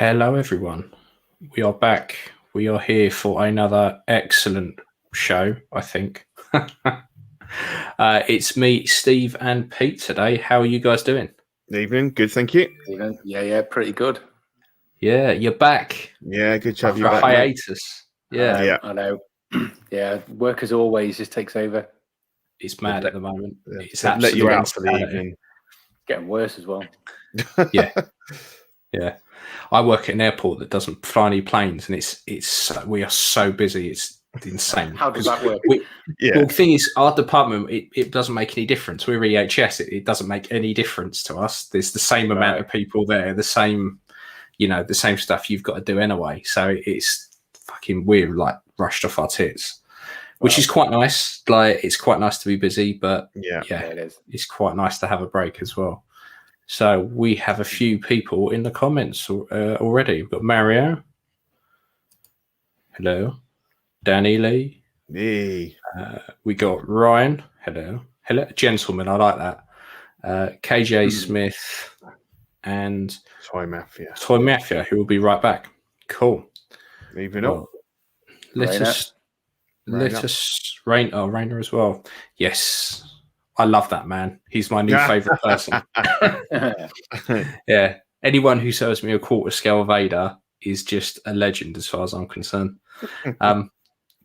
Hello, everyone. We are back. We are here for another excellent show, I think. It's me, Steve, and Pete today. How are you guys doing? Evening. Good, thank you. Yeah, pretty good. Yeah, you're back. Yeah, good to have you After a back, mate. hiatus. Yeah. I know. Yeah, work as always just takes over. It's mad at the moment. Yeah. It's They've let you absolute out for the insanity. evening. It's getting worse as well. Yeah. I work at an airport that doesn't fly any planes, and we are so busy. It's insane. How does that work? Well, the thing is, our department, it doesn't make any difference. We're EHS. It doesn't make any difference to us. There's the same amount of people there, the same stuff you've got to do anyway. So it's fucking weird, like rushed off our tits, which is quite nice. Like, it's quite nice to be busy, but yeah, it is. It's quite nice to have a break as well. So we have a few people in the comments already. We've got Mario. Hello. Danny Lee. Hey. We got Ryan. Hello. Gentleman, I like that. KJ Smith and Toy Mafia, who will be right back. Cool. Even up. Rainer as well. Yes. I love that man. He's my new favorite person. Yeah. Anyone who serves me a quarter scale Vader is just a legend as far as I'm concerned.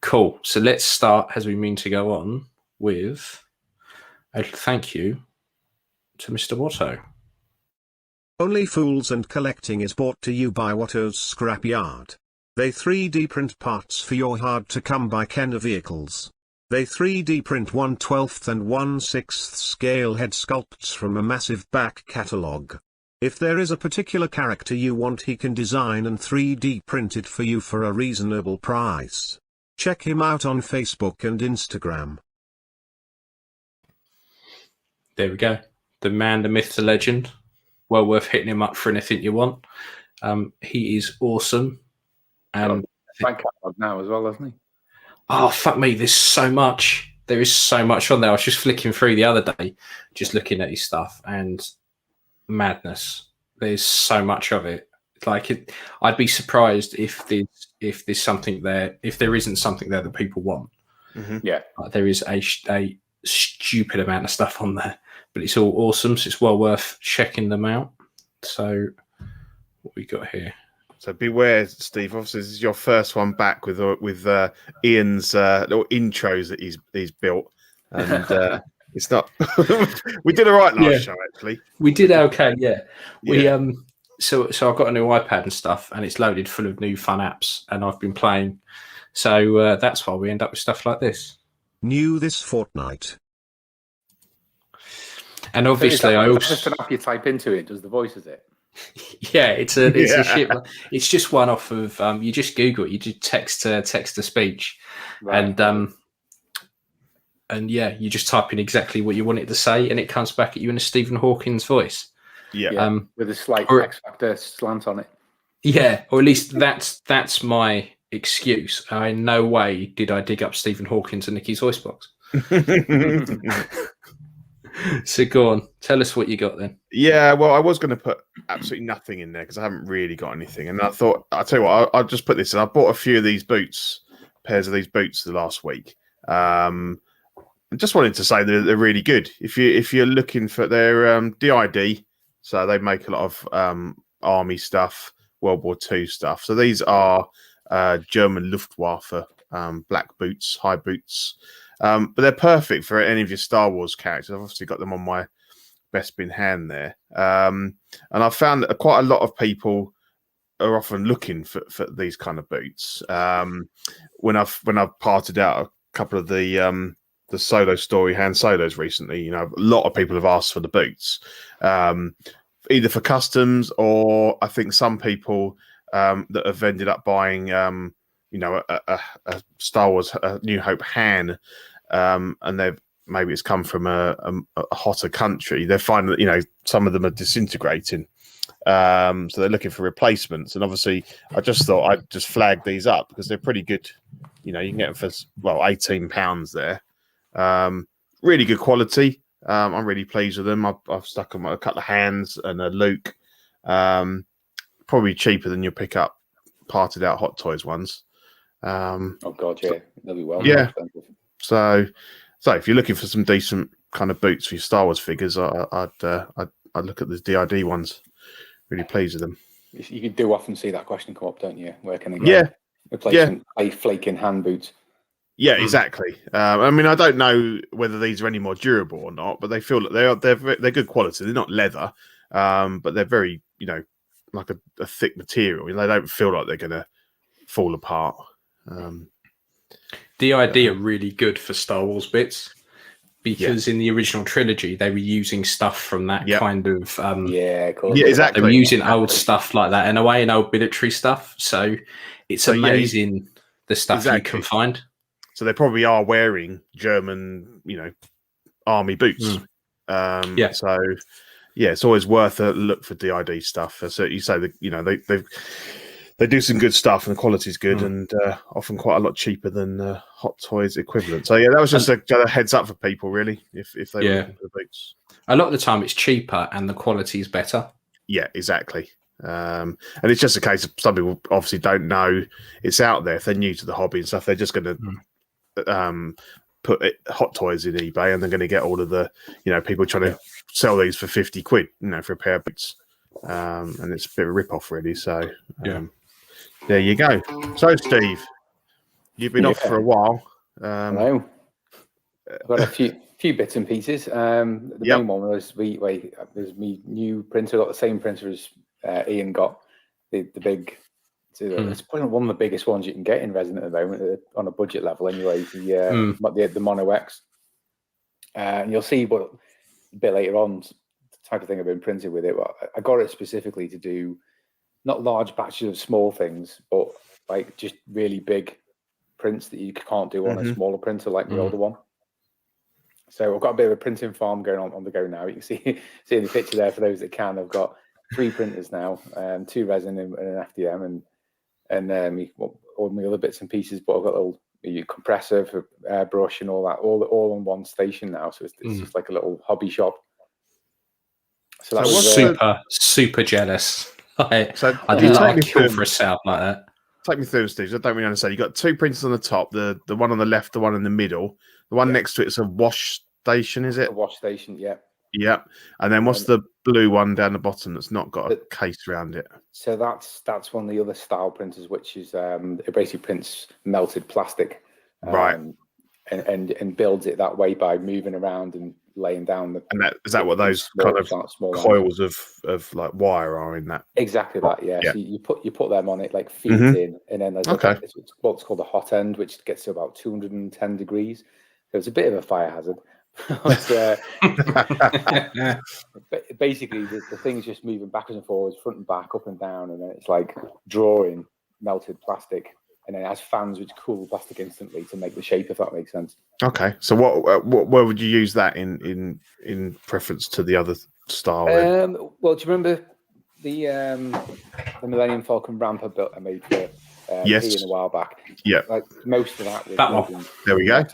Cool. So let's start, as we mean to go on, with a thank you to Mr. Watto. Only Fools and Collecting is brought to you by Watto's Scrapyard. They 3D print parts for your hard-to-come-by Kenner vehicles. They 3D print 1/12 and 1/6 scale head sculpts from a massive back catalogue. If there is a particular character you want, he can design and 3D print it for you for a reasonable price. Check him out on Facebook and Instagram. There we go. The man, the myth, the legend. Well worth hitting him up for anything you want. He is awesome. Bank catalog now as well, hasn't he? Oh, fuck me. There's so much. There is so much on there. I was just flicking through the other day, just looking at his stuff, and madness. There's so much of it. Like, I'd be surprised if there's something there, if there isn't something there that people want. Mm-hmm. Yeah. There is a stupid amount of stuff on there, but it's all awesome. So it's well worth checking them out. So what we got here? So beware, Steve. Obviously, this is your first one back with Ian's little intros that he's built, and it's not. We did all right last show, actually. We did okay, yeah. So I've got a new iPad and stuff, and it's loaded full of new fun apps, and I've been playing. So that's why we end up with stuff like this. New this fortnight. And obviously, I also just an app you type into it. Does the voice is it? Yeah, it's a shit. It's just one off of you just Google it, you just text to speech, right. and yeah, you just type in exactly what you want it to say, and it comes back at you in a Stephen Hawking's voice. Yeah, with a slight X Factor slant on it. Yeah, or at least that's my excuse. In no way did I dig up Stephen Hawking's and Nicky's voice box. So go on, tell us what you got then. Yeah, well, I was going to put absolutely nothing in there because I haven't really got anything, and I thought, I'll tell you what, I'll just put this in. I bought a few of these pairs of these boots the last week. I just wanted to say they're really good. If you're looking for their DID, so they make a lot of army stuff, World War II stuff. So these are German Luftwaffe black boots, high boots. But they're perfect for any of your Star Wars characters. I've obviously got them on my best bin hand there. And I've found that quite a lot of people are often looking for these kind of boots. When I've parted out a couple of the solo story Han Solos recently, a lot of people have asked for the boots, either for customs or I think some people that have ended up buying a Star Wars New Hope Han, and maybe it's come from a hotter country. They find that some of them are disintegrating, so they're looking for replacements. And obviously, I just thought I'd just flag these up because they're pretty good. You can get them for £18 there. Really good quality. I'm really pleased with them. I've stuck them a couple of hands and a Luke. probably cheaper than you'll pick up parted out Hot Toys ones. Oh God, yeah, they'll be well more Yeah. expensive. So if you're looking for some decent kind of boots for your Star Wars figures, I'd look at the DID ones. Really pleased with them. You do often see that question come up, don't you? Where can I get Yeah. replacement flaking hand boots? Yeah, exactly. I mean, I don't know whether these are any more durable or not, but they feel that they're good quality. They're not leather, but they're very, like a thick material. They don't feel like they're going to fall apart. DID are really good for Star Wars bits because in the original trilogy they were using stuff from that kind of of course. Yeah, exactly. They were using old stuff like that in a way, and old military stuff. So it's amazing the stuff you can find. So they probably are wearing German, army boots. So it's always worth a look for DID stuff. So you say that they do some good stuff and the quality's good and often quite a lot cheaper than Hot Toys equivalent. So that was just a heads up for people, really, if they were looking for the boots. A lot of the time it's cheaper and the quality is better. Yeah, exactly. And it's just a case of some people obviously don't know it's out there. If they're new to the hobby and stuff, they're just going to put Hot Toys in eBay and they're going to get all of the people trying to sell these for 50 quid for a pair of boots, and it's a bit of a rip-off really. So there you go. So Steve, you've been off for a while. I know. I've got a few bits and pieces. The main one was there's me new printer. Got the same printer as Ian got, the big. It's probably one of the biggest ones you can get in resin at the moment on a budget level. Anyway, the Mono X, and you'll see what a bit later on the type of thing I've been printing with it. But I got it specifically to do not large batches of small things, but like just really big prints that you can't do on a smaller printer like the older one. So I've got a bit of a printing farm going on the go now. You can see in the picture there for those that can. I've got 3 printers now, 2 resin and an FDM, and all my other bits and pieces. But I've got a little compressor for airbrush and all that, all on one station now. So it's just like a little hobby shop. So that was super jealous. I'd kill for a setup like that. Take me through, Steve. I don't really understand. You've got 2 printers on the top, the one on the left, the one in the middle. The one next to it's a wash station, is it? A wash station, yeah. Yeah. And then what's the blue one down the bottom that's not got a case around it? So that's one of the other style printers, which is it basically prints melted plastic. Right. And builds it that way by moving around and laying down the. And is that what those kind of coils of like wire are in that? Exactly that, yeah. So you put them on it, like feet in, and then there's what's called a hot end, which gets to about 210 degrees. So it's a bit of a fire hazard. But basically, the thing's just moving backwards and forwards, front and back, up and down, and then it's like drawing melted plastic. And then it has fans which cool the plastic instantly to make the shape, if that makes sense. Okay, so where would you use that in preference to the other style? Well, do you remember the Millennium Falcon ramp I made for Ian a while back? Yeah, like most of that. That one. There we go.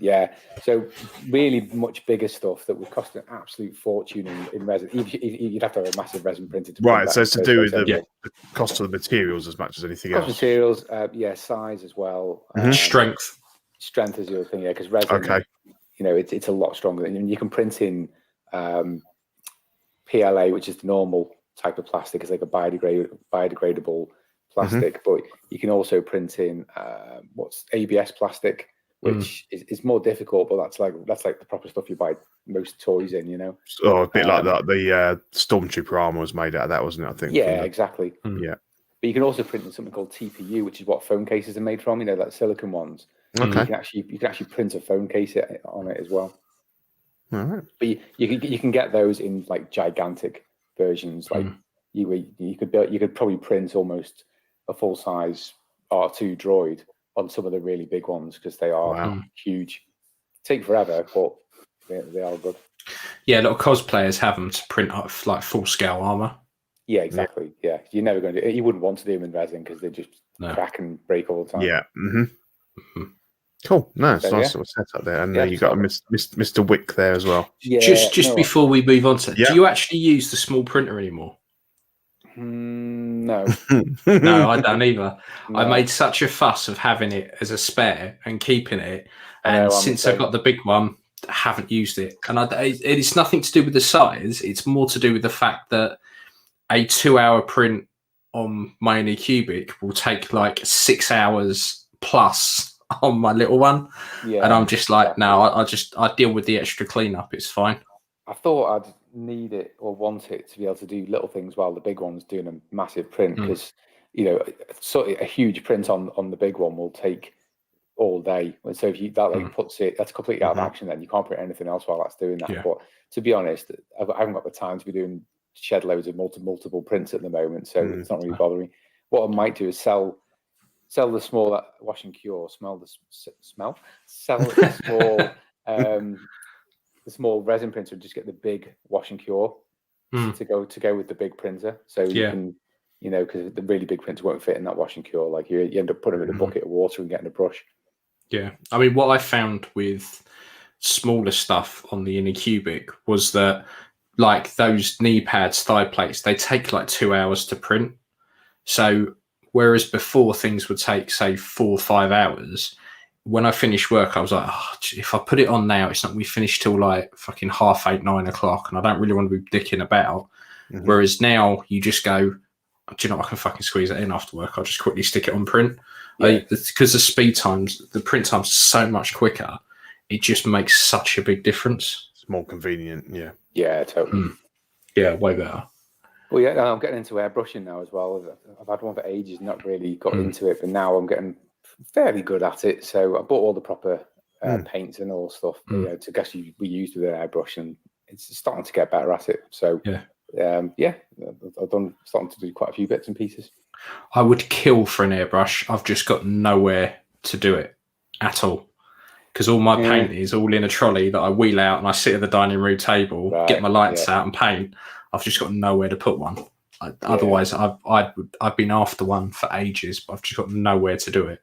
Yeah, so really much bigger stuff that would cost an absolute fortune in resin. You'd have to have a massive resin printer to right. So it's to do with the cost of the materials as much as anything else. Materials, size as well. Strength is the other thing, because resin. It's a lot stronger. And you can print in PLA, which is the normal type of plastic. It's like a biodegradable plastic, but you can also print in what's ABS plastic, which is more difficult, but that's like the proper stuff you buy most toys in, Oh, a bit like that. The Stormtrooper armor was made out of that, wasn't it? I think. Yeah, exactly. Yeah. But you can also print in something called TPU, which is what phone cases are made from. Like silicon ones. Okay. You can actually print a phone case on it as well. All right. But you can get those in like gigantic versions. Like you could probably print almost a full size R2 droid on some of the really big ones because they are huge. Take forever, but they are good. Yeah, a lot of cosplayers have them to print off like full scale armor. Yeah, exactly. Yeah, you're never going to. You wouldn't want to do them in resin because they just crack and break all the time. Yeah. Cool. No, it's nice little setup there, and you got Mr. Wick there as well. Yeah. Just before we move on to, do you actually use the small printer anymore? No. No, I don't either. No. I made such a fuss of having it as a spare and keeping it, and know, since I got the big one, I haven't used it. And it's nothing to do with the size; it's more to do with the fact that a 2-hour print on my Anycubic will take like 6 hours plus on my little one. Yeah, and I'm just like, no, I deal with the extra cleanup. It's fine. I thought I'd need it or want it to be able to do little things while the big one's doing a massive print, because a huge print on the big one will take all day. And so if you puts it, that's completely out of action. Then you can't print anything else while that's doing that. Yeah. But to be honest, I haven't got the time to be doing shed loads of multiple prints at the moment, so it's not really bothering me. What I might do is sell the small wash and cure. Sell the small resin printer and just get the big wash and cure to go with the big printer. So you can, because the really big printer won't fit in that wash and cure. Like you end up putting them in a bucket of water and getting a brush. Yeah, I mean, what I found with smaller stuff on the Anycubic was that, like those knee pads, thigh plates, they take like 2 hours to print. So whereas before things would take, say, 4 or 5 hours, when I finished work, I was like, if I put it on now, it's not we finish till like fucking 8:30, 9 o'clock, and I don't really want to be dicking about. Whereas now you just go, do you know what, I can fucking squeeze it in after work. I'll just quickly stick it on print. Because the print time's so much quicker, it just makes such a big difference. It's more convenient, Yeah, totally. Yeah, way better. Well, yeah, I'm getting into airbrushing now as well. I've had one for ages, not really got into it, but now I'm getting fairly good at it. So I bought all the proper paints and all stuff to guess we used with an airbrush, and it's starting to get better at it. So I've starting to do quite a few bits and pieces. I would kill for an airbrush. I've just got nowhere to do it at all, because all my paint is all in a trolley that I wheel out, and I sit at the dining room table, get my lights out and paint. I've just got nowhere to put one. Otherwise, I've been after one for ages, but I've just got nowhere to do it.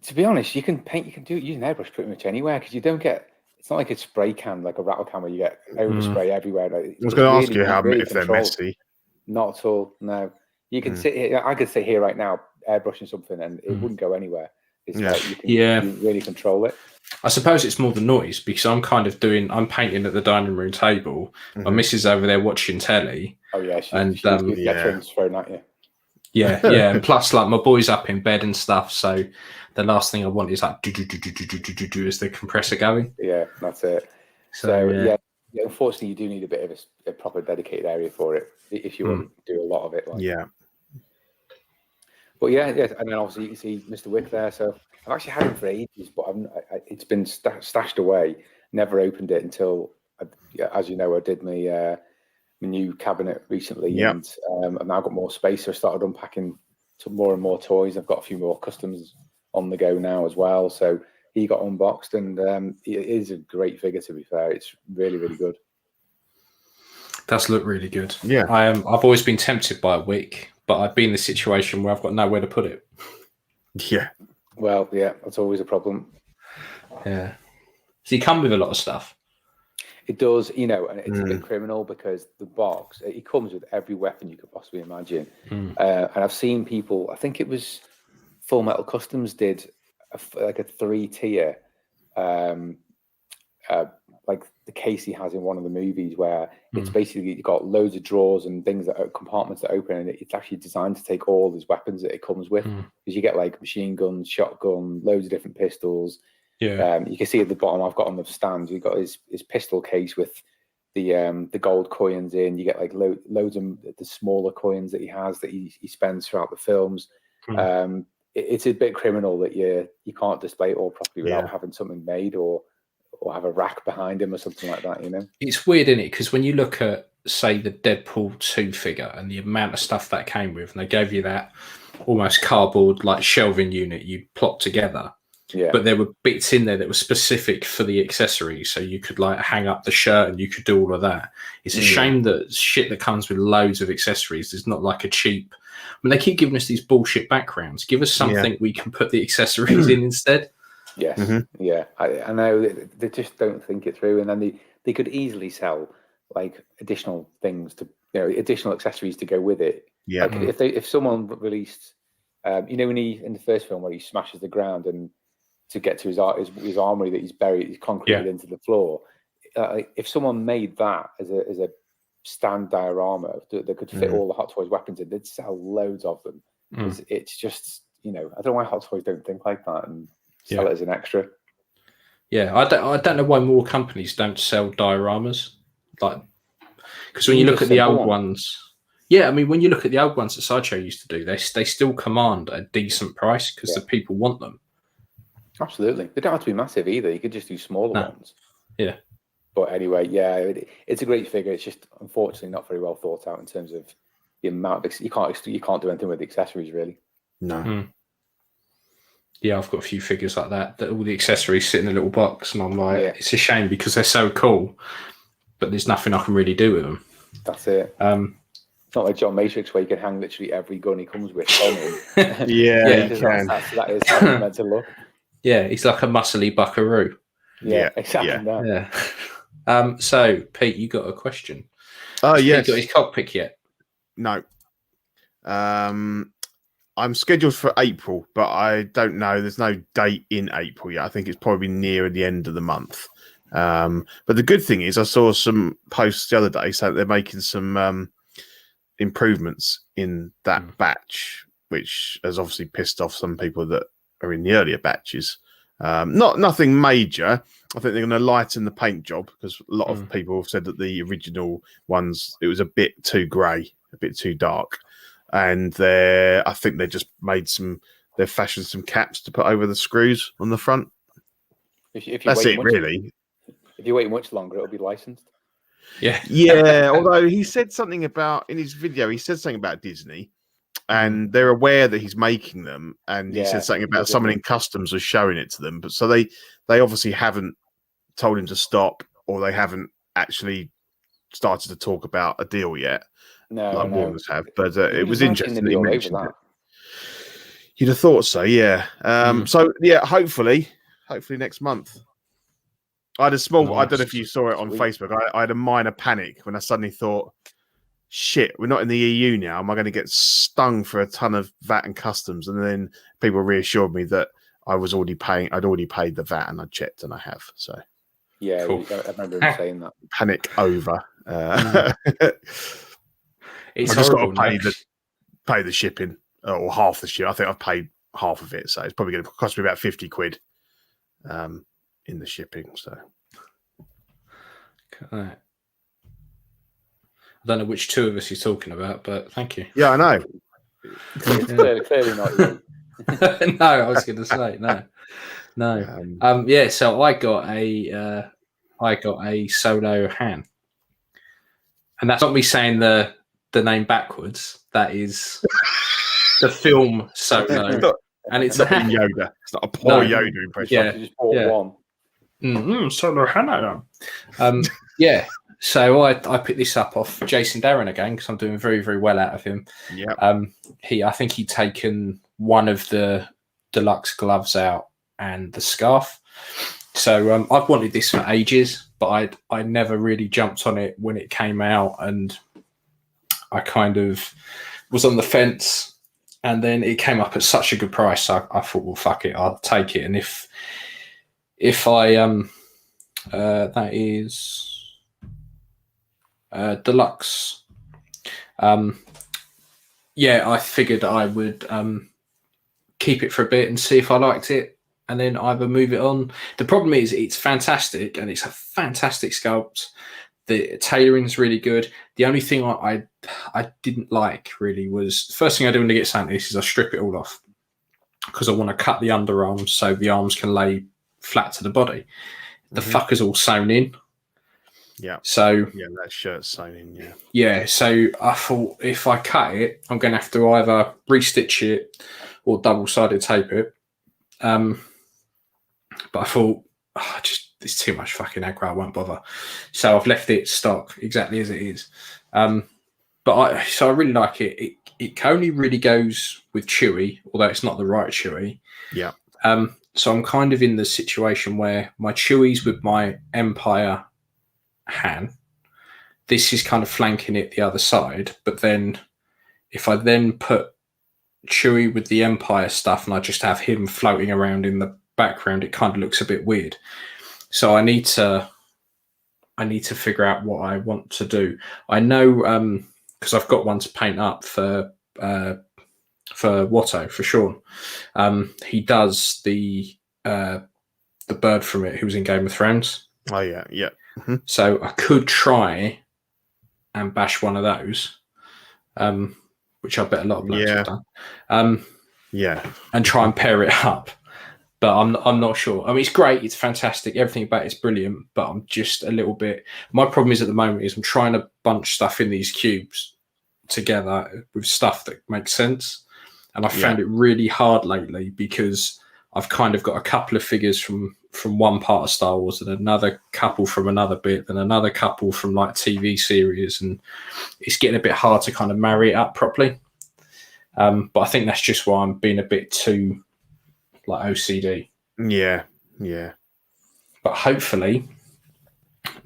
To be honest, you can do it using airbrush pretty much anywhere, because you don't get. It's not like a spray can, like a rattle can, where you get overspray everywhere. Like, I was going to ask you if they're messy. Not at all. No, you can sit here. I could sit here right now airbrushing something, and it wouldn't go anywhere. It's like you can really control it. I suppose it's more the noise, because I'm painting at the dining room table. My missus over there watching telly. Oh yeah, she's thrown at you. Yeah, and plus, like, my boy's up in bed and stuff, so the last thing I want is like do is the compressor going. Yeah, that's it. So unfortunately, you do need a bit of a proper dedicated area for it if you want to do a lot of it. But and then obviously you can see Mr. Wick there. So I've actually had him for ages, but it's been stashed away. Never opened it until, as you know, I did my new cabinet recently, and I've now got more space. So I started unpacking more and more toys. I've got a few more customs on the go now as well. So he got unboxed, and it is a great figure, to be fair. It's really, really good. Does look really good. Yeah, I've always been tempted by a Wick, but I've been in a situation where I've got nowhere to put it. Yeah. Well, that's always a problem. Yeah. Does he come with a lot of stuff? It does, and it's a bit criminal, because the box, it comes with every weapon you could possibly imagine. And I've seen people, I think it was Full Metal Customs did a 3-tier, like the case he has in one of the movies, where it's basically you've got loads of drawers and things compartments that open, and it's actually designed to take all his weapons that it comes with, because you get like machine guns, shotgun, loads of different pistols. You can see at the bottom, I've got on the stand, you've got his pistol case with the gold coins in. You get like loads of the smaller coins that he has that he spends throughout the films. It's a bit criminal that you can't display it all properly without having something made or have a rack behind him or something like that, It's weird, isn't it? Because when you look at, say, the Deadpool 2 figure and the amount of stuff that came with, and they gave you that almost cardboard like shelving unit you plot together. But there were bits in there that were specific for the accessories, so you could like hang up the shirt and you could do all of that. It's a shame that shit that comes with loads of accessories is not like a cheap. I mean, they keep giving us these bullshit backgrounds. Give us something we can put the accessories in instead. Yes, I know they just don't think it through, and then they could easily sell like additional things to additional accessories to go with it. Yeah. Like if someone released, when he in the first film where he smashes the ground and to get to his armory that he's buried, he's concreted into the floor. If someone made that as a stand diorama that could fit all the Hot Toys weapons in, they'd sell loads of them. It's just, I don't know why Hot Toys don't think like that and sell it as an extra. Yeah, I don't know why more companies don't sell dioramas, like, because when you look at the old ones, I mean, when you look at the old ones that Sideshow used to do, they still command a decent price because the people want them. Absolutely, they don't have to be massive either. You could just do smaller ones. Yeah, but anyway, it's a great figure. It's just unfortunately not very well thought out in terms of the amount of you can't do anything with the accessories really. No. Yeah, I've got a few figures like that all the accessories sit in a little box, and I'm like, it's a shame because they're so cool, but there's nothing I can really do with them. That's it. It's not like John Matrix where you can hang literally every gun he comes with on him. You can. That is how it's meant to look. Yeah, he's like a muscly buckaroo. Yeah, exactly that. Yeah. So, Pete, you got a question? Oh, yes. Pete got his cockpit yet? No. I'm scheduled for April, but I don't know. There's no date in April yet. I think it's probably near the end of the month. But the good thing is I saw some posts the other day saying they're making some improvements in that batch, which has obviously pissed off some people that are in the earlier batches. Nothing major. I think they're going to lighten the paint job because a lot of people have said that the original ones, it was a bit too grey, a bit too dark. And I think they just they've fashioned some caps to put over the screws on the front. That's it, really. If you wait much longer, it'll be licensed. Yeah. Although he said something about, in his video, he said something about Disney and they're aware that he's making them. And he said something about someone in customs was showing it to them. But so they obviously haven't told him to stop, or they haven't actually started to talk about a deal yet. No, like Warners have, but it was interesting that he mentioned it. You'd have thought so, yeah. So yeah, hopefully next month. I had a small. I don't know if you saw it on Facebook. I had a minor panic when I suddenly thought, "Shit, we're not in the EU now. Am I going to get stung for a ton of VAT and customs?" And then people reassured me that I was already paying. I'd already paid the VAT, and I checked, and I have. So yeah, cool. I remember him saying that. Panic over. It's I just got to pay the shipping or half the ship. I think I've paid half of it, so it's probably going to cost me about 50 quid in the shipping. So, okay. I don't know which two of us you're talking about, but thank you. Yeah, I know. It's clearly not you. No, I was going to say no. Yeah, so I got a solo Han, and that's not me saying the name backwards. That is the film Solo, and it's not Yoda. It's not a poor Yoda impression. Yeah, you just bought one. Solo Han. Yeah. So I picked this up off Jason Darren again because I'm doing very, very well out of him. Yeah. I think he'd taken one of the deluxe gloves out and the scarf. So I've wanted this for ages, but I never really jumped on it when it came out, and I kind of was on the fence, and then it came up at such a good price. I thought, well, fuck it, I'll take it. And if I that is deluxe, I figured I would keep it for a bit and see if I liked it, and then either move it on. The problem is it's fantastic, and it's a fantastic sculpt. The tailoring's really good. The only thing I didn't like really was, the first thing I do when I get something like this is I strip it all off because I want to cut the underarms so the arms can lay flat to the body. The fucker's all sewn in. Yeah. So that shirt's sewn in. Yeah. Yeah. So I thought if I cut it, I'm going to have to either restitch it or double-sided tape it. But I thought, it's too much fucking aggro, I won't bother. So I've left it stock exactly as it is. But I really like it. It only really goes with Chewie, although it's not the right Chewie. Yeah. So I'm kind of in the situation where my Chewie's with my Empire Han, this is kind of flanking it the other side. But then if I then put Chewie with the Empire stuff and I just have him floating around in the background, it kind of looks a bit weird. So I need to figure out what I want to do. I know because I've got one to paint up for Watto, for Sean. He does the bird from it who was in Game of Thrones. Oh yeah. Mm-hmm. So I could try and bash one of those, which I bet a lot of blokes have done. And try and pair it up. But I'm not sure. I mean, it's great. It's fantastic. Everything about it's brilliant. But I'm just a little bit. My problem is at the moment is I'm trying to bunch stuff in these cubes together with stuff that makes sense. And I found it really hard lately because I've kind of got a couple of figures from one part of Star Wars and another couple from another bit and another couple from like TV series, and it's getting a bit hard to kind of marry it up properly. But I think that's just why I'm being a bit too like OCD. Yeah. But hopefully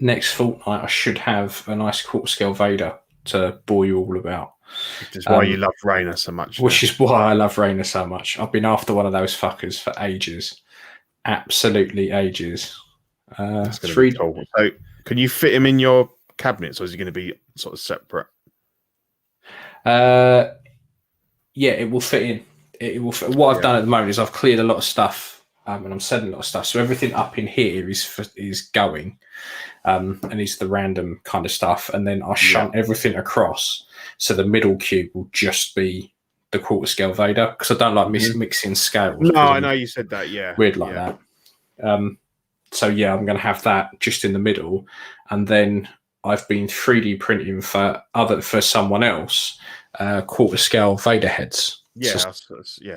next fortnight I should have a nice quarter scale Vader to bore you all about. Which is why you love Rayner so much. Which is why I love Rayner so much. I've been after one of those fuckers for ages. Absolutely ages. That's going to be cool. So can you fit him in your cabinets, or is he going to be sort of separate? Yeah, it will fit in. It will fit. What I've done at the moment is I've cleared a lot of stuff, and I'm selling a lot of stuff. So everything up in here is going, and is the random kind of stuff. And then I shunt everything across. So the middle cube will just be the quarter scale Vader, because I don't like mixing scales. No, I know you said that. Yeah, weird like that. So yeah, I'm going to have that just in the middle, and then I've been 3D printing for someone else quarter scale Vader heads. Yeah,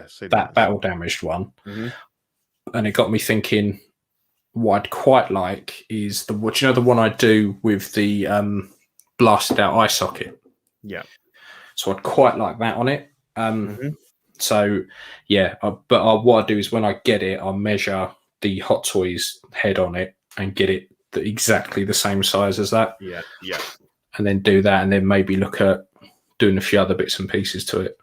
so that battle damaged one, and it got me thinking. What I'd quite like is the one I do with the blasted out eye socket. Yeah. So I'd quite like that on it. So yeah, but what I do is when I get it, I'll measure the Hot Toys head on it and get it exactly the same size as that. Yeah. And then do that, and then maybe look at doing a few other bits and pieces to it.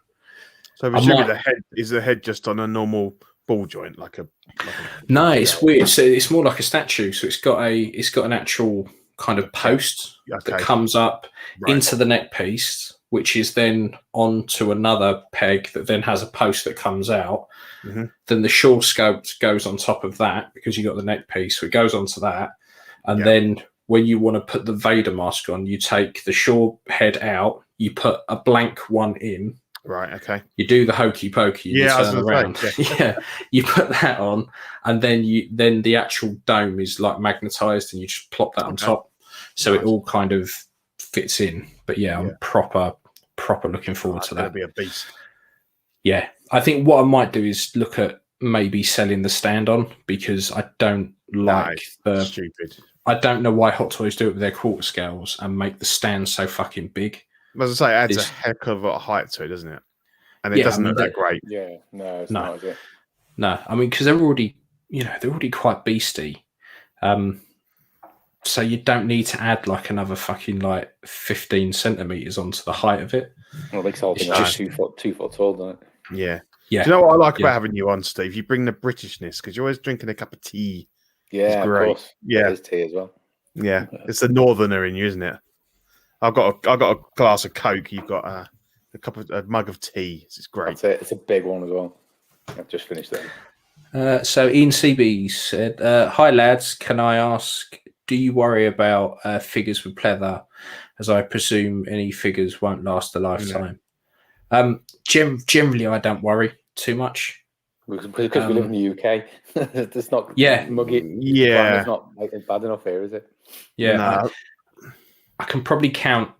So presumably the head just on a normal ball joint, No, it's weird. So it's more like a statue. So it's got an actual kind of post that comes up into the neck piece, which is then onto another peg that then has a post that comes out. Then the shore sculpt goes on top of that because you got the neck piece, so it goes onto that. And then when you want to put the Vader mask on, you take the shore head out, you put a blank one in. Right, okay. You do the hokey pokey, you turn around. You put that on, and then the actual dome is like magnetized, and you just plop that on top. So it all kind of fits in. But I'm proper looking forward to that. That'll be a beast. Yeah. I think what I might do is look at maybe selling the stand on, because I don't like stupid. I don't know why Hot Toys do it with their quarter scales and make the stand so fucking big. As I say, it adds a heck of a height to it, doesn't it? And it doesn't look that great. Yeah, no, it's not, is it? No, I mean, because they're already quite beastie. So you don't need to add like another fucking like 15 centimeters onto the height of it. Well, it makes the whole thing just 2 foot tall, doesn't it? Yeah. Do you know what I like about having you on, Steve? You bring the Britishness, because you're always drinking a cup of tea. Yeah, of course. Yeah, there's tea as well. Yeah, it's the northerner in you, isn't it? I've got a glass of Coke. You've got a mug of tea. It's great. That's it. It's a big one as well. I've just finished that. So Ian CB said, "Hi lads, can I ask? Do you worry about figures with pleather, as I presume any figures won't last a lifetime?" Generally, I don't worry too much. Because we live in the UK. It's not muggy. Yeah. It's not bad enough here, is it? Yeah. No. I can probably count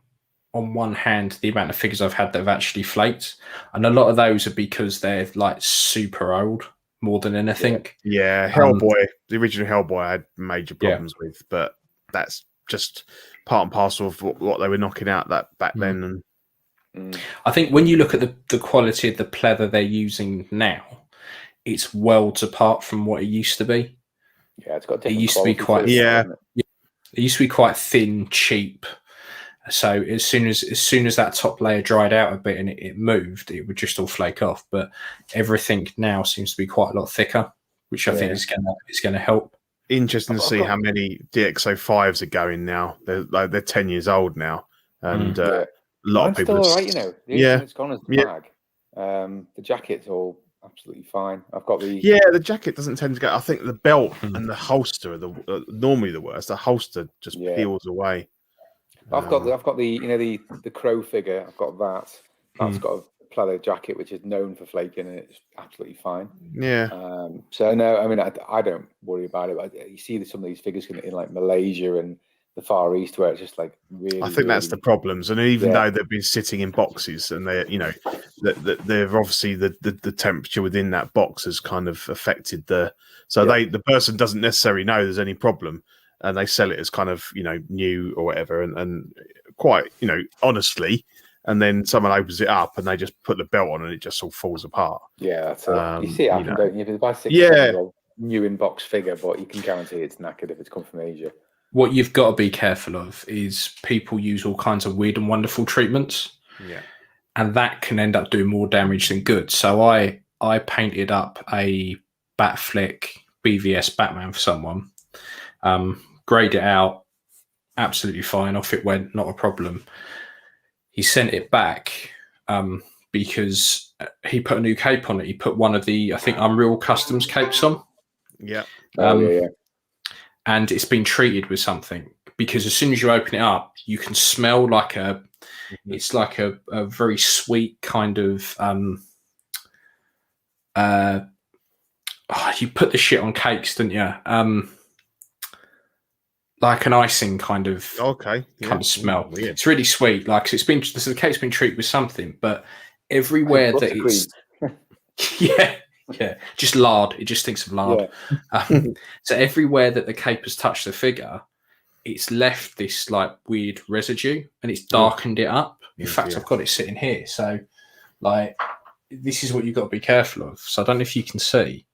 on one hand the amount of figures I've had that have actually flaked. And a lot of those are because they're like super old more than anything. Yeah. Hellboy, the original Hellboy, I had major problems with, but that's just part and parcel of what they were knocking out back then. And I think when you look at the quality of the pleather they're using now, it's worlds apart from what it used to be. Yeah, it's got it used to be quite it used to be quite thin, cheap, So as soon as that top layer dried out a bit and it moved, it would just all flake off. But everything now seems to be quite a lot thicker, which I think is gonna help. Interesting to see how many DXO5s are going now. They're 10 years old now, and a lot of people. Still all right, you know. The only thing that's gone is the bag. The jacket's all absolutely fine. I've got the jacket doesn't tend to go. I think the belt and the holster are normally the worst. The holster just peels away. I've got the crow figure. I've got that. That's got a pleather jacket which is known for flaking, and it's absolutely fine. Yeah. So no, I mean I don't worry about it. You see some of these figures in like Malaysia and the Far East where it's just like really. I think that's the problems, and even though they've been sitting in boxes, and they're they're obviously the temperature within that box has kind of affected the person doesn't necessarily know there's any problem, and they sell it as kind of new or whatever, and quite honestly, and then someone opens it up and they just put the belt on and it just all falls apart. Yeah, that's it. You see it happen, don't you? If you buy 6 new in box figure, but you can guarantee it's knackered if it's come from Asia. What you've got to be careful of is people use all kinds of weird and wonderful treatments. Yeah. And that can end up doing more damage than good. So I painted up a Batfleck BVS Batman for someone, grayed it out, absolutely fine, off it went, not a problem. He sent it back because he put a new cape on it. He put one of the, I think, Unreal Customs capes on. Yeah. And it's been treated with something, because as soon as you open it up, you can smell like it's like a very sweet kind of you put the shit on cakes, didn't you? Like an icing kind of smell. Weird. It's really sweet. Like the cake's been treated with something, but everywhere that it's just lard. It just thinks of lard. Yeah. So everywhere that the cape has touched the figure, it's left this like weird residue, and it's darkened it up. In fact, I've got it sitting here. So, like, this is what you've got to be careful of. So I don't know if you can see,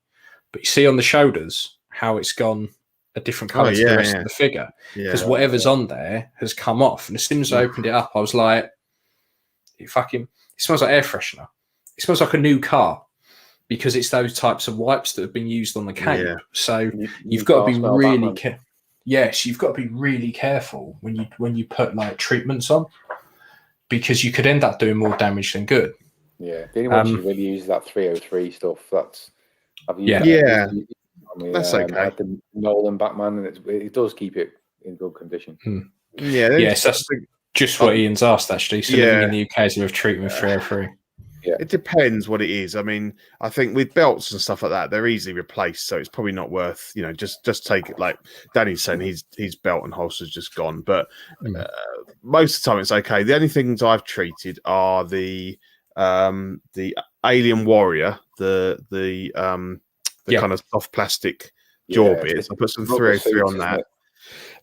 but you see on the shoulders how it's gone a different colour to the rest of the figure, because whatever's on there has come off. And as soon as I opened it up, I was like, it smells like air freshener. It smells like a new car, because it's those types of wipes that have been used on the cape. Yeah. So you've got to be really careful. Yes, you've got to be really careful when you put like treatments on, because you could end up doing more damage than good. Yeah, the only one you really use is that 303 stuff. I've used that's okay. The Nolan Batman, and it does keep it in good condition. Yes, that's just what Ian's asked actually. So living in the UK, is with treatment 303. Yeah. It depends what it is. I mean, I think with belts and stuff like that, they're easily replaced, so it's probably not worth, just take it. Like Danny's saying, his belt and holster's just gone, but most of the time it's okay. The only things I've treated are the Alien Warrior, the kind of soft plastic jaw bits. I put some 303 on that,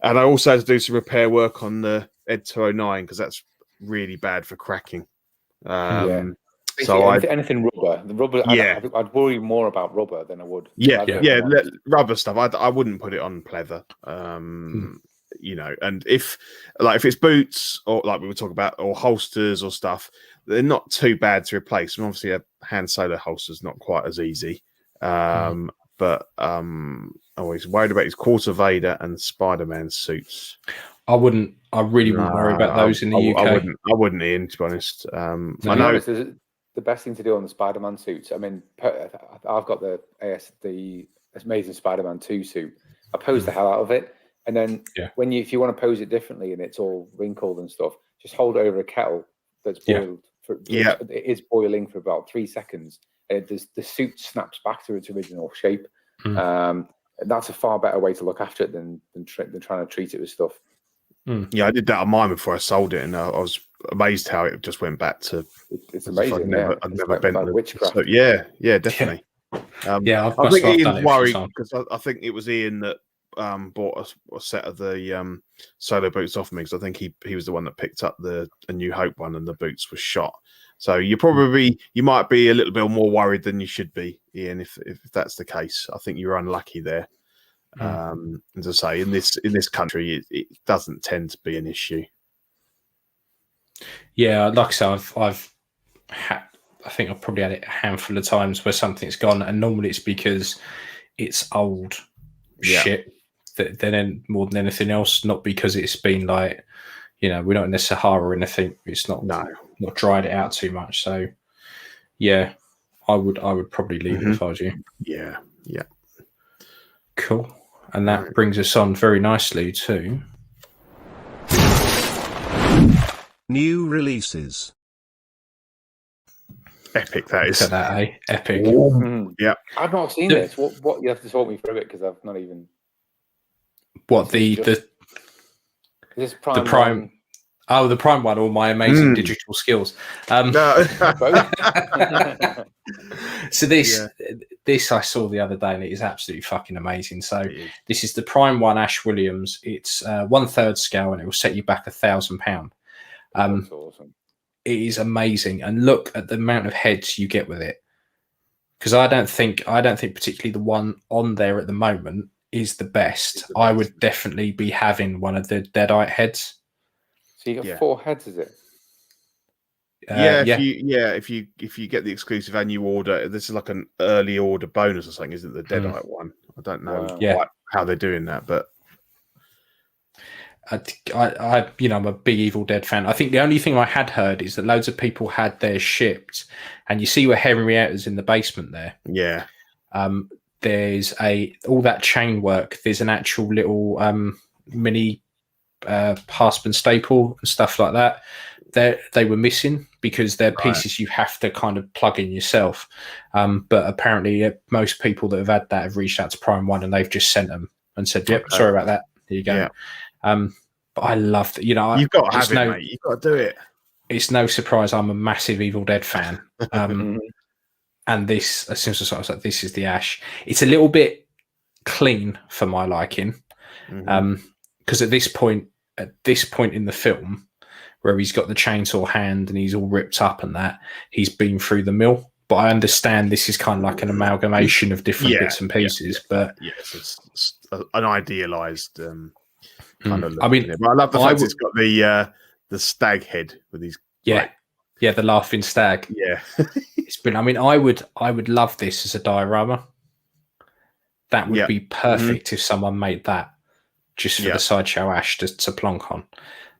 and I also had to do some repair work on the Ed 209 because that's really bad for cracking. So anything rubber, I'd worry more about rubber than I would. Rubber stuff. I wouldn't put it on pleather. And if it's boots or like we were talking about, or holsters or stuff, they're not too bad to replace. And obviously, a hand solo holster is not quite as easy. But always worried about his Quarter Vader and Spider-Man suits. I really wouldn't worry about those in the UK. I wouldn't, Ian, to be honest. I know the best thing to do on the Spider-Man suits. I mean, I've got the Amazing Spider-Man 2 suit. I pose the hell out of it, and then if you want to pose it differently and it's all wrinkled and stuff, just hold it over a kettle that's boiled. It is boiling for about 3 seconds. The suit snaps back to its original shape. That's a far better way to look after it than trying to treat it with stuff. Yeah, I did that on mine before I sold it, and I was amazed how it just went back to. It's amazing. I'd never been like witchcraft. So, yeah, definitely. I think Ian's worried because I think it was Ian that bought a set of the solo boots off me, because I think he was the one that picked up a New Hope one, and the boots were shot. So you might be a little bit more worried than you should be, Ian, if that's the case. I think you're unlucky there. As I say, in this country, it doesn't tend to be an issue. Yeah, like I said, I've had. I think I've probably had it a handful of times where something's gone, and normally it's because it's old shit. Then more than anything else, not because it's been like, we're not in the Sahara or anything. It's not dried it out too much. So yeah, I would probably leave it if I was you. Yeah. Cool. And that brings us on very nicely to new releases. Epic, that is. Look at that, eh? Epic. Yeah. I've not seen this. What you have to talk me through it because I've not even. What the Prime? Oh, the Prime one, all my amazing digital skills. No. So this I saw the other day, and it is absolutely fucking amazing. So this is the Prime one, Ash Williams. It's 1/3 scale, and it will set you back £1,000. That's awesome. It is amazing, and look at the amount of heads you get with it. Because I don't think particularly the one on there at the moment is the best. I would definitely be having one of the Deadite heads. So you got 4 heads, is it? If you get the exclusive and you order, this is like an early order bonus or something, isn't it? The Deadite one. I don't know quite how they're doing that, but I'm a big Evil Dead fan. I think the only thing I had heard is that loads of people had theirs shipped, and you see where Henrietta's in the basement there. Yeah. There's all that chain work. There's an actual little mini hasp and staple and stuff like that. They were missing because they're pieces you have to kind of plug in yourself. But apparently, most people that have had that have reached out to Prime One and they've just sent them and said, "Yep, sorry about that. Here you go." Yeah. But I love that. You've got to have it, mate. You've got to do it. It's no surprise I'm a massive Evil Dead fan. And this, as soon as I was like, this is the Ash. It's a little bit clean for my liking. Because at this point in the film, where he's got the chainsaw hand and he's all ripped up and that, he's been through the mill. But I understand this is kind of like an amalgamation of different bits and pieces. But it's an idealized kind of look. I mean, but I love the fact it's got the stag head with these. The laughing stag. Yeah, it's been. I mean, I would love this as a diorama. That would be perfect if someone made that just for the Sideshow Ash to plonk on.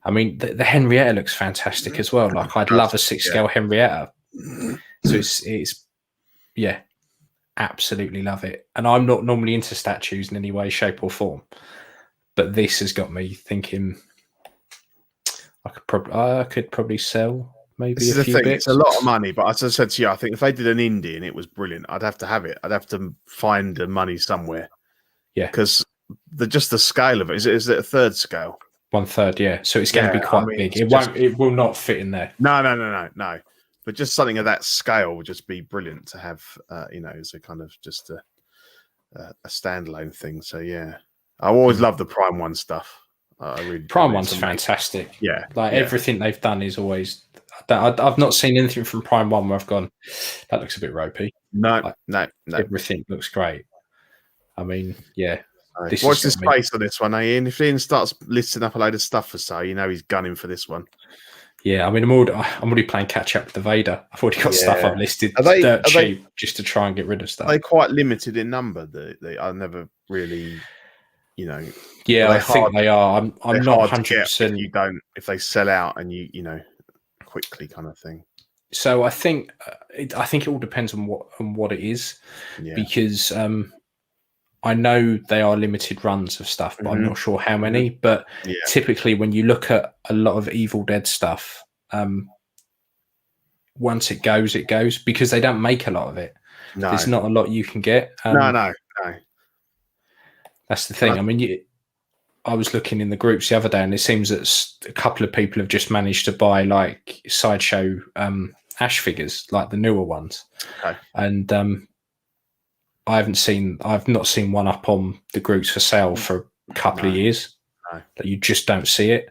I mean, the Henrietta looks fantastic as well. Like, I'd love a 6-scale Henrietta. So it's absolutely love it. And I'm not normally into statues in any way, shape, or form, but this has got me thinking I could probably sell maybe a few bits. It's a lot of money, but as I said to you, I think if they did an indie and it was brilliant, I'd have to have it. I'd have to find the money somewhere. Yeah, because just the scale of it is it a 3rd scale? 1/3, yeah. So it's going to be quite big. It will not fit in there. No. But just something of that scale would just be brilliant to have, as a kind of just a standalone thing. So yeah, I always love the Prime One stuff. Prime One's fantastic. Yeah, everything they've done is always. I've not seen anything from Prime One where I've gone, that looks a bit ropey. No. Everything looks great. I mean, yeah. Watch this space on this one, Ian. If Ian starts listing up a load of stuff for sale, he's gunning for this one. Yeah, I mean, I'm already playing catch up with the Vader. I've already got stuff I've listed cheap just to try and get rid of stuff. Are they quite limited in number? They I never really, Yeah, I think they are. I'm not 100%. If they sell out and you quickly kind of thing. So I think it all depends on what it is, because I know they are limited runs of stuff, but I'm not sure how many. But typically, when you look at a lot of Evil Dead stuff, once it goes, because they don't make a lot of it. No. There's not a lot you can get. No. That's the thing. I mean, I was looking in the groups the other day, and it seems that a couple of people have just managed to buy like Sideshow Ash figures, like the newer ones. Okay. And I've not seen one up on the groups for sale for a couple of years. No. That you just don't see it.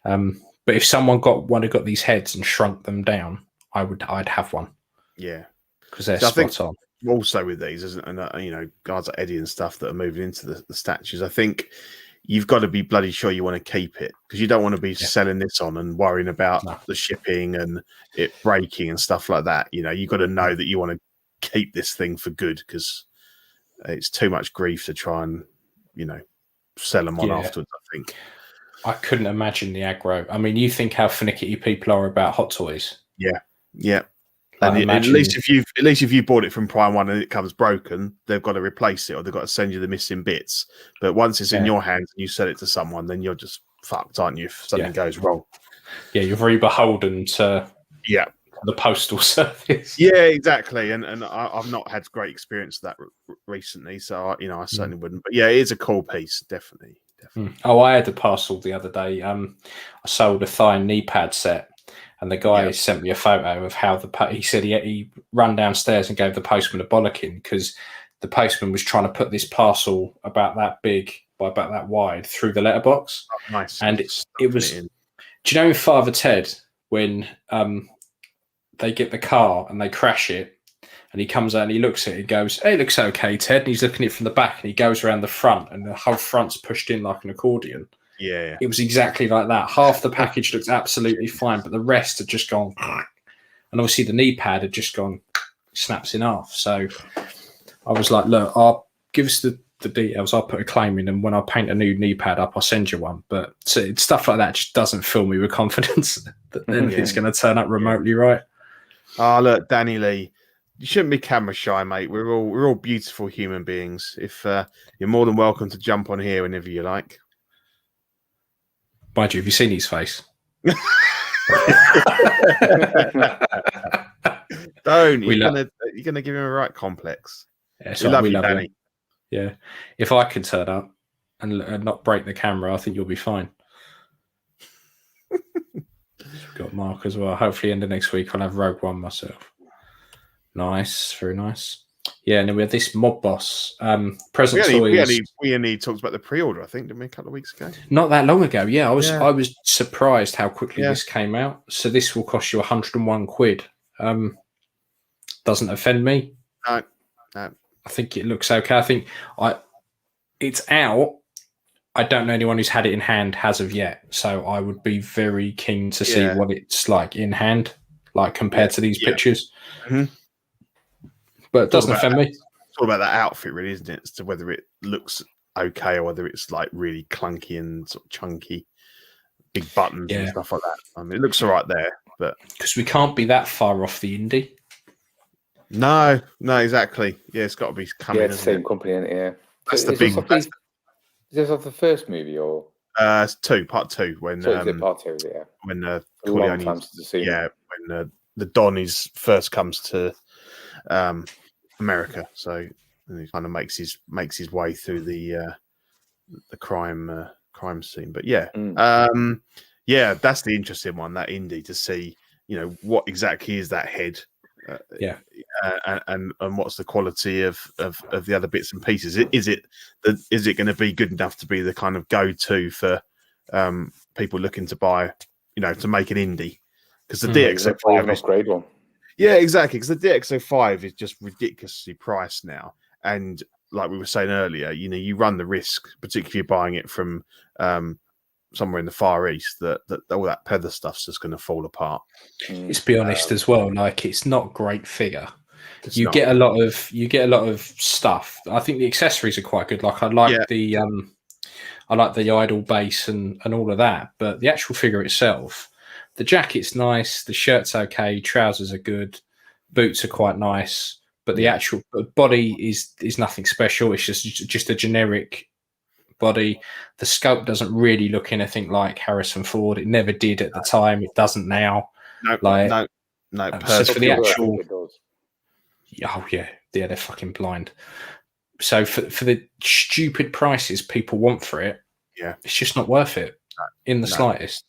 But if someone got these heads and shrunk them down, I'd have one. Yeah, because they're spot on. Also with these, isn't and guys like Eddie and stuff that are moving into the statues, I think you've got to be bloody sure you want to keep it, because you don't want to be selling this on and worrying about the shipping and it breaking and stuff like that. You know, you've got to know that you want to keep this thing for good, because it's too much grief to try and, you know, sell them on afterwards, I think. I couldn't imagine the aggro. I mean, you think how finicky people are about hot toys. Yeah. And at least if you bought it from Prime One and it comes broken, they've got to replace it, or they've got to send you the missing bits. But once it's in your hands and you sell it to someone, then you're just fucked, aren't you? If something goes wrong. Yeah, you're very beholden to the postal service. Yeah, exactly. And I've not had great experience of that recently, so I certainly wouldn't. But yeah, it is a cool piece, definitely. Oh, I had a parcel the other day. I sold a thigh knee pad set. And the guy sent me a photo of how he said he ran downstairs and gave the postman a bollocking, because the postman was trying to put this parcel about that big by about that wide through the letterbox. Oh, nice. And it was. Do you know in Father Ted when they get the car and they crash it, and he comes out and he looks at it and goes, "Hey, it looks okay, Ted." And he's looking at it from the back, and he goes around the front, and the whole front's pushed in like an accordion. Yeah. It was exactly like that. Half the package looked absolutely fine, but the rest had just gone. And obviously the knee pad had just gone, snaps in half. So I was like, look, I'll give us the details. I'll put a claim in, and when I paint a new knee pad up, I'll send you one. But stuff like that just doesn't fill me with confidence that anything's going to turn up remotely right. Oh, look, Danny Lee, you shouldn't be camera shy, mate. We're all beautiful human beings. If you're more than welcome to jump on here whenever you like. Mind you, have you seen his face? Don't. You're gonna give him a right complex. Yeah, we love you, Danny. Yeah. If I can turn up and not break the camera, I think you'll be fine. We've got Mark as well. Hopefully, end of next week, I'll have Rogue One myself. Nice, very nice. Yeah, and then we had this Mob Boss present toys. We only talked about the pre-order, I think, didn't we, a couple of weeks ago? Not that long ago. Yeah, I was surprised how quickly this came out. So this will cost you 101 quid. Doesn't offend me. No. I think it looks okay. I think it's out. I don't know anyone who's had it in hand as of yet. So I would be very keen to see what it's like in hand, like compared to these pictures. Mm-hmm. But it doesn't offend me. It's all about that outfit, really, isn't it? As to whether it looks okay or whether it's like really clunky and sort of chunky, big buttons and stuff like that. I mean, it looks all right there, but because we can't be that far off the indie. No, exactly. Yeah, it's got to be coming. Yeah, it's the same company, isn't it? Yeah, that's the big. Is this off the first movie or? It's part two. When part two, yeah. When Corleone, when the Don first comes to America, so he kind of makes his way through the crime scene. But that's the interesting one, that indie, to see, you know, what exactly is that head, and what's the quality of the other bits and pieces. Is it going to be good enough to be the kind of go-to for people looking to buy, you know, to make an indie? Because the DX05 is a great one. Yeah, exactly. Because the DX05 is just ridiculously priced now, and like we were saying earlier, you know, you run the risk, particularly if you're buying it from somewhere in the Far East, that all that feather stuff's just going to fall apart. Let's be honest as well. Like, it's not great figure. You get a lot of stuff. I think the accessories are quite good. Like, I like the idle base and all of that, but the actual figure itself. The jacket's nice, the shirt's okay, trousers are good, boots are quite nice, but the actual body is nothing special. It's just a generic body. The sculpt doesn't really look anything like Harrison Ford. It never did at the time. It doesn't now. No. So for the actual, they're fucking blind. So for the stupid prices people want for it, it's just not worth it in the slightest.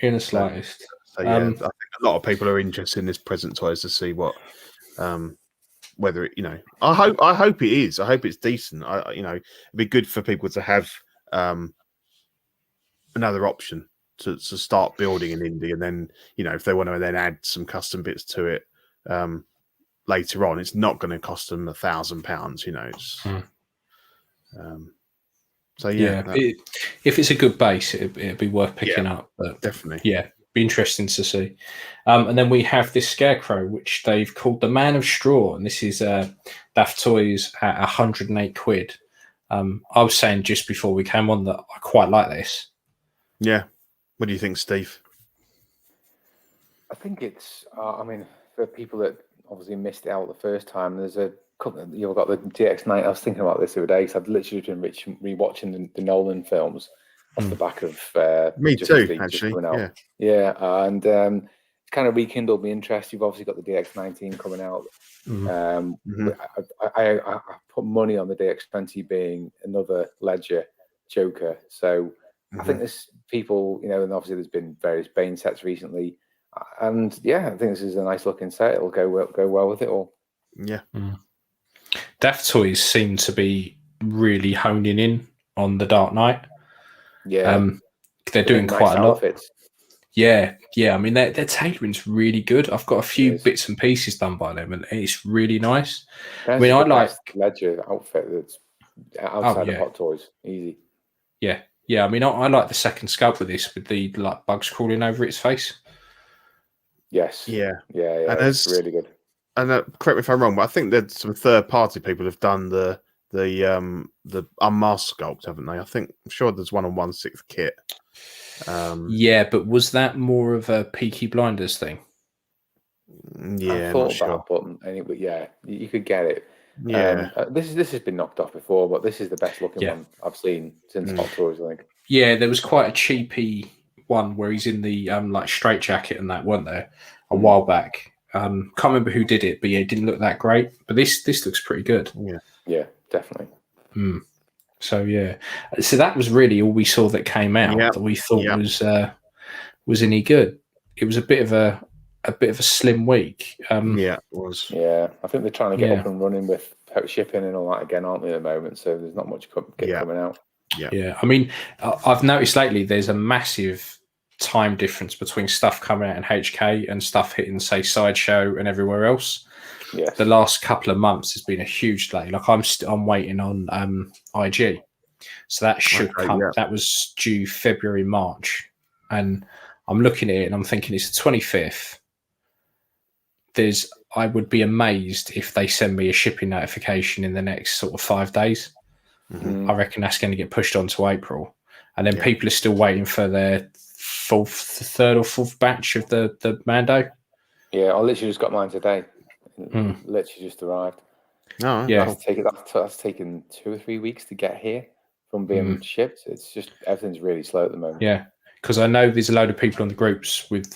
In the slightest. So I think a lot of people are interested in this present toys to see what, whether it, you know, I hope it is. I hope it's decent. It'd be good for people to have another option to start building an indie, and then, you know, if they want to then add some custom bits to it later on, it's not going to cost them £1,000. You know, it's So yeah, if it's a good base, it'd be worth picking up. But definitely, yeah, be interesting to see. And then we have this Scarecrow, which they've called the Man of Straw, and this is Daft Toys at 108 quid. I was saying just before we came on that I quite like this. Yeah. What do you think, Steve? I think it's. I mean, for people that obviously missed it out the first time, there's a couple. You've got the DX9. I was thinking about this the other day because I've literally been rewatching the Nolan films off the back of Me Justice too, League actually. coming out. Yeah, and it's kind of rekindled my interest. You've obviously got the DX19 coming out. I put money on the DX20 being another Ledger Joker. So I think there's people, you know, and obviously there's been various Bane sets recently. And yeah, I think this is a nice looking set. It'll go well with it all. Yeah. Daft Toys seem to be really honing in on the Dark Knight. Yeah. They're doing quite a lot. Outfits. Yeah. I mean, their tailoring's really good. I've got a few bits and pieces done by them, and it's really nice. I mean, I like Ledger outfit that's outside of Hot Toys. Easy. Yeah. I mean, I like the second sculpt with this, with the like bugs crawling over its face. Yes. Yeah. And it's really good. And correct me if I'm wrong, but I think that some third-party people have done the unmasked sculpt, haven't they? I'm sure there's one on 1/6 kit. Yeah, but was that more of a Peaky Blinders thing? Yeah, I thought about it, but anyway, yeah, you could get it. Yeah, this has been knocked off before, but this is the best looking one I've seen since Hot Toys, I think. Yeah, there was quite a cheapy one where he's in the like straight jacket and that, weren't there, a while back. Can't remember who did it, but yeah, it didn't look that great. But this looks pretty good. Yeah, definitely. So yeah, so that was really all we saw that came out that we thought was any good. It was a bit of a slim week. Yeah, it was. Yeah, I think they're trying to get up and running with shipping and all that again, aren't they, at the moment? So there's not much coming out. Yeah. I mean, I've noticed lately there's a massive time difference between stuff coming out in HK and stuff hitting, say, Sideshow and everywhere else. Yes. The last couple of months has been a huge delay. Like I'm waiting on IG, so that should come. Yeah. That was due February, March, and I'm looking at it and I'm thinking it's the 25th. I would be amazed if they send me a shipping notification in the next sort of 5 days. I reckon that's going to get pushed on to April, and then people are still waiting for their third or fourth batch of the Mando. Yeah, I literally just got mine today. Literally just arrived. No, that's taken 2 or 3 weeks to get here from being shipped. It's just everything's really slow at the moment. Yeah, because I know there's a load of people on the groups with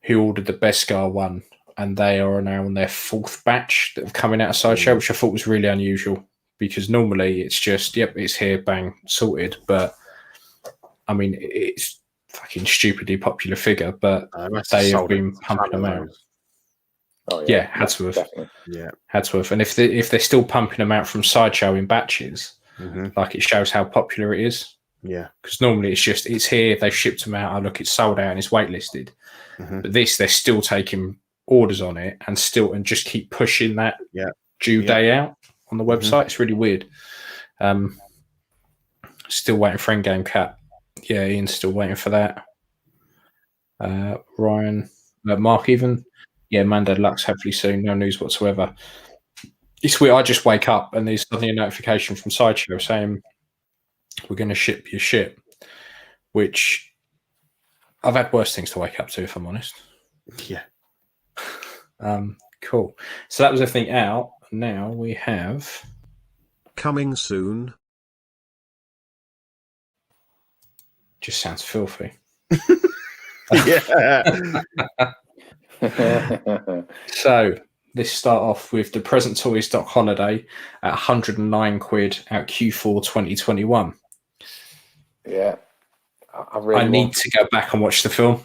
who ordered the Beskar one, and they are now on their 4th batch that have coming out of Sideshow, which I thought was really unusual because normally it's just it's here, bang, sorted. But I mean, it's fucking stupidly popular figure, but they have been pumping them out. Oh, yeah, Hadsworth. Yeah, Hadsworth. And if they're still pumping them out from Sideshow in batches, like it shows how popular it is. Yeah, because normally it's here, they've shipped them out. Look, it's sold out and it's waitlisted. But they're still taking orders on it and just keep pushing that due day out on the website. It's really weird. Still waiting for Endgame Cat. Yeah, Ian's still waiting for that. Ryan, Mark even. Yeah, Mando Lux hopefully soon. No news whatsoever. It's weird. I just wake up and there's suddenly a notification from Sideshow saying we're going to ship your shit, which I've had worse things to wake up to, if I'm honest. Yeah. Cool. So that was everything out. Now we have coming soon. Just sounds filthy. Yeah. So let's start off with the Present Toy Stock Holiday at 109 quid out Q4 2021. Yeah. I need to go back and watch the film.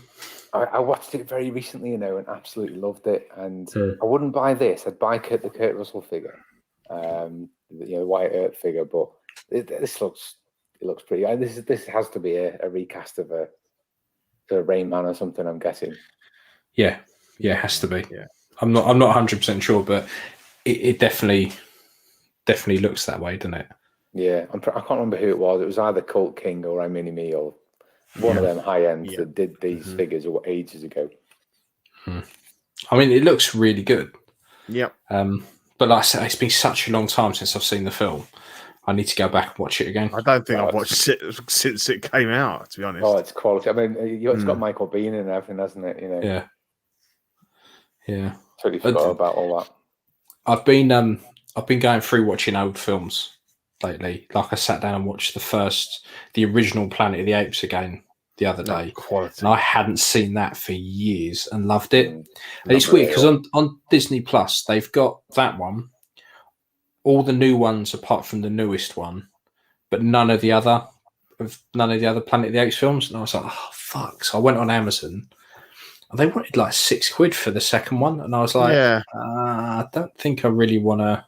I watched it very recently, and absolutely loved it. And I wouldn't buy this. I'd buy the Kurt Russell figure, the White Earth figure. But this looks pretty. This has to be a recast of a Rain Man or something, I'm guessing. Yeah, it has to be. Yeah, I'm not 100% sure, but it definitely looks that way, doesn't it? Yeah, I can't remember who it was. It was either Cult King or I'm Mini Me or one of them high ends that did these figures ages ago. I mean, it looks really good. Yep. But like I said, it's been such a long time since I've seen the film. I need to go back and watch it again. I don't think I've watched it since it came out, to be honest. Oh, it's quality. I mean, it's got Michael Biehn in and everything, hasn't it? You know. Yeah. Totally forgot about all that. I've been going through watching old films lately. Like I sat down and watched the original Planet of the Apes again the other day. Quality. And I hadn't seen that for years and loved it. And it's weird because on Disney Plus, they've got that one, all the new ones apart from the newest one, but none of the other Planet of the Apes films. And I was like, oh, fuck. So I went on Amazon and they wanted like £6 for the second one. And I was like, I don't think I really want to.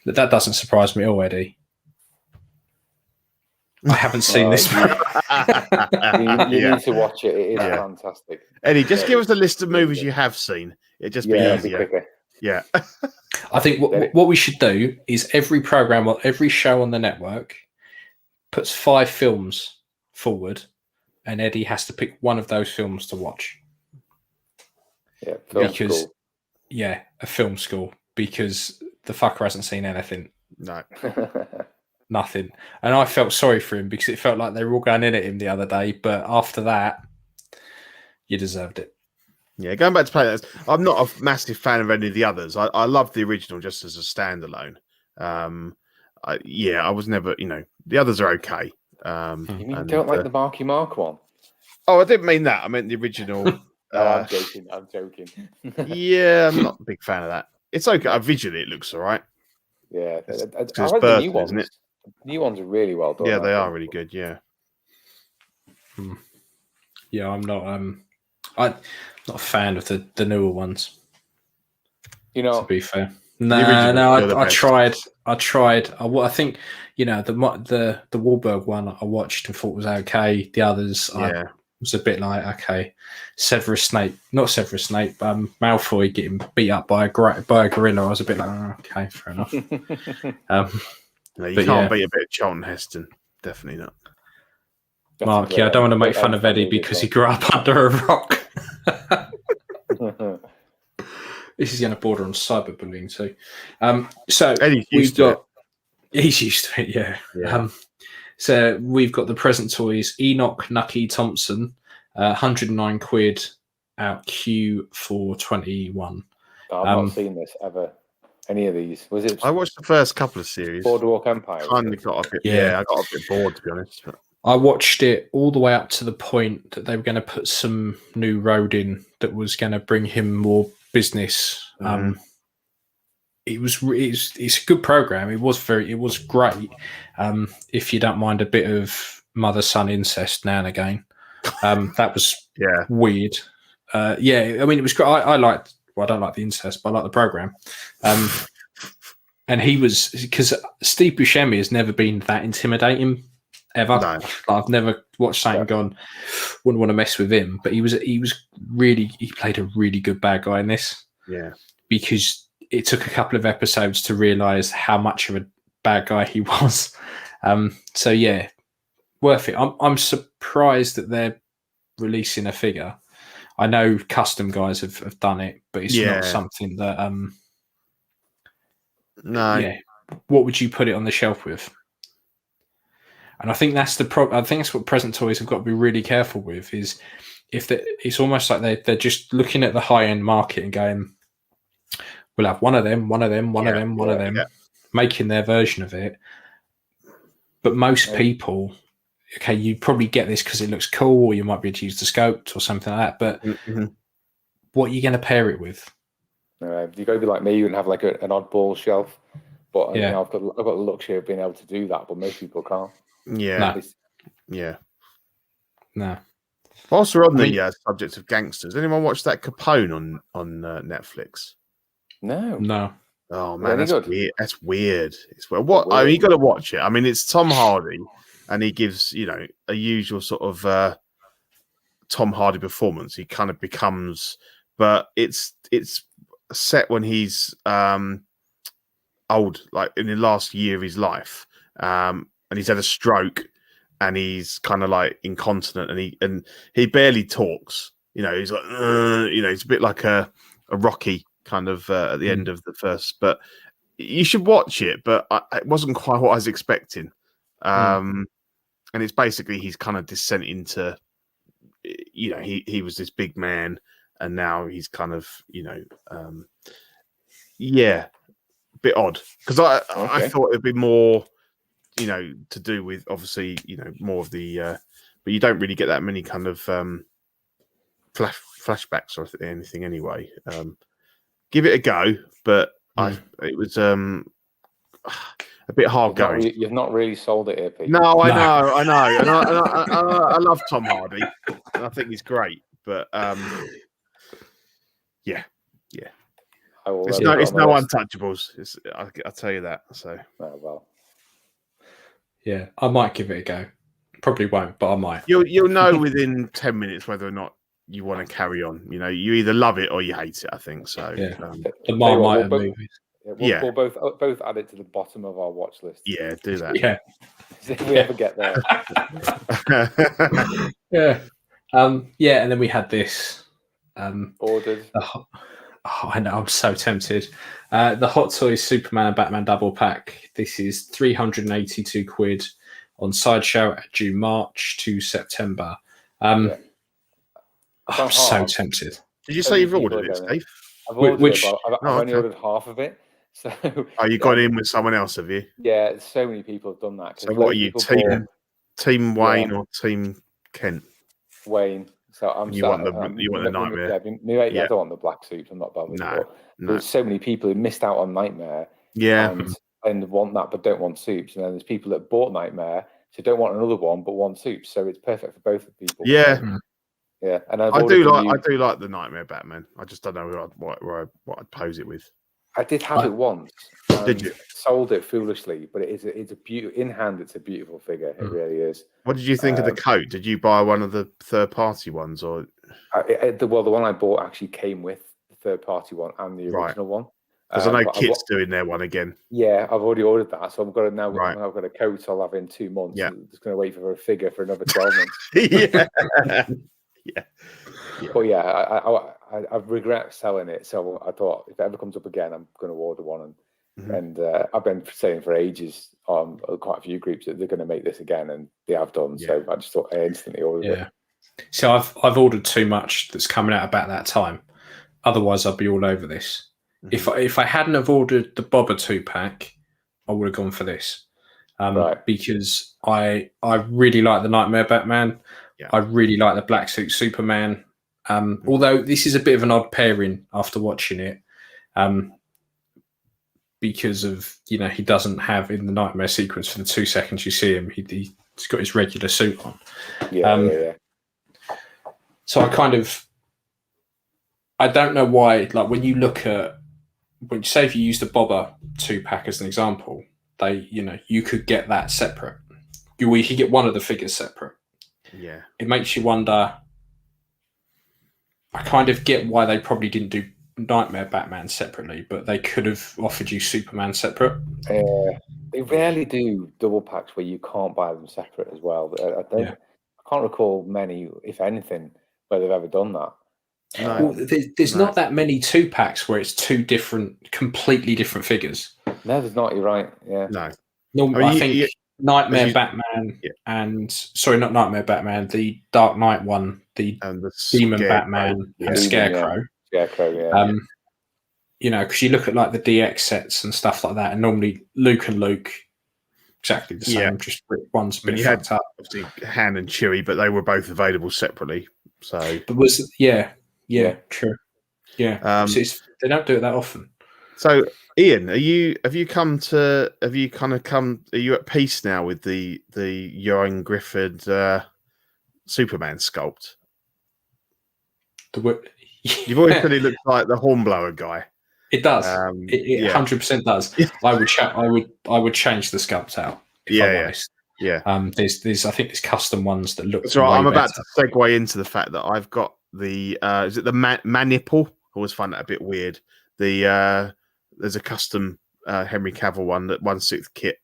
That doesn't surprise me already. I haven't seen this one. You need to watch it. It is fantastic. Eddie, just give us a list of movies you have seen. It'd just be easier. Yeah. I think what we should do is every program or every show on the network puts 5 films forward, and Eddie has to pick one of those films to watch. Yeah, a film school, because the fucker hasn't seen anything. No. Nothing. And I felt sorry for him because it felt like they were all going in at him the other day. But after that, you deserved it. Yeah, going back to Planet, I'm not a massive fan of any of the others. I love the original just as a standalone. I was never, the others are okay. You mean you don't like the Marky Mark one? Oh, I didn't mean that. I meant the original. No, I'm joking. Yeah, I'm not a big fan of that. It's okay. Visually, it looks all right. Yeah, I it's like the new ones. Isn't it? The new ones are really well done. Yeah, they are really good. Yeah. Yeah, I'm not a fan of the newer ones. To be fair, I tried. I think the Wahlberg one I watched and thought was okay. The others, I was a bit like, okay, Malfoy getting beat up by a gorilla. I was a bit like, okay, fair enough. You can't beat a bit of Charlton Heston, definitely not. Mark, I don't want to make fun of Eddie because he grew up under a rock. This is going to border on cyberbullying too. So Eddie's used to it. He's used to it, yeah. So we've got the present toys: Enoch Nucky Thompson, £109 out Q421. I've not seen this ever. Any of these? Was it? I watched the first couple of series. Boardwalk Empire. Kind of got a bit. Yeah, I got a bit bored, to be honest. But I watched it all the way up to the point that they were going to put some new road in that was going to bring him more business. It's a good program. It was great. If you don't mind a bit of mother-son incest now and again, that was weird. I mean, it was great. I liked. Well, I don't like the incest, but I like the program. And he was, because Steve Buscemi has never been that intimidating ever. No. I've never watched something and gone, wouldn't want to mess with him. But he played a really good bad guy in this. Yeah. Because it took a couple of episodes to realise how much of a bad guy he was. So yeah, worth it. I'm surprised that they're releasing a figure. I know custom guys have done it, but it's not something that no. Yeah. What would you put it on the shelf with? And I think that's the problem. I think that's what present toys have got to be really careful with, is it's almost like they're just looking at the high end market and going, we'll have one of them, making their version of it. But most people, okay, you probably get this because it looks cool, or you might be able to use the scope or something like that. But what are you going to pair it with? You've got to be like me and have like an oddball shelf. But I've got the luxury of being able to do that, but most people can't. Yeah. No. Whilst we're on the subject of gangsters, anyone watch that Capone on Netflix? No. Oh man, that's weird. That's weird. It's what I mean, you got to watch it. I mean, it's Tom Hardy, and he gives a usual sort of Tom Hardy performance. He kind of becomes, but it's set when he's old, like in the last year of his life, and he's had a stroke, and he's kind of like incontinent, and he barely talks. You know, he's like, he's a bit like a Rocky kind of at the end of the first. But you should watch it. But it wasn't quite what I was expecting. And it's basically he's kind of descent into, he was this big man, and now he's kind of, a bit odd, because I thought it'd be more, to do with obviously, more of the, but you don't really get that many kind of flashbacks or anything anyway. Give it a go, but it was a bit hard going. You've not really sold it here, Pete. No, I know, and I love Tom Hardy, and I think he's great, but yeah. It's no untouchables. I'll tell you that. So, yeah, I might give it a go. Probably won't, but I might. You'll know within 10 minutes whether or not you want to carry on. You either love it or you hate it. I think so. Yeah, the Marmite movies. We'll both add it to the bottom of our watch list. Yeah, do that. Yeah, if we ever get there. Yeah, and then we had this ordered. I know, I'm so tempted. The Hot Toys Superman and Batman double pack. This is 382 quid on Sideshow due March to September. I'm so tempted. Did you say you've ordered it, Steve? I've ordered it, but I've only ordered half of it. So you got in with someone else, have you? Yeah, so many people have done that. So what are you, team Wayne or team Kent? Wayne. So you want the Nightmare? I don't want the black suit. I'm not bothered. No. There's so many people who missed out on Nightmare. Yeah. And want that, but don't want soups. And then there's people that bought Nightmare, so don't want another one, but want soups. So it's perfect for both people. Yeah. Yeah. And I do like the Nightmare Batman. I just don't know what I'd pose it with. I did have it once. Did you? Sold it foolishly, but it's a beautiful in hand. It's a beautiful figure. It really is. What did you think of the coat? Did you buy one of the third-party ones, or? The one I bought actually came with the third-party one and the original one. Because I know Kit's doing their one again. Yeah, I've already ordered that, so I've got I've got a coat I'll have in 2 months. Yeah, I'm just going to wait for a figure for another 12 months. Yeah. But yeah, I regret selling it. So I thought if it ever comes up again, I'm going to order one. And I've been saying for ages on quite a few groups that they're going to make this again, and they have done. Yeah. So I just thought I instantly ordered it. So I've ordered too much that's coming out about that time. Otherwise, I'd be all over this. If I hadn't have ordered the Bobber 2-pack, I would have gone for this. Because I really like the Nightmare Batman. Yeah. I really like the Black Suit Superman. Although this is a bit of an odd pairing after watching it. Because of, he doesn't have in the Nightmare sequence for the 2 seconds you see him, he's got his regular suit on. Yeah. So I don't know why, like when you look at, say if you use the Bobber 2-pack as an example, you could get that separate. You could get one of the figures separate. Yeah. It makes you wonder, I kind of get why they probably didn't do Nightmare Batman separately, but they could have offered you Superman separate. They rarely do double packs where you can't buy them separate as well. I can't recall many, if anything, where they've ever done that. No. Well, there's not that many 2-packs where it's two completely different figures. No, there's not. You're right. Yeah. No. I think Nightmare Batman and not Nightmare Batman, the Dark Knight one, the Demon Batman and Scarecrow. Scarecrow, because you look at like the DX sets and stuff like that, and normally Luke and Luke exactly the same, just one's a bit fucked up. Obviously, Han and Chewie, but they were both available separately. So, but true, yeah. So they don't do it that often. So, Ian, are you at peace now with the Johan Griffith Superman sculpt? You've always said he looks like the Hornblower guy. It does. It 100% does. I would change the sculpt out. If I'm honest. Yeah. There's I think there's custom ones that look. So I'm about to segue into the fact that I've got the is it the Manipple? I always find that a bit weird. There's a custom Henry Cavill one, that 1/6 kit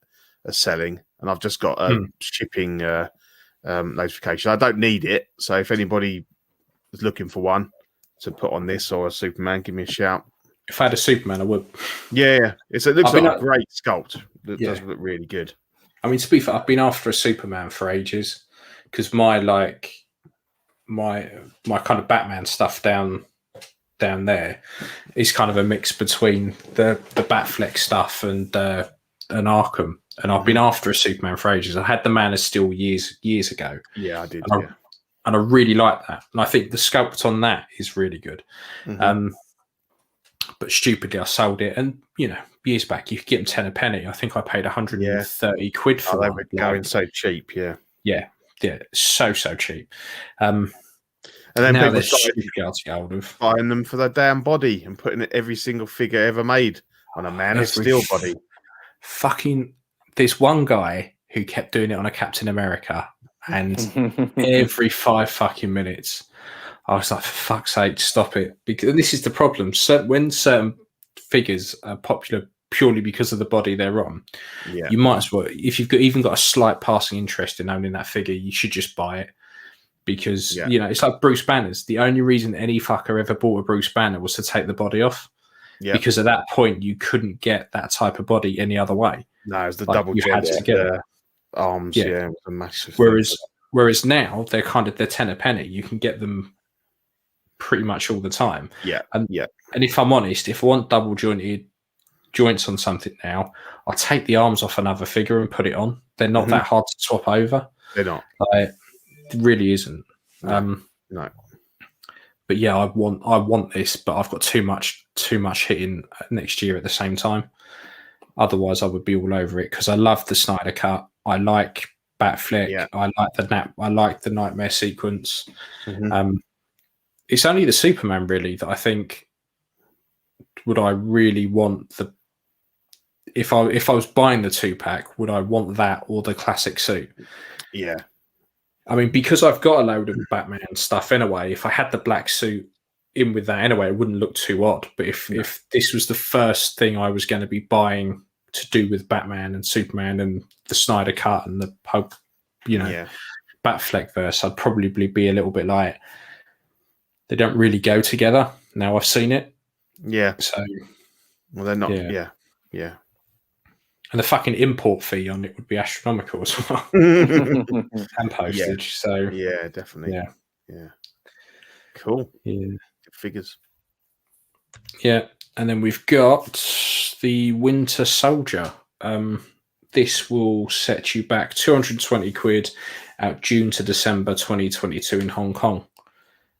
are selling, and I've just got a shipping notification. I don't need it, so if anybody is looking for one to put on this or a Superman, give me a shout. If I had a Superman, I would. Yeah, it looks like a great sculpt. It does look really good. I mean, to be fair, I've been after a Superman for ages because my kind of Batman stuff down there is kind of a mix between the Batfleck stuff and Arkham. And I've been after a Superman for ages. I had the Man of Steel years ago. Yeah, I did. And I really like that. And I think the sculpt on that is really good. But stupidly, I sold it. And, years back, you could get them 10 a penny. I think I paid 130 quid for them. They were going so cheap, yeah. Yeah, so cheap. And then now people started buying them for their damn body and putting it every single figure ever made on a Man of Steel body. There's one guy who kept doing it on a Captain America, and every 5 fucking minutes, I was like, for fuck's sake, stop it. Because this is the problem. When certain figures are popular purely because of the body they're on, you might as well, if you've even got a slight passing interest in owning that figure, you should just buy it. Because, it's like Bruce Banner's. The only reason any fucker ever bought a Bruce Banner was to take the body off. Yeah. Because at that point, you couldn't get that type of body any other way. No, it was the double jet arms. Yeah, it was a massive Whereas now, they're 10 a penny. You can get them pretty much all the time. Yeah. And if I'm honest, if I want double jointed joints on something now, I'll take the arms off another figure and put it on. They're not that hard to swap over. They're not. It really isn't. No. But yeah, I want this, but I've got too much hitting next year at the same time. Otherwise, I would be all over it because I love the Snyder Cut. I like Batfleck. Yeah. I like the Nightmare sequence. It's only the Superman really that I think would I really want the. If I was buying the 2-pack, would I want that or the classic suit? Yeah. I mean, because I've got a load of Batman stuff anyway, if I had the black suit in with that anyway, it wouldn't look too odd. But if this was the first thing I was going to be buying to do with Batman and Superman and the Snyder Cut and the Batfleck verse, I'd probably be a little bit like, they don't really go together. Now I've seen it. Yeah. So, well, they're not. Yeah. And the fucking import fee on it would be astronomical as well. And postage. Yeah. So yeah, definitely. Yeah. Cool. Yeah. Good figures. Yeah. And then we've got the Winter Soldier. This will set you back 220 quid out June to December 2022 in Hong Kong.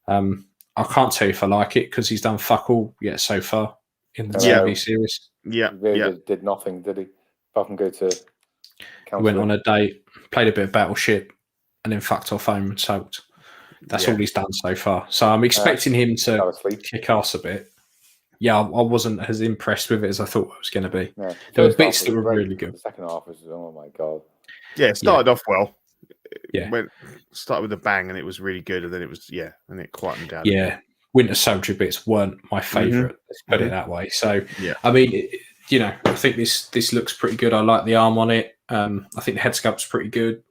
I can't tell you if I like it because he's done fuck all yet so far in the TV series. Yeah. He did nothing, did he? Apart from go to He went on a date, played a bit of Battleship, and then fucked off home and soaked. That's all he's done so far. So I'm expecting him to kick ass a bit. Yeah, I wasn't as impressed with it as I thought it was going to be. Yeah. There were bits that were really good. The second half was, oh my God. Yeah, it started off well. Yeah. Started with a bang and it was really good. And then it was, and it quietened down. Yeah. Winter Soldier bits weren't my favourite, let's put it that way. So, I mean, I think this looks pretty good. I like the arm on it. I think the head sculpt's pretty good.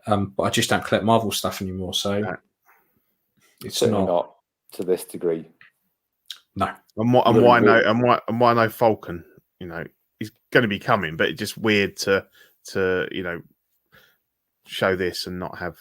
But I just don't collect Marvel stuff anymore. So it's not to this degree. No. And why I know Falcon, he's going to be coming, but it's just weird to show this and not have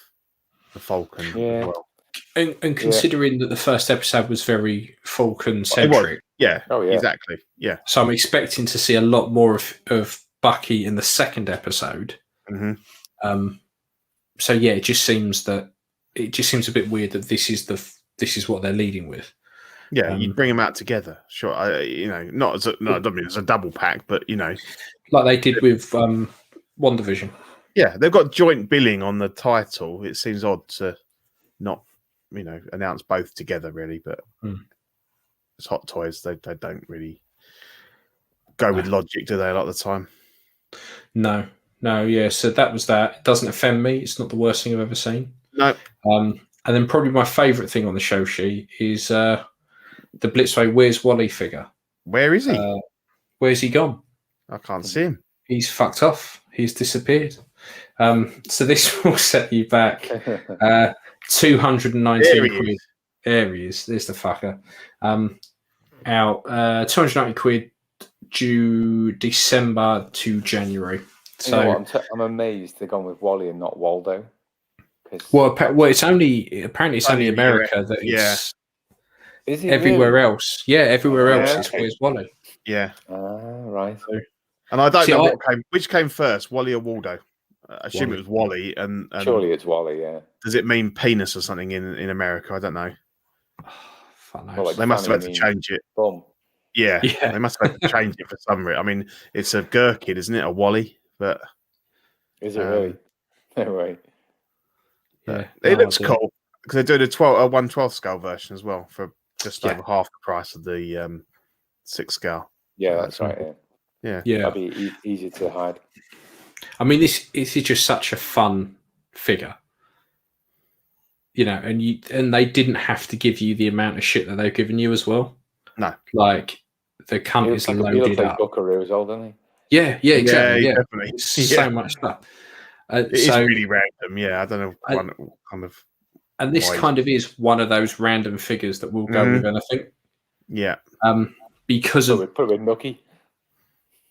the Falcon as well. And considering that the first episode was very Falcon-centric. Yeah. Oh, yeah. Exactly. Yeah. So I'm expecting to see a lot more of Bucky in the second episode. So yeah, it just seems a bit weird that this is what they're leading with. Yeah, you'd bring them out together. Sure. Not as a double pack, but like they did with WandaVision. Yeah, they've got joint billing on the title. It seems odd to not, announce both together, really. But it's Hot Toys. They don't really go with logic, do they? A lot of the time. No. Yeah. So that was that. It doesn't offend me. It's not the worst thing I've ever seen. No. And then probably my favourite thing on the show sheet is the Blitzway Where's Wally figure. Where is he? Where's he gone? I can't see him. He's fucked off. He's disappeared. So this will set you back 219 quid. There he is. There's the fucker. Out 290 quid due December to January. So you know I'm amazed they've gone with Wally and not Waldo. Well, it's only America that it's. Is he everywhere really? else? Yeah, everywhere else is where's Wally. Yeah. Right. So, and I don't know which came first, Wally or Waldo. I assume it was Wally, and surely it's Wally. Yeah. Does it mean penis or something in America? I don't know. Well, like they must have had to change it. Bum. Yeah, they must have had to change it for some reason. I mean, it's a gherkin, isn't it? A Wally, but is it really? No way. Yeah, it looks cool because they're doing a 1/12 scale version as well for just over half the price of the 6 scale. Yeah, that's right. Yeah. That'd be easy to hide. I mean, this is just such a fun figure, you know, and they didn't have to give you the amount of shit that they've given you as well. No, like the cunt is loaded up. Buckaroo as well, doesn't he? Yeah, exactly. Yeah, definitely. So much stuff. It's really random. Yeah, I don't know what kind of. And this kind of is one of those random figures that will go with anything. Yeah. Because of put with Nookie.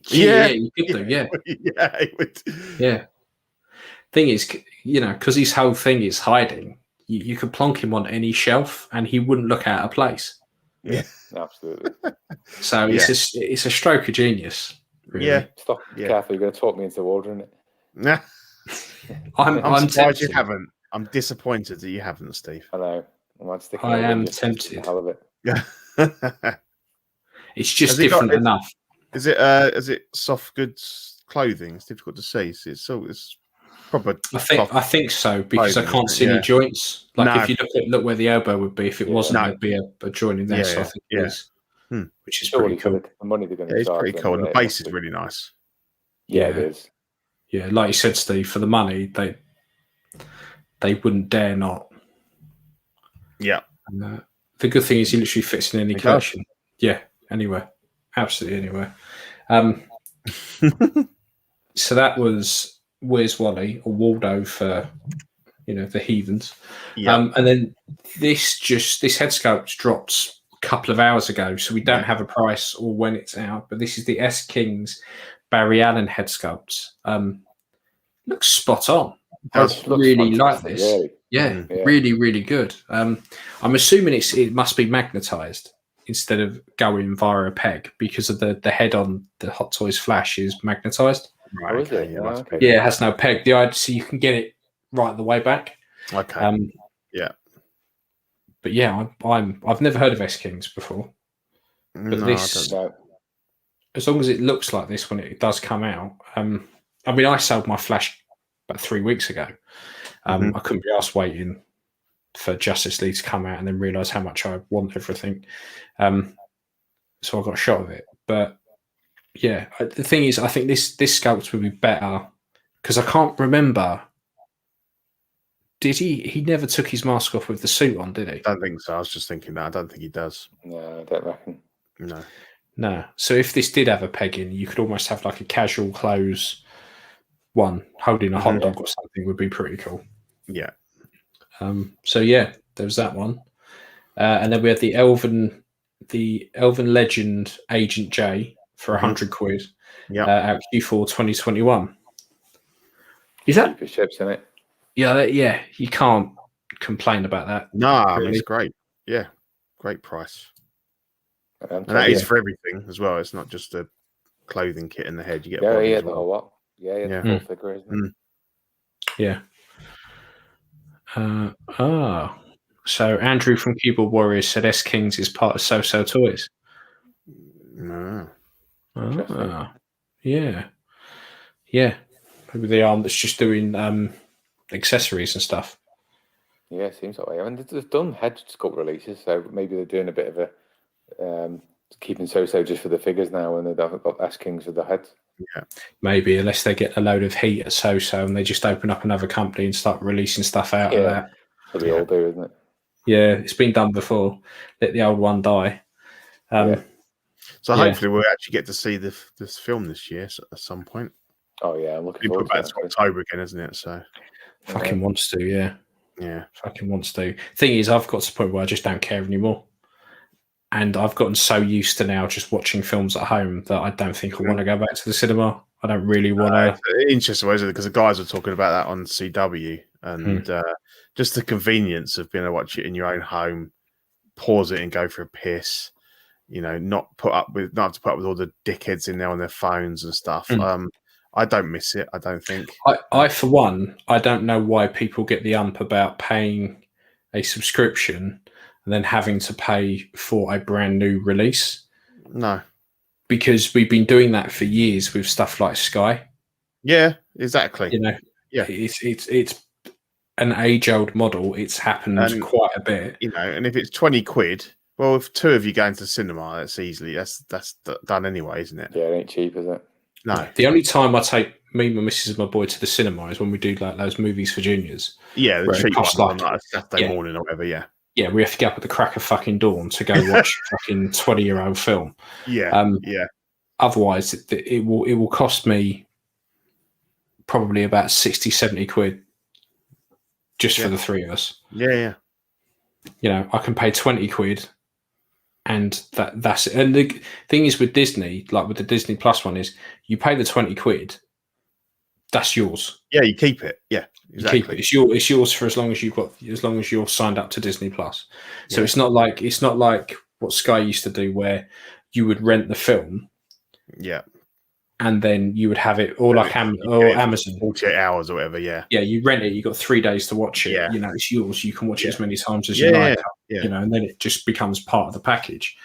Yeah, you could do. Yeah. Yeah, it would. Yeah. Thing is, you know, because his whole thing is hiding, you could plonk him on any shelf and he wouldn't look out of place. Yeah, absolutely. So it's a stroke of genius. Really. Yeah. Stop. Careful, you're going to talk me into ordering it. Nah. I'm surprised you haven't. I'm disappointed that you haven't, Steve. I know. I am tempted. Hell of it. Yeah. It's just different enough. Is it soft goods clothing? It's difficult to see. It's proper. I think so because I can't see any joints. Like if you look where the elbow would be, if it wasn't, there'd be a joint in there. So I think it is, which is pretty cool. The money they're going to it's pretty cool, and the base is really nice. Yeah, it is. Yeah, like you said, Steve, for the money, they wouldn't dare not. Yeah. And, the good thing is he literally fits in any collection. Yeah, anywhere. Absolutely anywhere. So that was Where's Wally or Waldo for, you know, the heathens. Yeah. And then this head sculpt dropped a couple of hours ago, so we don't have a price or when it's out, but this is the S Kings Barry Allen head sculpts. Looks spot on. I really like this. Really. Yeah, really, really good. I'm assuming it must be magnetized instead of going via a peg because of the head on the Hot Toys Flash is magnetized. Right. Okay. Yeah, it has no peg. So you can get it right the way back. Okay. Yeah. But yeah, I've never heard of S Kings before. But this, as long as it looks like this when it does come out. I mean, I sold my Flash about 3 weeks ago. I couldn't be asked waiting for Justice League to come out and then realise how much I want everything. So I got a shot of it. But yeah, the thing is, I think this sculpt would be better because I can't remember. Did he never took his mask off with the suit on, did he? I don't think so. I was just thinking that. I don't think he does. No, I don't reckon. No. So if this did have a peg in, you could almost have like a casual clothes one holding a hot dog or something would be pretty cool. Yeah. So yeah, there was that one. And then we had the Elven Legend Agent J for 100 quid. Yeah. At Q4 2021. Is that ships in it? Yeah, you can't complain about that. No, I mean, it's great. Yeah, great price. And that is for everything as well. It's not just a clothing kit in the head. You get the whole lot. Yeah, the full figure, isn't it? Yeah. So Andrew from Keyboard Warriors said S Kings is part of So Toys. No. Yeah. Maybe the arm that's just doing accessories and stuff. Yeah, it seems that way. I mean, they've done head sculpt releases, so maybe they're doing a bit of a keeping So just for the figures now, and they haven't got S Kings for the heads. Yeah, maybe unless they get a load of heat at So and they just open up another company and start releasing stuff out of that. That we all do, isn't it? Yeah, it's been done before. Let the old one die. So hopefully we'll actually get to see this film this year at some point. Oh yeah, I'm looking You forward put to back that. to October again, isn't it? So Fucking wants to, yeah. yeah. Fucking wants to. Thing is, I've got to the point where I just don't care anymore. And I've gotten so used to now just watching films at home that I don't think I want to go back to the cinema. I don't really want to. It's interesting, isn't it? Because the guys were talking about that on CW, and just the convenience of being able to watch it in your own home, pause it and go for a piss. You know, not have to put up with all the dickheads in there on their phones and stuff. I don't miss it. I don't think. I for one, I don't know why people get the ump about paying a subscription and then having to pay for a brand new release. No. Because we've been doing that for years with stuff like Sky. Yeah, exactly. You know, yeah, it's an age-old model. It's happened quite a bit. You know, and if it's 20 quid, well, if two of you go into the cinema, that's done anyway, isn't it? Yeah, it ain't cheap, is it? No. The only time I take me, my missus, and my boy to the cinema is when we do like those movies for juniors. Yeah, the cheap ones like, on like a Saturday morning or whatever. Yeah. Yeah, we have to get up at the crack of fucking dawn to go watch a fucking 20-year-old film. Yeah, yeah. Otherwise, it will cost me probably about 60, 70 quid just for the three of us. Yeah, yeah. You know, I can pay 20 quid and that's it. And the thing is with Disney, like with the Disney Plus one, is you pay the 20 quid, that's yours. Yeah, you keep it. Yeah, exactly. You keep it. It's yours for as long as you're signed up to Disney Plus. So it's not like what Sky used to do, where you would rent the film, and then you would have it, or like Amazon, 48 hours or whatever. Yeah, you rent it. You got 3 days to watch it. Yeah. You know, it's yours. You can watch it as many times as you like. Yeah. You know, and then it just becomes part of the package.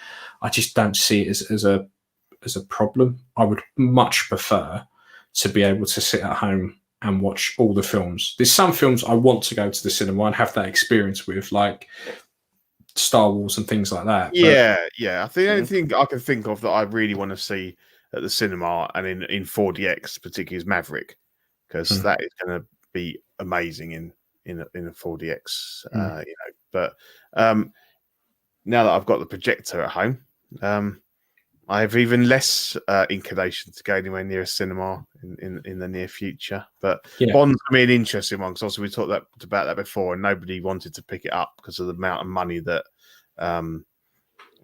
I just don't see it as a problem. I would much prefer to be able to sit at home and watch all the films. There's some films I want to go to the cinema and have that experience with, like Star Wars and things like that. Yeah. I think the only thing I can think of that I really want to see at the cinema and in 4DX, particularly, is Maverick, because that is going to be amazing in a 4DX. You know, but now that I've got the projector at home, I have even less inclination to go anywhere near a cinema in the near future. But Bond's going to be an interesting one, because also we talked about that before, and nobody wanted to pick it up because of the amount of money that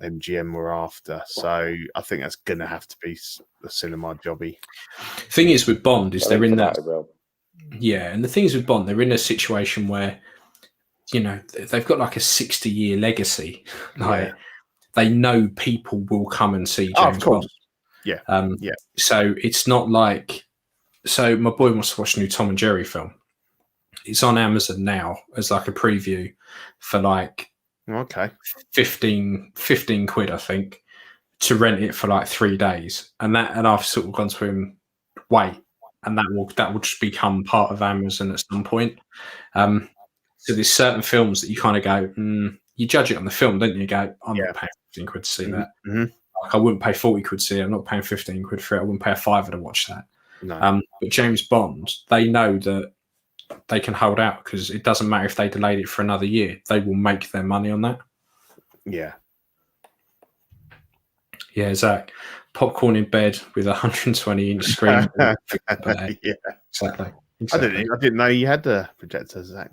MGM were after. So I think that's going to have to be a cinema jobby. Thing is with Bond is they're in that. Yeah, and the thing is with Bond, they're in a situation where, you know, they've got like a 60-year legacy. Like, they know people will come and see James Bond. Yeah. So it's not like. So my boy wants to watch a new Tom and Jerry film. It's on Amazon now as like a preview for like 15 quid, I think, to rent it for like 3 days. And I've sort of gone to him, wait, and that will just become part of Amazon at some point. So there's certain films that you kind of go, you judge it on the film, don't you? You go, I'm not paying 15 quid to see that. Like, I wouldn't pay 40 quid to see it. I'm not paying 15 quid for it. I wouldn't pay a fiver to watch that. No. But James Bond, they know that they can hold out, because it doesn't matter if they delayed it for another year. They will make their money on that. Yeah. Yeah, Zach. Popcorn in bed with a 120-inch screen. Yeah. Exactly. I didn't know you had the projector, Zach.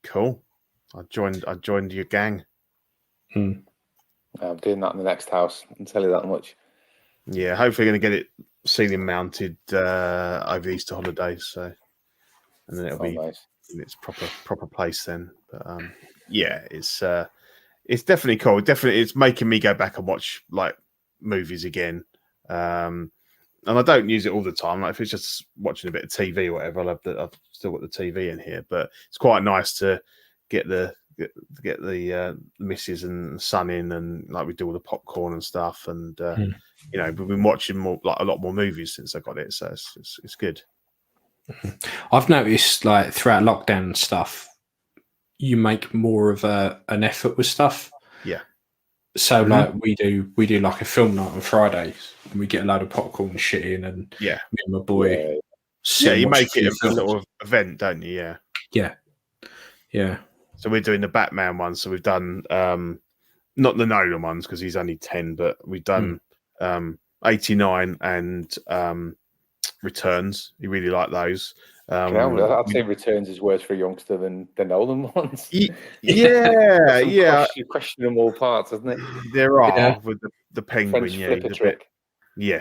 Cool. I joined your gang. I'm doing that in the next house. I can tell you that much. Yeah, hopefully going to get it ceiling mounted over the Easter holidays. So, and then it'll be nice in its proper place then. But it's definitely cool. Definitely, it's making me go back and watch like movies again. And I don't use it all the time. Like if it's just watching a bit of TV or whatever, I've still got the TV in here. But it's quite nice to get the missus and son in, and like we do all the popcorn and stuff. And you know, we've been watching a lot more movies since I got it, so it's good. I've noticed, like throughout lockdown and stuff, you make more of an effort with stuff. Yeah. So like we do like a film night on Fridays, and we get a load of popcorn and shit in, and me and my boy. You make it a little event, don't you? Yeah. So we're doing the Batman one. So we've done not the Nolan ones because he's only 10, but we've done 89 and Returns. He really liked those. I'd say Returns is worse for a youngster than the Nolan ones. Yeah. Questionable parts, isn't it? There are with the penguin. French flipper trick. Yeah.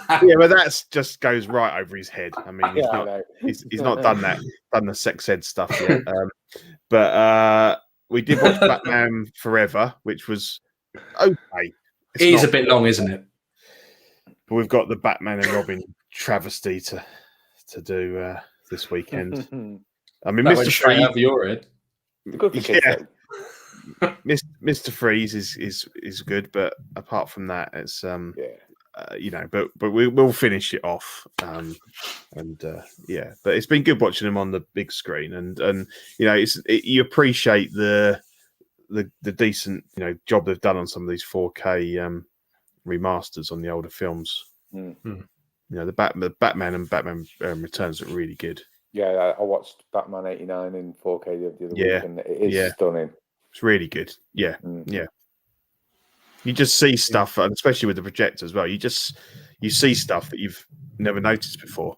But that's just goes right over his head. I mean, he's not done the sex ed stuff yet. But we did watch Batman Forever, which was okay. It is a bit long, isn't it? But we've got the Batman and Robin travesty to do this weekend. I mean, Mr. Freeze over your head. Good for kids. Mr. Freeze is good, but apart from that, it's but we'll finish it off. But it's been good watching them on the big screen, and you appreciate the decent job they've done on some of these 4K remasters on the older films. The Batman and Batman Returns are really good. Yeah, I watched Batman 89 in 4K the other week, and it is stunning. It's really good. Yeah. You just see stuff, and especially with the projector as well. You see stuff that you've never noticed before.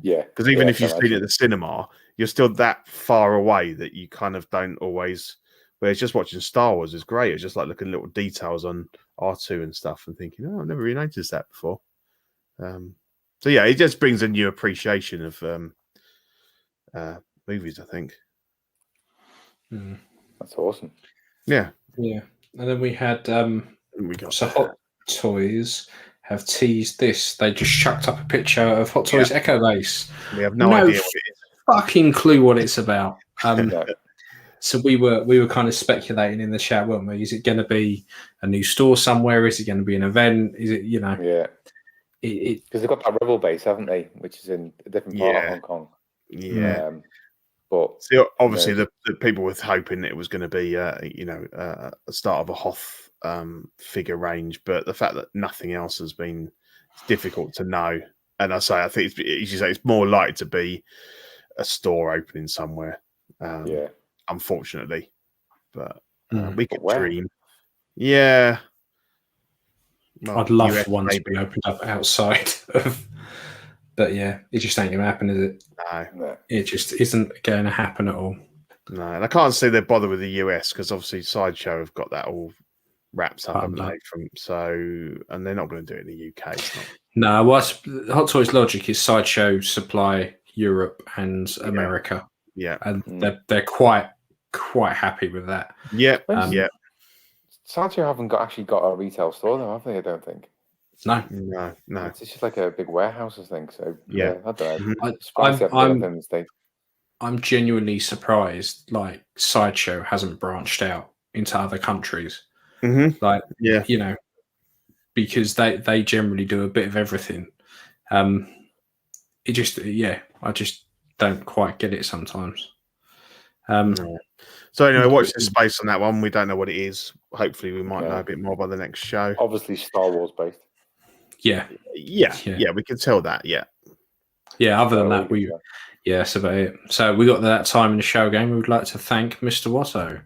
Yeah, because even if you've seen it at the cinema, you're still that far away that you kind of don't always. Whereas just watching Star Wars is great. It's just like looking at little details on R2 and stuff, and thinking, "Oh, I've never really noticed that before." So it just brings a new appreciation of movies, I think. That's awesome. Yeah. And then we had Hot Toys have teased this. They just chucked up a picture of Hot Toys Echo Base. We have no idea what it is. Fucking clue what it's about. So we were kind of speculating in the chat, weren't we? Is it going to be a new store somewhere? Is it going to be an event? Is it Yeah. Because they've got that Rebel base, haven't they? Which is in a different part of Hong Kong. Yeah. But obviously, the people were hoping it was going to be, a start of a Hoth figure range, but the fact that nothing else has been, it's difficult to know. And I think it's more likely to be a store opening somewhere. Unfortunately, but we could dream. Yeah. Well, I'd love for one to be opened up outside of, but it just ain't going to happen, is it? No. It just isn't going to happen at all. No, and I can't see they bother with the US because obviously Sideshow have got that all wrapped up, haven't they? And they're not going to do it in the UK. No, Hot Toys logic is Sideshow supply Europe and America. Yeah, and they're quite happy with that. Yeah, Sideshow haven't actually got a retail store, though, have they? I don't think. No. It's just like a big warehouse, I think. So I don't know. I'm genuinely surprised. Like Sideshow hasn't branched out into other countries. Because they generally do a bit of everything. I just don't quite get it sometimes. So anyway, watch this space on that one. We don't know what it is. Hopefully, we might know a bit more by the next show. Obviously, Star Wars based. Yeah. We can tell that. Yeah. Other than that, that's about it. So we got that time in the show game. We would like to thank Mr. Watto.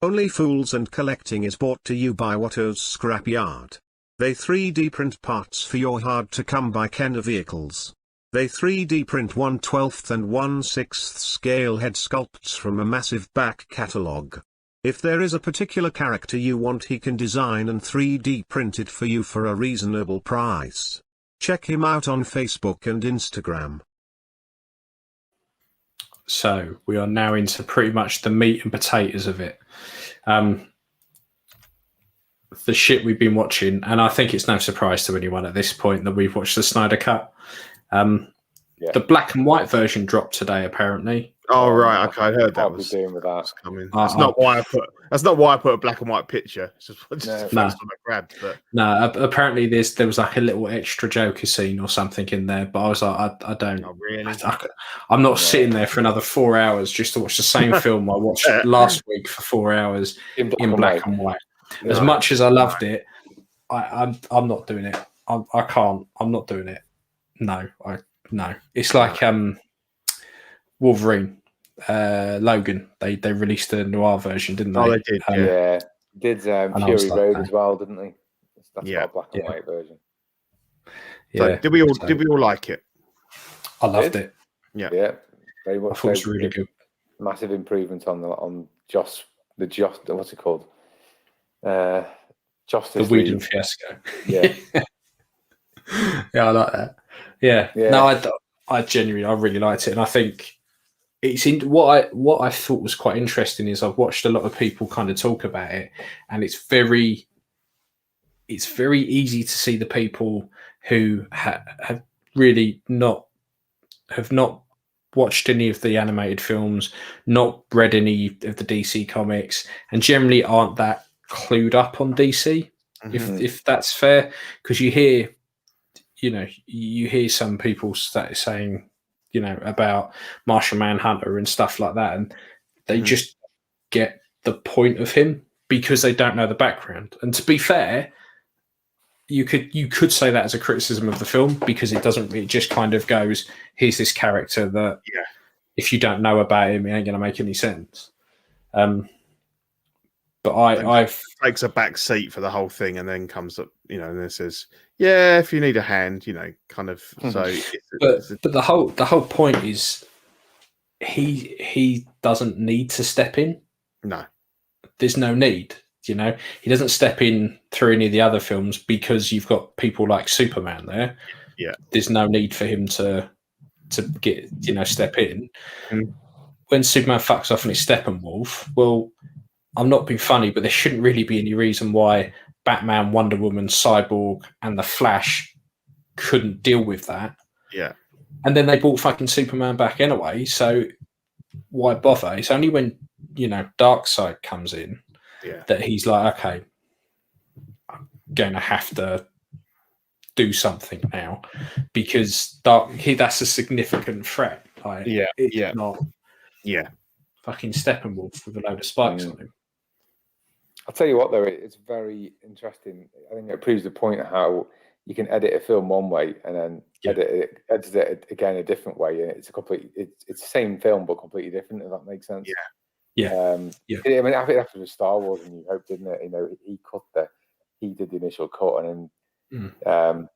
Only Fools and Collecting is brought to you by Watto's Scrapyard. They 3D print parts for your hard-to-come-by Kenner vehicles. They 3D print 1/12 and 1/6 scale head sculpts from a massive back catalogue. If there is a particular character you want, he can design and 3D print it for you for a reasonable price. Check him out on Facebook and Instagram. So we are now into pretty much the meat and potatoes of it. The shit we've been watching, and I think it's no surprise to anyone at this point that we've watched the Snyder Cut. The black and white version dropped today, apparently. Oh right, okay, I heard that was doing with that. Coming. That's not why I put a black and white picture. It's just the first time I grabbed. But apparently there was like a little extra Joker scene or something in there. But I was like, I don't. Oh, really? I'm not sitting there for another 4 hours just to watch the same film I watched last week for 4 hours in black and white. As much as I loved it, I'm not doing it. I can't. I'm not doing it. No. It's like Wolverine, Logan. They released a noir version, didn't they? Oh, they did. Did Fury Road as well, didn't they? That's not a black and white version. So did we all like it? I loved it. Yeah, very much. I thought it was really good. Massive improvement on what's it called? Justice The Whedon League. fiasco. Yeah. Yeah, I like that. Yeah. No, I genuinely, I really liked it, and I think it's in what I thought was quite interesting is I've watched a lot of people kind of talk about it, and it's very easy to see the people who have really not watched any of the animated films, not read any of the DC comics, and generally aren't that clued up on DC. If that's fair, because you hear some people saying, about Martian Manhunter and stuff like that, and they just get the point of him because they don't know the background. And to be fair, you could say that as a criticism of the film, because it just kind of goes, here's this character that if you don't know about him, it ain't going to make any sense. But I've takes a back seat for the whole thing, and then comes up, and then says, "Yeah, if you need a hand, kind of." So, but the whole point is, he doesn't need to step in. No, there's no need. He doesn't step in through any of the other films because you've got people like Superman there. Yeah, there's no need for him to get step in. When Superman fucks off and it's Steppenwolf, well, I'm not being funny, but there shouldn't really be any reason why Batman, Wonder Woman, Cyborg, and the Flash couldn't deal with that. Yeah. And then they brought fucking Superman back anyway, so why bother? It's only when, Darkseid comes in that he's like, okay, I'm going to have to do something now, because that's a significant threat. Like, it's not fucking Steppenwolf with a load of spikes on him. I'll tell you what, though, it's very interesting. I think it proves the point of how you can edit a film one way and then edit it again a different way. And it's it's the same film but completely different. If that makes sense. I mean, I think that's with Star Wars and New Hope, didn't it? He did the initial cut, and then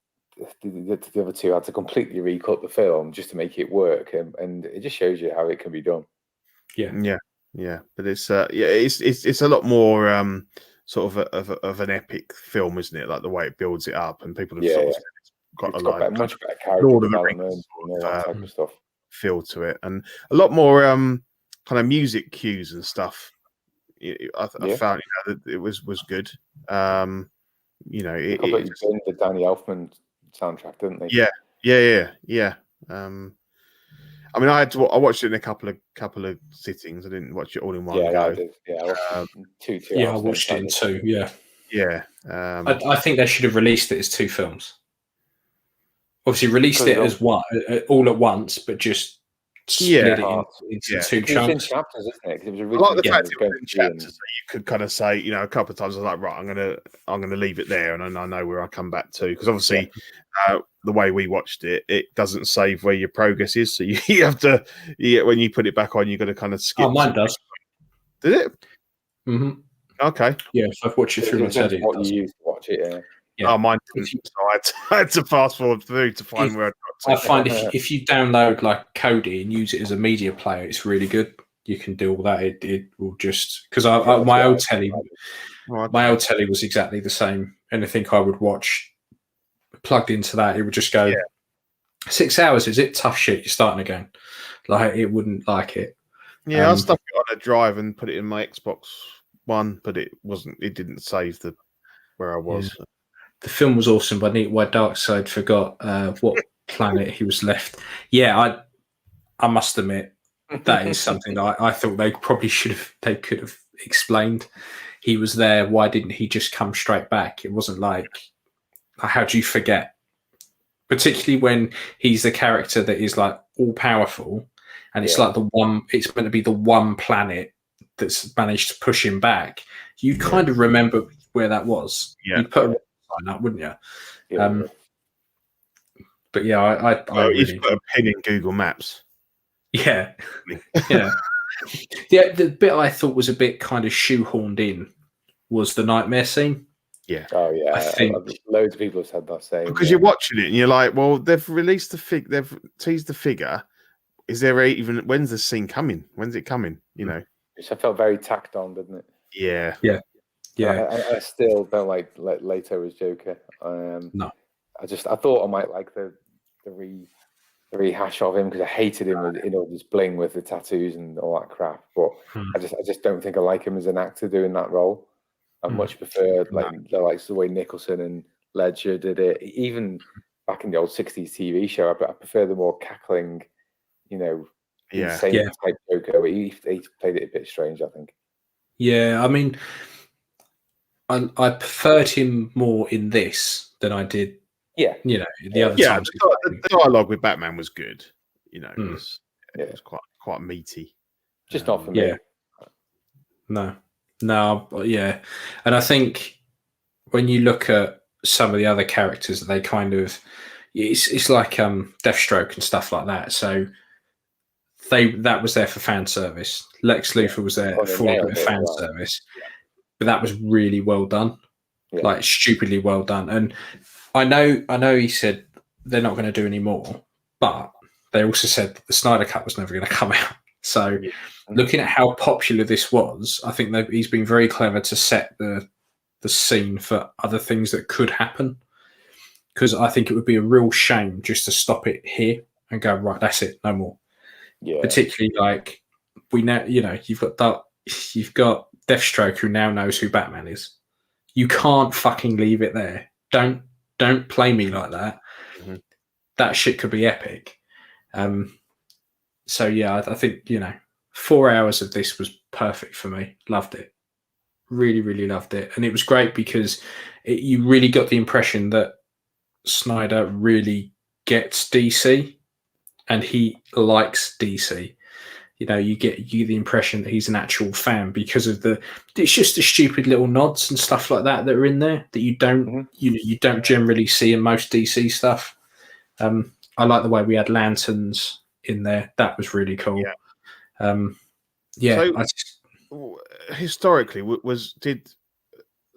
the other two had to completely recut the film just to make it work, and it just shows you how it can be done. Yeah, but it's it's a lot more sort of an epic film, isn't it? Like the way it builds it up, and people have sort of said it's got much better character development and all that type of stuff. Feel to it, and a lot more kind of music cues and stuff. I found that it was good. The Danny Elfman soundtrack, didn't they? Yeah. I mean, I watched it in a couple of sittings. I didn't watch it all in one go. I did. I watched it in two. Yeah. I think they should have released it as two films. Obviously, released it as one all at once, but just split it into two chunks. It's in chapters, isn't it? Because it was I like the fact it was in chapters, so you could kind of say, a couple of times I was like, right, I'm gonna leave it there, and I know where I come back to, because obviously the way we watched it, it doesn't save where your progress is, so you have to, when you put it back on, you've got to kind of skip. Oh, mine does. Did it? Mm-hmm. Okay. Yeah, so I've watched it through my telly. What you used to watch it. Yeah. Oh, mine didn't, so I had to fast forward through to find where I got to. I find if you download like Kodi and use it as a media player, it's really good. You can do all that. It will just, because my old telly was exactly the same. Anything I would watch plugged into that, it would just go 6 hours. Is it tough shit? You're starting again. Like, it wouldn't like it. Yeah, I stuck it on a drive and put it in my Xbox One, but it didn't save where I was. Yeah. The film was awesome, but why Darkseid forgot what planet he was left. Yeah, I must admit that is something that I thought they probably could have explained. He was there. Why didn't he just come straight back? It wasn't like, how do you forget? Particularly when he's the character that is like all powerful, and it's like it's meant to be the one planet that's managed to push him back. You kind of remember where that was. Yeah. You'd put a sign up, wouldn't you? But yeah, I really put a pin in Google Maps. Yeah. The bit I thought was a bit kind of shoehorned in was the nightmare scene. Yeah. Oh yeah, I think loads of people have said that same. Because you're watching it and you're like, well, they've released they've teased the figure. Is there even when's the scene coming? When's it coming? You know. Which I felt very tacked on, didn't it? Yeah. I still don't like Leto as Joker. No. I thought I might like the rehash of him because I hated him with all this bling with the tattoos and all that crap. But I just don't think I like him as an actor doing that role. I much prefer the way Nicholson and Ledger did it. Even back in the old '60s TV show, I prefer the more cackling, insane type Joker. He played it a bit strange, I think. Yeah, I mean, I preferred him more in this than I did. Yeah, the other times. The dialogue with Batman was good. It was quite meaty. Just not for me. Yeah. No, yeah, and I think when you look at some of the other characters, they kind of it's like Deathstroke and stuff like that. So that was there for fan service. Lex Luthor was there for a bit of fan service, but that was really well done, like stupidly well done. And I know he said they're not going to do any more, but they also said that the Snyder Cut was never going to come out. So looking at how popular this was, I think that he's been very clever to set the scene for other things that could happen. Because I think it would be a real shame just to stop it here and go, right, that's it, no more. Yeah. Particularly like we now, you've got Deathstroke who now knows who Batman is. You can't fucking leave it there. Don't play me like that. Mm-hmm. That shit could be epic. So yeah, I think 4 hours of this was perfect for me. Loved it, really, really loved it, and it was great because you really got the impression that Snyder really gets DC, and he likes DC. You get the impression that he's an actual fan because of it's just the stupid little nods and stuff like that are in there that you don't you don't generally see in most DC stuff. I like the way we had lanterns in there. That was really cool. So, historically, did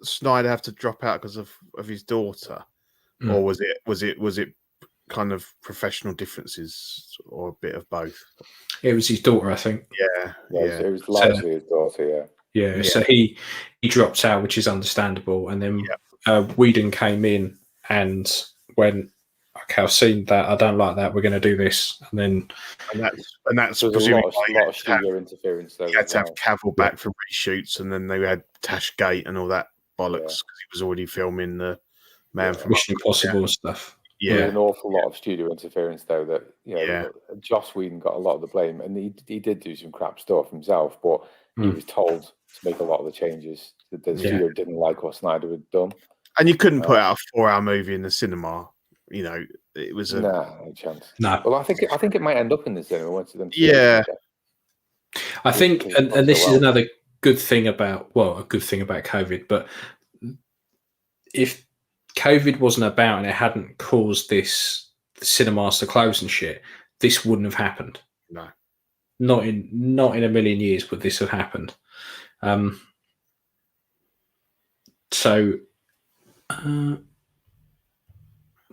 Snyder have to drop out because of his daughter, or was it kind of professional differences, or a bit of both? It was his daughter, I think. It was largely his daughter. Yeah. So he dropped out, which is understandable, and then Whedon came in and went, okay, I've seen that. I don't like that. We're going to do this, and that's a lot of studio interference. He had to have Cavill back for reshoots, and then they had Tash Gate and all that bollocks because he was already filming the Man from Mission Impossible stuff. Yeah, there's an awful lot of studio interference though. That Joss Whedon got a lot of the blame, and he did do some crap stuff himself, but he was told to make a lot of the changes. The studio didn't like what Snyder had done, and you couldn't put out a 4-hour movie in the cinema. It was no chance. No. Well, I think it might end up in the cinema once them. I think, and this is another good thing about COVID. But if COVID wasn't about and it hadn't caused this cinemas to close and shit, this wouldn't have happened. No, not in a million years would this have happened.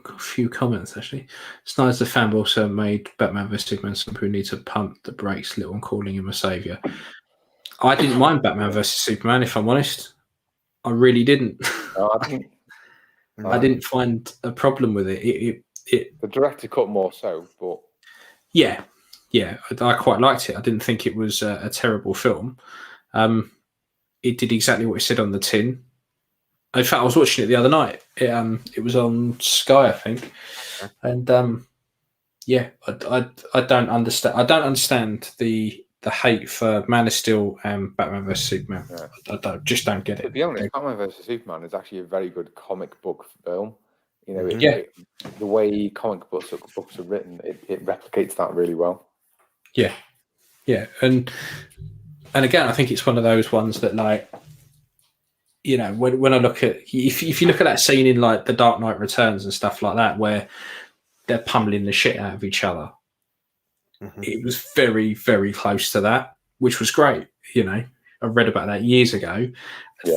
Got a few comments actually. Snyder's the fan, but also made Batman vs Superman something who needs to pump the brakes a little and calling him a savior. I didn't mind Batman vs Superman, if I'm honest. I really didn't. I didn't find a problem with it. The director cut more so, but yeah, I quite liked it. I didn't think it was a terrible film. It did exactly what it said on the tin. In fact, I was watching it the other night. It was on Sky, I think, and I don't understand. I don't understand the hate for Man of Steel and Batman vs Superman. I don't get it. To be honest, Batman vs Superman is actually a very good comic book film. The way comic books are written, it replicates that really well. Yeah, and again, I think it's one of those ones that when I look at if you look at that scene in like The Dark Knight Returns and stuff like that, where they're pummeling the shit out of each other, it was very, very close to that, which was great. I read about that years ago.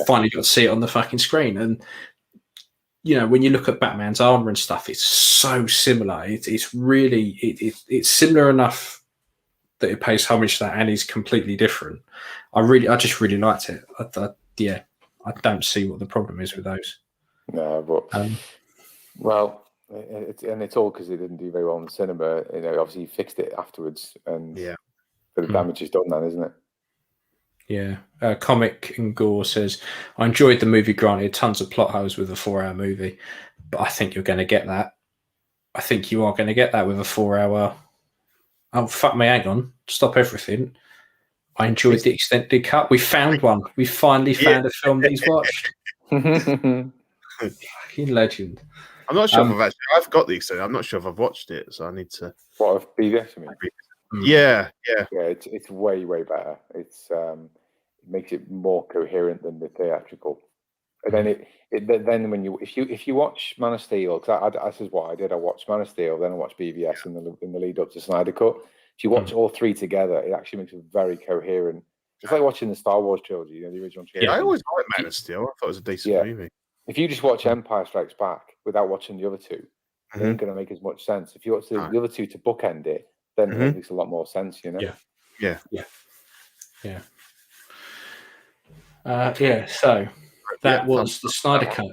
Finally got to see it on the fucking screen, and you know, when you look at Batman's armor and stuff, it's so similar. It's really it's similar enough that it pays homage to that, and is completely different. I just really liked it. I don't see what the problem is with those. No, but well, it's all because it didn't do very well in the cinema. You know, obviously he fixed it afterwards, and but the damage is done then, isn't it? Yeah. Comic and Gore says, I enjoyed the movie, granted, tons of plot holes with a 4-hour movie, but I think you're going to get that. I think you are going to get that with a 4-hour. Oh, fuck me, hang on. Stop everything. I enjoyed the extended cut. We found one. We finally found a film that he's watched. Fucking legend. I'm not sure if I've got the extended. I'm not sure if I've watched it, so I need to. What of BVS? I mean? Yeah. It's way better. It makes it more coherent than the theatrical. And then then when if you watch Man of Steel, because this is what I did. I watched Man of Steel, then I watched BVS in the lead up to Snyder Cut. If you watch all three together, it actually makes it very coherent. It's like watching the Star Wars trilogy, you know, the original trilogy. Yeah, I always liked Man of Steel. I thought it was a decent movie. If you just watch Empire Strikes Back without watching the other two, it ain't going to make as much sense. If you watch the other two to bookend it, then it makes a lot more sense, you know? Yeah. So that was the Snyder Cut,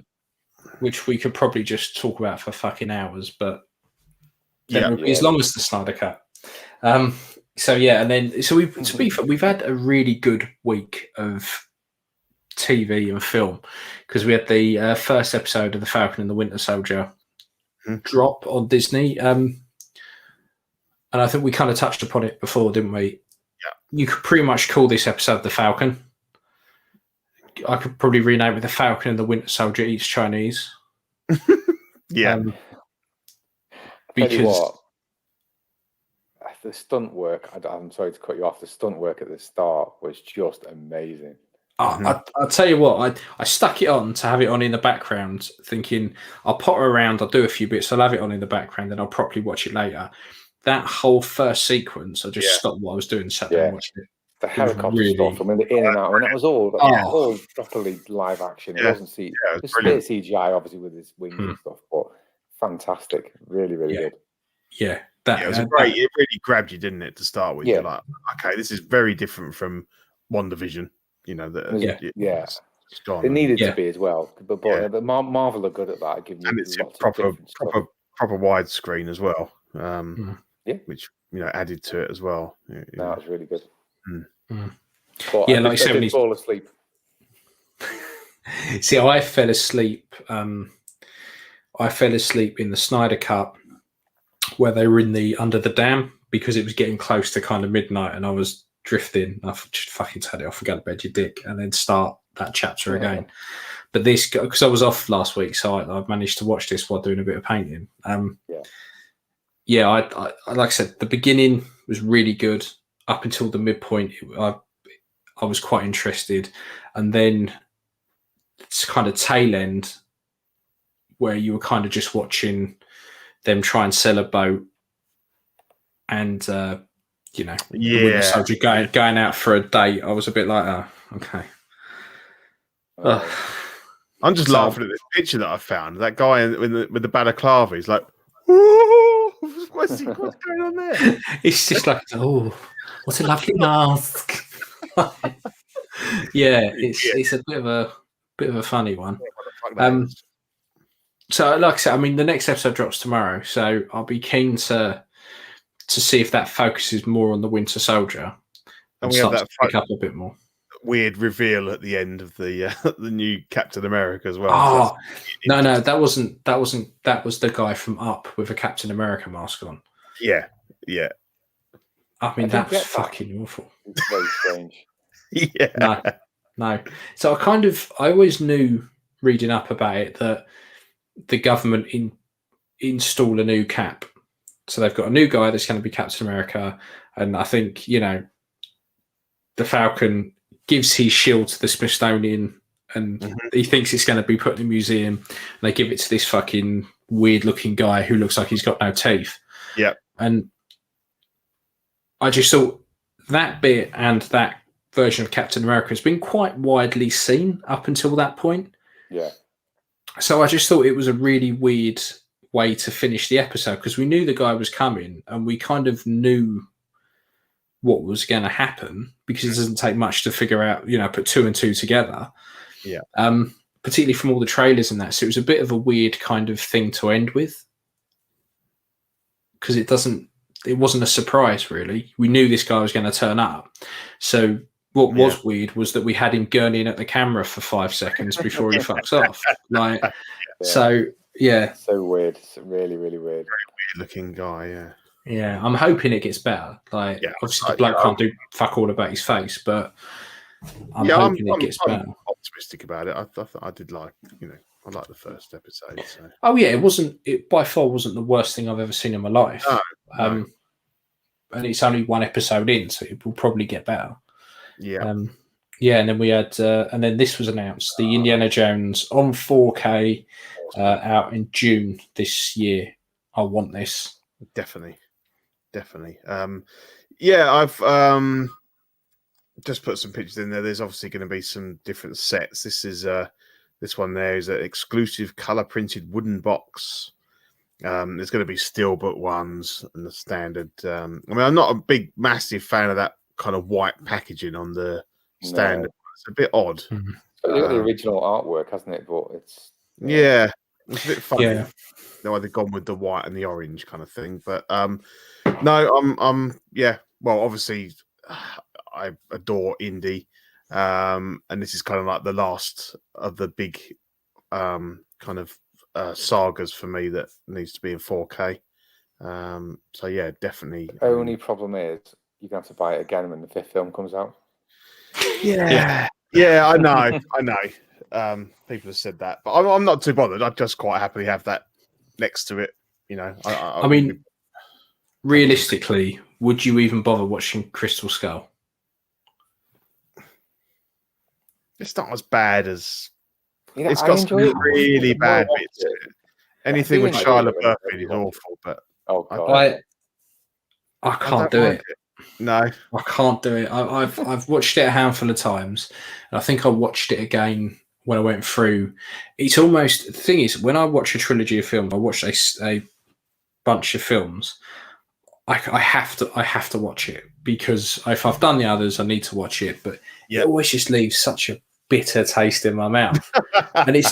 which we could probably just talk about for fucking hours, but as long as the Snyder Cut. And then we've had a really good week of TV and film, because we had the first episode of The Falcon and the Winter Soldier drop on Disney. And I think we kind of touched upon it before, didn't we? Yeah. You could pretty much call this episode The Falcon. I could probably rename it The Falcon and the Winter Soldier Eats Chinese. Because the stunt work, I'm sorry to cut you off, the stunt work at the start was just amazing. I'll tell you what, I stuck it on to have it on in the background, thinking I'll potter around, I'll do a few bits, I'll have it on in the background, and I'll properly watch it later. That whole first sequence, I just stopped what I was doing, sat down and watched it. The helicopter stuff, I mean, the in and out, and it was all properly live action. It wasn't just a bit of CGI, obviously, with his wings and stuff, but fantastic. Really good. Yeah. It was great. It really grabbed you, didn't it, to start with? You're like, okay, this is very different from WandaVision. You know, it's gone. It needed to be as well. But Marvel are good at that, giving you it's lots proper widescreen as well. Which added to it as well. No, it was really good. But like I said, when fall asleep. See, I fell asleep. I fell asleep in the Snyder Cut where they were under the dam, because it was getting close to kind of midnight and I was drifting. I just fucking turn it off and go to bed, you dick, and then start that chapter again. But this, because I was off last week, so I managed to watch this while doing a bit of painting. I like I said, the beginning was really good up until the midpoint. I was quite interested, and then it's kind of tail end where you were kind of just watching them try and sell a boat, and the Winter Soldier going out for a date. I was a bit like, okay. I'm just laughing at this picture that I found. That guy with the balaclava, he's like, "Ooh, what's going on there?" It's just like, oh, what a lovely mask. It's a bit of a funny one. So, like I said, I mean, the next episode drops tomorrow, so I'll be keen to see if that focuses more on the Winter Soldier and starts to pick up a bit more. Weird reveal at the end of the new Captain America as well. Oh no, that was the guy from Up with a Captain America mask on. Yeah. I mean, that's fucking awful. It's very strange. No. So I always knew, reading up about it, that the government install a new Cap. So they've got a new guy that's going to be Captain America, and I think the Falcon gives his shield to the Smithsonian, and he thinks it's going to be put in a museum, and they give it to this fucking weird-looking guy who looks like he's got no teeth. Yeah, and I just thought that bit and that version of Captain America has been quite widely seen up until that point. Yeah. So I just thought it was a really weird way to finish the episode because we knew the guy was coming and we kind of knew what was going to happen because it doesn't take much to figure out, put 2 and 2 together. Yeah. Particularly from all the trailers and that. So it was a bit of a weird kind of thing to end with because it wasn't a surprise really. We knew this guy was going to turn up. So what was weird was that we had him gurning at the camera for 5 seconds before he fucks off. Like, so weird. It's really, really weird. Very weird looking guy. Yeah. Yeah, I'm hoping it gets better. Like, obviously the bloke can't do fuck all about his face, but I'm hoping it gets better. I'm optimistic about it. I did like, I like the first episode. So. Oh yeah, it by far wasn't the worst thing I've ever seen in my life. No. And it's only 1 episode in, so it will probably get better. Yeah. And then we had, and then this was announced, the Indiana Jones on 4K out in June this year. I want this. Definitely. I've just put some pictures in there. There's obviously going to be some different sets. This one there is an exclusive color printed wooden box. There's going to be steelbook ones and the standard. I'm not a massive fan of that kind of white packaging on the standard. No. It's a bit odd. Mm-hmm. It's got the original artwork, hasn't it? But it's it's a bit funny. Yeah. They've gone with the white and the orange kind of thing. But no, well, obviously, I adore Indy, and this is kind of like the last of the big kind of sagas for me that needs to be in 4K. So yeah, definitely. The only problem is you're gonna have to buy it again when the 5th film comes out. Yeah, I know. People have said that, but I'm not too bothered. I'd just quite happily have that next to it. I mean, realistically, would you even bother watching Crystal Skull? It's not as bad as. It's got some really bad bits. Anything with Shia LaBeouf is awful, but I can't do it. No, I can't do it. I've watched it a handful of times, and I think I watched it again when I went through. It's almost the thing is when I watch a trilogy of films, I watch a bunch of films. I have to watch it because if I've done the others, I need to watch it. But it always just leaves such a bitter taste in my mouth, and it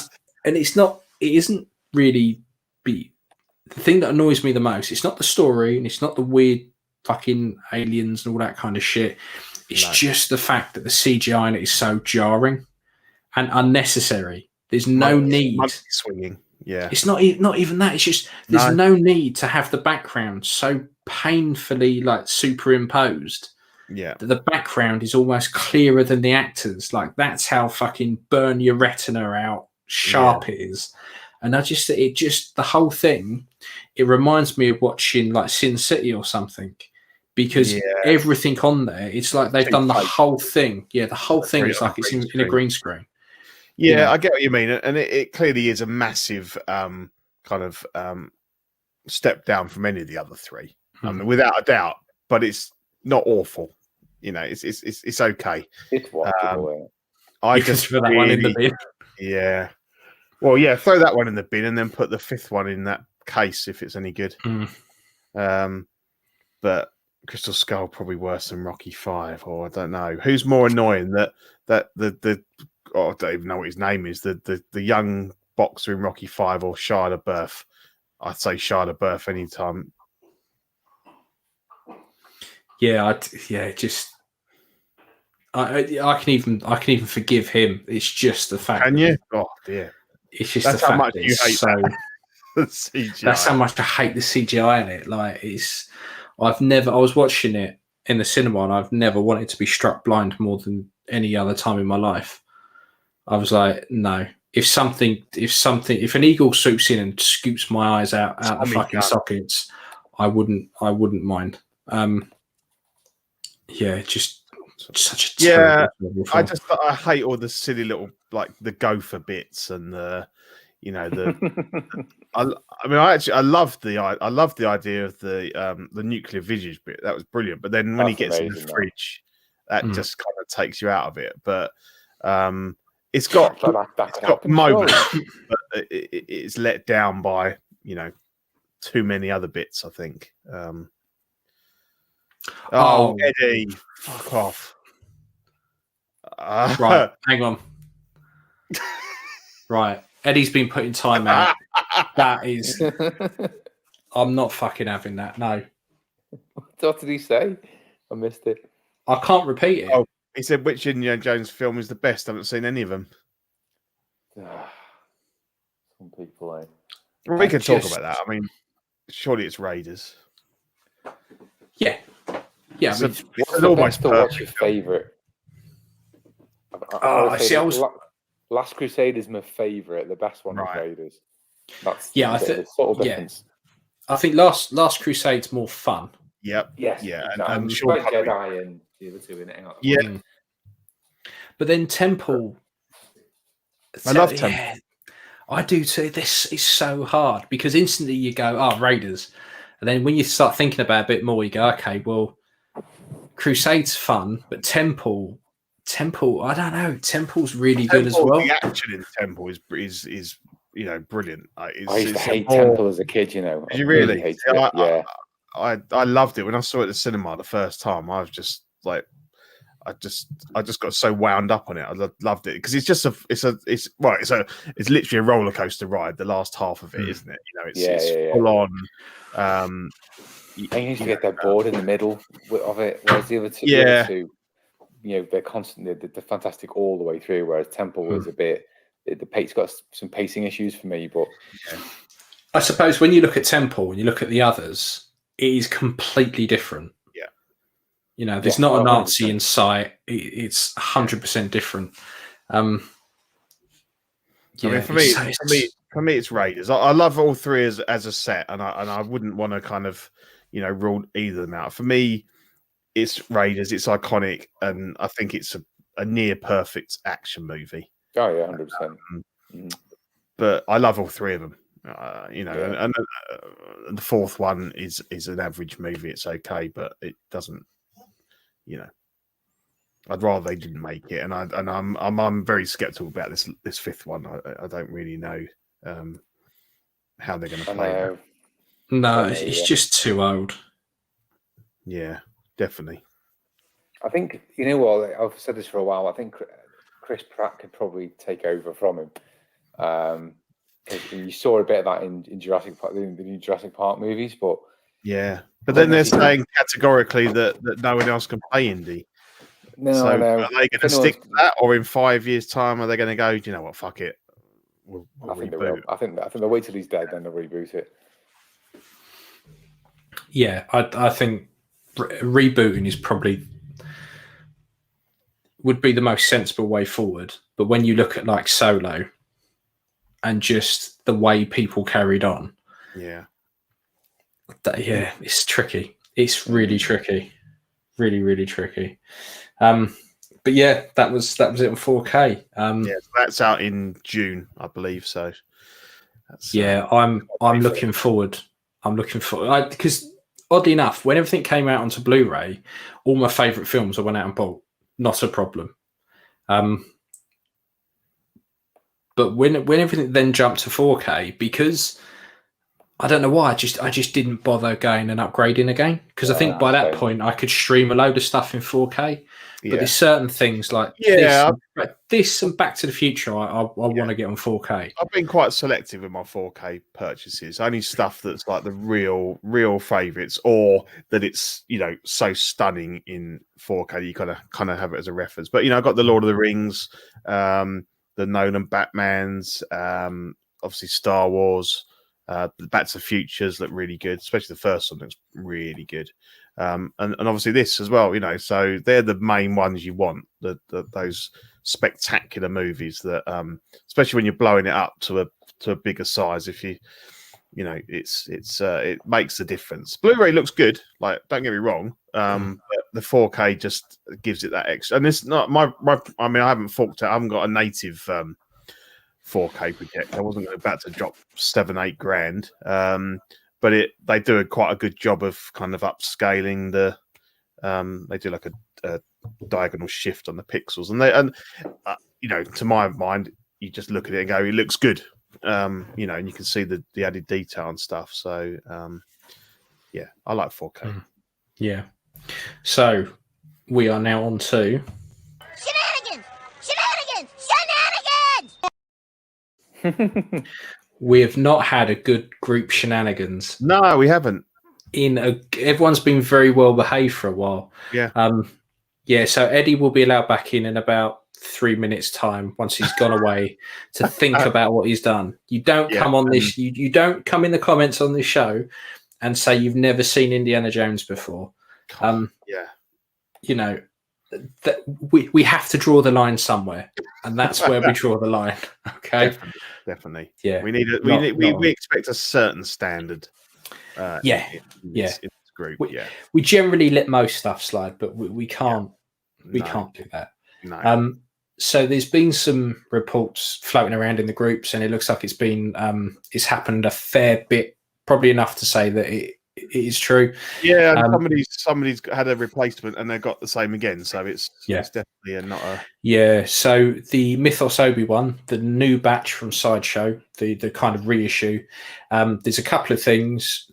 isn't really the thing that annoys me the most. It's not the story, and it's not the weird fucking aliens and all that kind of shit. It's just the fact that the CGI in it is so jarring and unnecessary. There's no need. Swinging. Yeah. It's not even that. It's just there's no need to have the background so painfully like superimposed. Yeah. That the background is almost clearer than the actors. Like that's how fucking burn your retina out sharp it is. And the whole thing, it reminds me of watching like Sin City or something. Because everything on there, it's like they've done the whole thing. Yeah, the whole thing is like it's in a green screen. Yeah, I get what you mean. And it clearly is a massive kind of step down from any of the other three. I mean, without a doubt. But it's not awful. It's okay. It's watchable. I just throw that one in the bin. Yeah. Well, yeah, throw that one in the bin and then put the 5th one in that case if it's any good. But Crystal Skull probably worse than Rocky 5, or I don't know. Who's more annoying that the I don't even know what his name is, the young boxer in Rocky 5 or Shia LaBeouf? I'd say Shia LaBeouf anytime. Yeah, I can even forgive him. It's just the fact. Can you? Oh dear. It's just that's the fact that you hate the CGI. That's how much I hate the CGI in it. Like I was watching it in the cinema and I've never wanted to be struck blind more than any other time in my life. I was like, no. If an eagle swoops in and scoops my eyes out the fucking sockets, I wouldn't mind. Just such a terrible film. I hate all the silly little like the gopher bits and the I love the idea of the nuclear visage bit. That was brilliant. But then when he gets in the fridge, that just kind of takes you out of it. But it's got that moments, but it's let down by too many other bits, I think. Eddie, fuck off. Right, hang on. Right, Eddie's been put in time out. That is, I'm not fucking having that. No. What did he say? I missed it. I can't repeat it. Oh, he said which Indiana Jones film is the best. I haven't seen any of them. Some people, eh? We can talk about that. I mean, surely it's Raiders. Yeah. Yeah. What's the best or what's your favourite? Last Crusade is my favourite. The best one is Raiders. That's the subtle difference. I think Last Crusade's more fun. Yep. Yes. Yeah. And And Sean Jedi and the other two in it. Yeah. But then Temple. I love Temple. Yeah, I do too. This is so hard because instantly you go, Raiders. And then when you start thinking about it a bit more, you go, okay, well, Crusade's fun, but Temple, I don't know. Temple's really good as well. The action in Temple is brilliant. I used to hate Temple as a kid, Did you really? Hated it. Yeah. I loved it when I saw it at the cinema the first time. I was just like, I just got so wound up on it. I loved it because it's literally a roller coaster ride. The last half of it, isn't it? It's full on. I used to get that bored in the middle of it, whereas the other two, they're constantly they're fantastic all the way through. Whereas Temple was a bit, the pace got some pacing issues for me. But I suppose when you look at Temple and you look at the others, it is completely different. Yeah. There's not a Nazi in sight. It's 100% different. I mean, for me, it's Raiders. I love all three as a set, and I wouldn't want to kind of rule either of them out. For me, it's Raiders. It's iconic, and I think it's a near perfect action movie. Oh yeah, 100%. But I love all three of them. And the fourth one is an average movie. It's okay, but it doesn't. I'd rather they didn't make it, and I'm very skeptical about this fifth one. I don't really know how they're going to play that. No, it's just too old. Yeah, definitely. I think what I've said this for a while. I think Chris Pratt could probably take over from him. You saw a bit of that in Jurassic Park, the new Jurassic Park movies, but then they're saying categorically that no one else can play Indy. No, so are they going to stick to that, or in 5 years' time are they going to go? Do you know what? Fuck it. We'll I think they will. I think they'll wait till he's dead, then they'll reboot it. Yeah, I think rebooting is probably would be the most sensible way forward. But when you look at like Solo and just the way people carried on, it's tricky. It's really tricky, really, really tricky. But yeah, that was it on 4K. That's out in June, I believe. So I'm looking forward. Because oddly enough, when everything came out onto Blu-ray, all my favourite films I went out and bought. Not a problem. But when everything then jumped to 4K, because I don't know why, I just didn't bother going and upgrading again, because I think by that point I could stream a load of stuff in 4K. But there's certain things like this and Back to the Future I want to get on 4K. I've been quite selective with my 4K purchases. Only stuff that's like the real favourites, or that it's so stunning in 4K you kind of have it as a reference. But I got the Lord of the Rings, the Nolan Batmans, obviously Star Wars. Back to the Futures look really good, especially the first one looks really good. And obviously this as well, so they're the main ones you want, those spectacular movies that especially when you're blowing it up to a bigger size, if it makes a difference. Blu-ray looks good, like, don't get me wrong, but the 4K just gives it that extra. And it's not I haven't forked out, I haven't got a native 4K projector. I wasn't about to drop 7-8 grand, but they do quite a good job of kind of upscaling they do like a diagonal shift on the pixels, and to my mind, you just look at it and go, it looks good. And you can see the added detail and stuff. So yeah, I like 4K. Yeah. So we are now on to shenanigans. We have not had a good group shenanigans. No, we haven't. Everyone's been very well behaved for a while. Yeah. So Eddie will be allowed back in about 3 minutes' time once he's gone away to think about what he's done. You don't come on this. You don't come in the comments on this show and say you've never seen Indiana Jones before. We have to draw the line somewhere, and that's where we draw the line. Okay, definitely. Yeah, we expect a certain standard. In this group. We generally let most stuff slide, but we can't. We can't do that. No. So there's been some reports floating around in the groups, and it looks like it's happened a fair bit, probably enough to say that it is true. Yeah, and somebody's had a replacement and they got the same again, so it's definitely not a. Yeah, so the Mythos Obi-Wan, the new batch from Sideshow, the kind of reissue. There's a couple of things.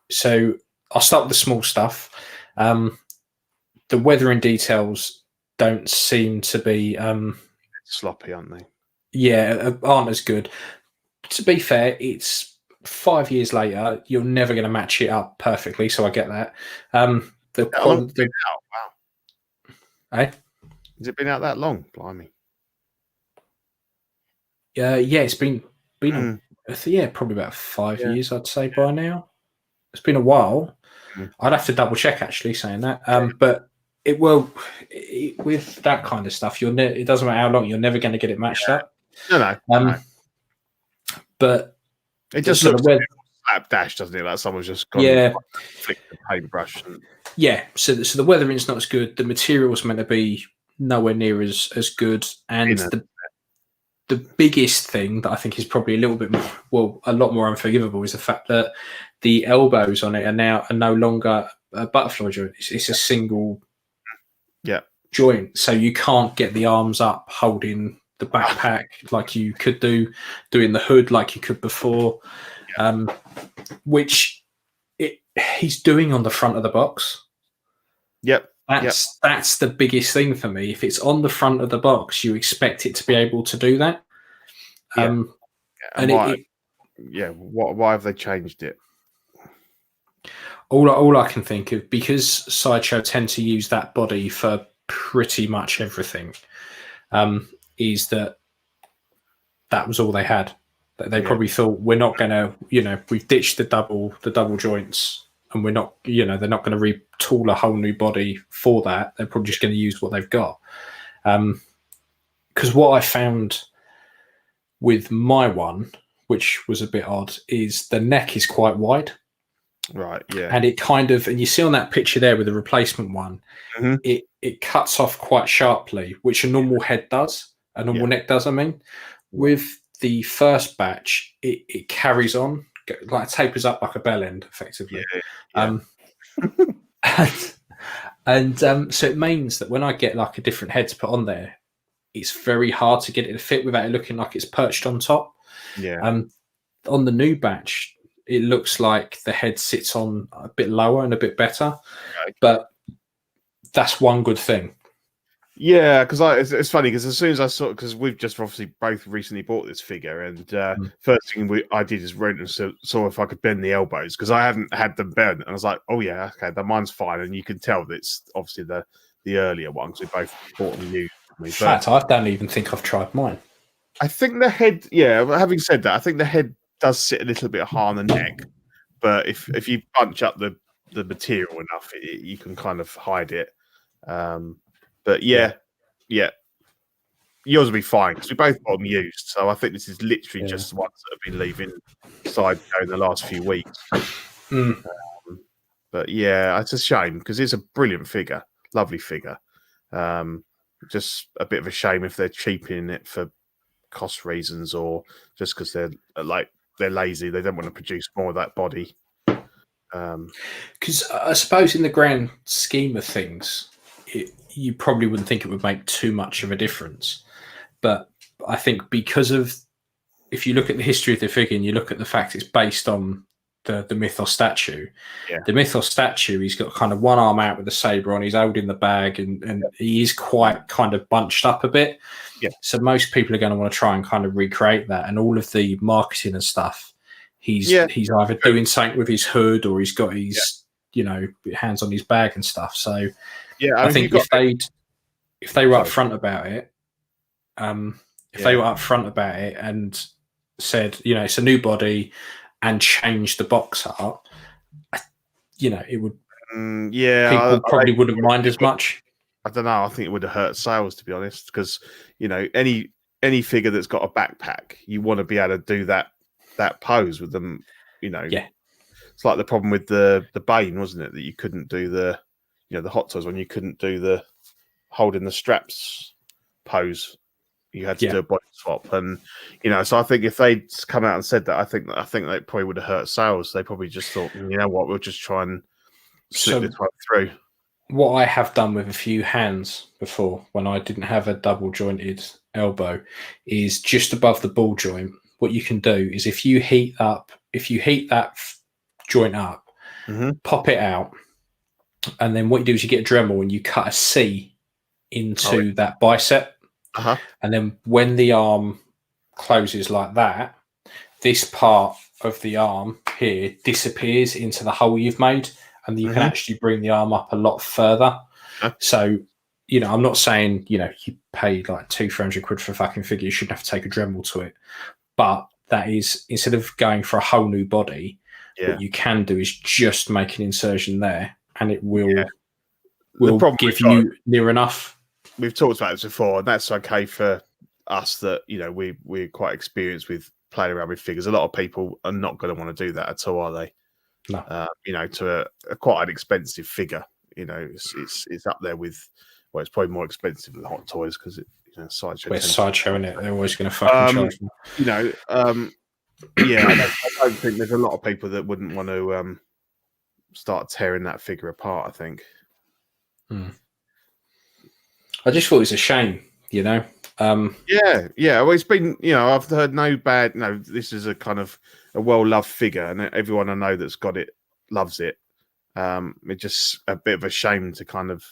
So I'll start with the small stuff. The weathering details don't seem to be sloppy, aren't they? Yeah, aren't as good. To be fair, it's 5 years later. You're never going to match it up perfectly, so I get that. Wow. Eh? Has it been out that long? Blimey. Yeah, it's been probably about 5 years, I'd say by now. It's been a while. I'd have to double check actually saying that. But with that kind of stuff, it doesn't matter how long, you're never going to get it matched up. No. But it just looks slapdash, doesn't it? Like someone's just gone and flicked the paintbrush. So the weathering's not as good. The material's meant to be nowhere near as good. And the biggest thing that I think is probably a lot more unforgivable is the fact that the elbows on it are no longer a butterfly joint. It's a single joint, so you can't get the arms up holding the backpack like you could doing the hood like you could before, which he's doing on the front of the box. That's the biggest thing for me. If it's on the front of the box, you expect it to be able to do that. Why have they changed it? All I can think of, because Sideshow tend to use that body for pretty much everything, is that was all they had. They probably thought, we're not going to, we've ditched the double joints, and we're not, they're not going to retool a whole new body for that. They're probably just going to use what they've got. Because what I found with my one, which was a bit odd, is the neck is quite wide. Right, yeah. And it and you see on that picture there with the replacement one, it cuts off quite sharply, which a normal head does, a normal neck does, I mean. With the first batch, it carries on, like tapers up like a bell end, effectively. So it means that when I get like a different head to put on there, it's very hard to get it to fit without it looking like it's perched on top. On the new batch, it looks like the head sits on a bit lower and a bit better, but that's one good thing. Yeah, because it's funny because as soon as I saw, because we've just obviously both recently bought this figure, and first thing I did is rent and saw if I could bend the elbows, because I hadn't had them bent, and I was like, oh yeah, okay, mine's fine, and you can tell that it's obviously the earlier ones. We both bought them new. In fact, I don't even think I've tried mine. I think the head, having said that, I think the head does sit a little bit high on the neck, but if you bunch up the material enough, you can kind of hide it. But yours will be fine because we both bought them used. So I think this is literally just the ones that have been leaving Sideshow in the last few weeks. But it's a shame because it's a brilliant figure, lovely figure. Just a bit of a shame if they're cheapening it for cost reasons, or just because they're lazy, they don't want to produce more of that body. Because I suppose in the grand scheme of things, you probably wouldn't think it would make too much of a difference. But I think because of, if you look at the history of the figure and you look at the fact it's based on the Mythos statue, the Mythos statue, he's got kind of one arm out with a saber on, he's holding the bag, and he is quite kind of bunched up a bit. So most people are going to want to try and kind of recreate that, and all of the marketing and stuff, he's either doing something with his hood, or he's got his hands on his bag and stuff. So I think if they were upfront about it, they were upfront about it and said, it's a new body, and changed the box art, it would. People probably wouldn't mind as much. I don't know. I think it would have hurt sales, to be honest, because any figure that's got a backpack, you want to be able to do that pose with them. It's like the problem with the Bane, wasn't it? That you couldn't do the Hot Toys one. You couldn't do the holding the straps pose. You had to do a body swap, and so I think if they'd come out and said that, I think they probably would have hurt sales. They probably just thought, you know what, we'll just try and slip this one through. What I have done with a few hands before, when I didn't have a double jointed elbow, is just above the ball joint. What you can do is if you heat that joint up, pop it out, and then what you do is you get a Dremel and you cut a C into that bicep. And then when the arm closes like that, this part of the arm here disappears into the hole you've made, and you can actually bring the arm up a lot further. So, I'm not saying, you pay like £200-300 for a fucking figure, you shouldn't have to take a Dremel to it. But that is, instead of going for a whole new body, what you can do is just make an insertion there, and it will give you near enough. We've talked about this before, and that's okay for us that, we're quite experienced with playing around with figures. A lot of people are not going to want to do that at all, are they? No. To a quite an expensive figure, it's up there with, it's probably more expensive than the Hot Toys because Sideshow. It's Sideshow, isn't it? They're always going to fucking charge them. I don't think there's a lot of people that wouldn't want to start tearing that figure apart, I think. I just thought it was a shame, Well, it's been, I've heard no bad. No, this is a kind of a well-loved figure, and everyone I know that's got it loves it. It's just a bit of a shame to kind of,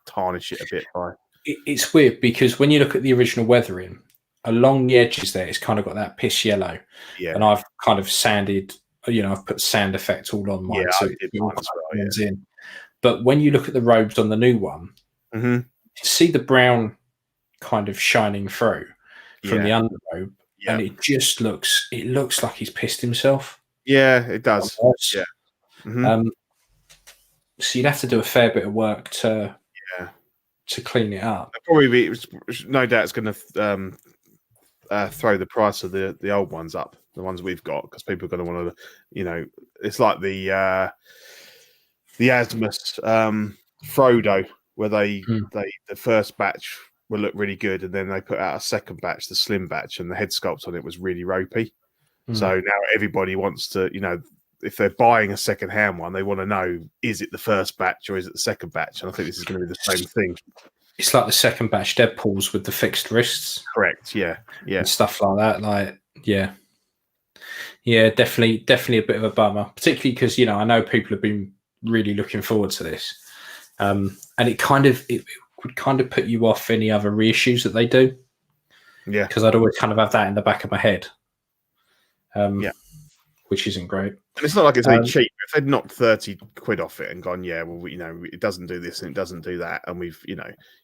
tarnish it a bit by. It's weird because when you look at the original weathering, along the edges there, it's kind of got that piss yellow. And I've kind of sanded, I've put sand effect all on mine, so it all blends in. But when you look at the robes on the new one, you see the brown kind of shining through from the underrobe, and it just looks like he's pissed himself. Yeah, it does. So you'd have to do a fair bit of work to clean it up. Probably no doubt it's going to throw the price of the old ones up, the ones we've got, because people are going to want to, it's like the Asmus Frodo, where the first batch will look really good, and then they put out a second batch, the slim batch, and the head sculpt on it was really ropey. So now everybody wants to, if they're buying a second-hand one, they want to know, is it the first batch or is it the second batch? And I think this is going to be the same thing. It's like the second batch Deadpools with the fixed wrists. Correct, yeah. And stuff like that. Yeah, definitely a bit of a bummer, particularly because, I know people have been really looking forward to this. And it would kind of put you off any other reissues that they do. Yeah. Because I'd always kind of have that in the back of my head. Which isn't great. And it's not like it's any cheap. If they'd knocked £30 off it and gone, it doesn't do this and it doesn't do that, and we've,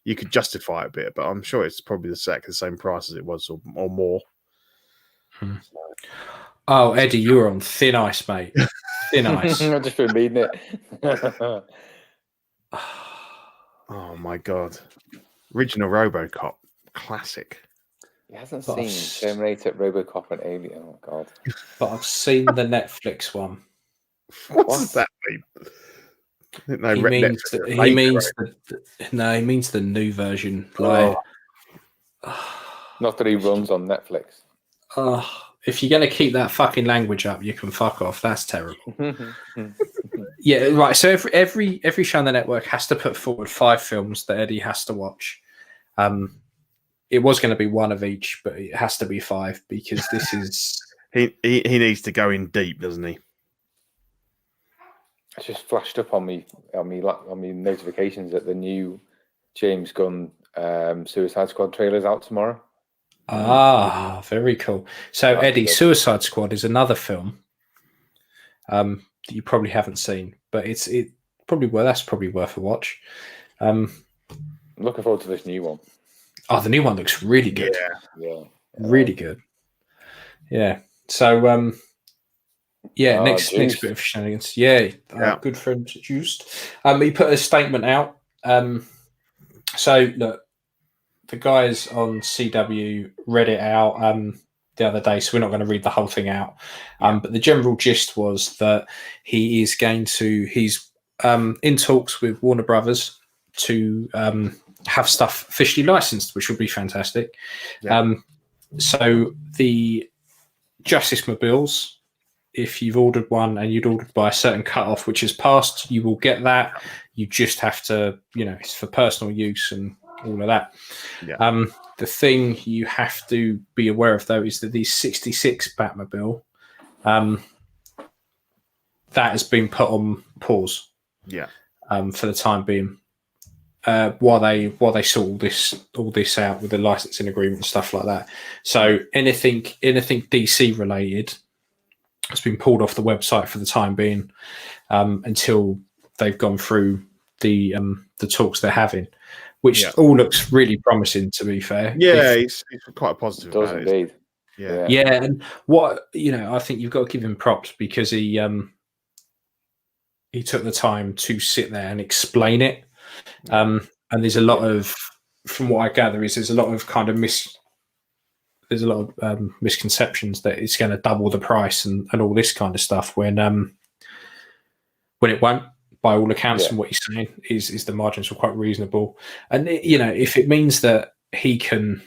you could justify it a bit, but I'm sure it's probably the same price as it was or more. Oh, Eddie, you were on thin ice, mate. Thin ice. I've just been reading it. Oh my god! Original RoboCop, classic. He hasn't seen Terminator, RoboCop, and Alien. Oh god! But I've seen the Netflix one. What does that mean? He means the new version. Like, not that he runs on Netflix. If you're going to keep that fucking language up, you can fuck off. That's terrible. Yeah, right. So every show on the network has to put forward 5 films that Eddie has to watch. it was going to be one of each, but it has to be 5 because this is. He needs to go in deep, doesn't he? It's just flashed up on me notifications that the new James Gunn Suicide Squad trailer is out tomorrow. Ah, very cool. So Eddie, Suicide Squad is another film that you probably haven't seen, but that's probably worth a watch. I'm looking forward to this new one. Oh, the new one looks really good. Yeah. Really good. Yeah. So next bit of shenanigans. Yeah. Good friend Juiced. He put a statement out. So look, the guys on CW read it out the other day, so we're not going to read the whole thing out. But the general gist was that he's in talks with Warner Brothers to have stuff officially licensed, which would be fantastic. Yeah. So the Justice Mobiles, if you've ordered one and you'd ordered by a certain cutoff, which is passed, you will get that. You just have to, it's for personal use and all of that. Yeah. The thing you have to be aware of, though, is that the 66 Batmobile, that has been put on pause. Yeah. For the time being, while they sort all this out with the licensing agreement and stuff like that. So anything DC related has been pulled off the website for the time being, until they've gone through the talks they're having, which all looks really promising, to be fair. Yeah, he's quite positive. Does indeed. Yeah, and what I think you've got to give him props because he took the time to sit there and explain it. And there's a lot of, from what I gather, there's a lot of kind of misconceptions that it's going to double the price and all this kind of stuff when it won't. By all accounts, and what he's saying is the margins were quite reasonable, and if it means that he can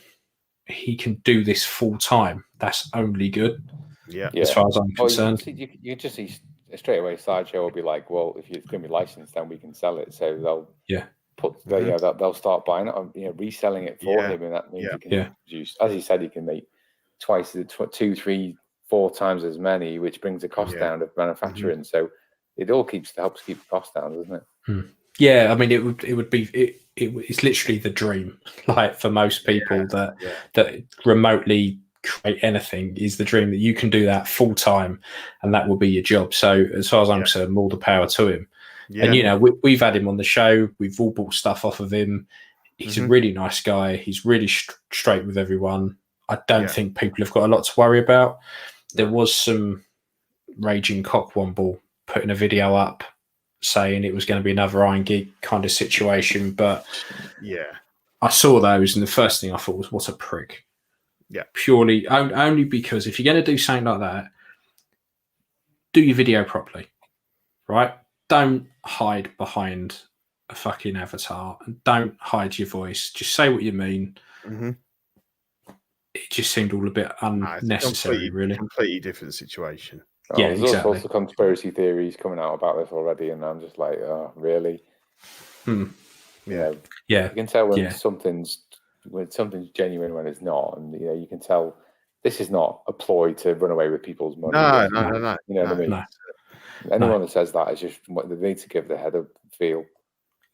do this full time, that's only good. Yeah, as far as I'm concerned. You just see straight away. Sideshow will be like, well, if it's going to be licensed, then we can sell it. So they'll start buying it, reselling it for him, and that means he can produce. As he said, he can make twice, 2, 3, 4 times as many, which brings the cost down of manufacturing. Mm-hmm. So it all helps keep the cost down, doesn't it? Yeah, I mean, it would be it's literally the dream, like for most people that remotely create anything is the dream that you can do that full time, and that will be your job. So as far as I'm concerned, all the power to him. Yeah. And we've had him on the show. We've all bought stuff off of him. He's a really nice guy. He's really straight with everyone. I don't think people have got a lot to worry about. There was some raging cockwomble putting a video up saying it was going to be another Iron Gig kind of situation, but I saw those, and the first thing I thought was, what a prick. Yeah, purely only because if you're going to do something like that, do your video properly, right? Don't hide behind a fucking avatar, and don't hide your voice. Just say what you mean. Mm-hmm. It just seemed all a bit unnecessary, really. Completely different situation. There's all sorts of conspiracy theories coming out about this already, and I'm just like, oh, really? Yeah. You can tell when something's genuine when it's not, and you can tell this is not a ploy to run away with people's money. No. You know what I mean? No. Anyone that says that is just what they need to give their head a feel.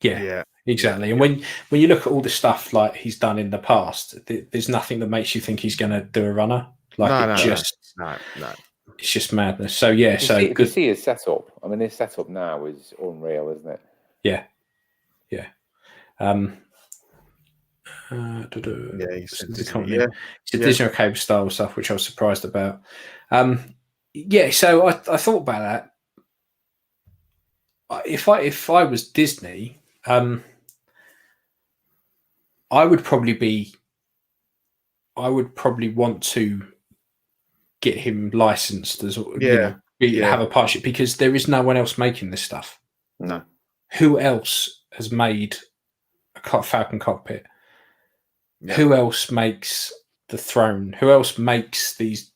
Yeah, exactly. And when you look at all the stuff like he's done in the past, there's nothing that makes you think he's going to do a runner. No. It's just madness. So you see his setup. I mean, his setup now is unreal, isn't it? Yeah. He's a Disney cable style stuff, which I was surprised about. So I thought about that. If I was Disney, I would probably want to get him licensed as have a partnership, because there is no one else making this stuff. No. Who else has made a Falcon cockpit? Yeah. Who else makes the throne? Who else makes these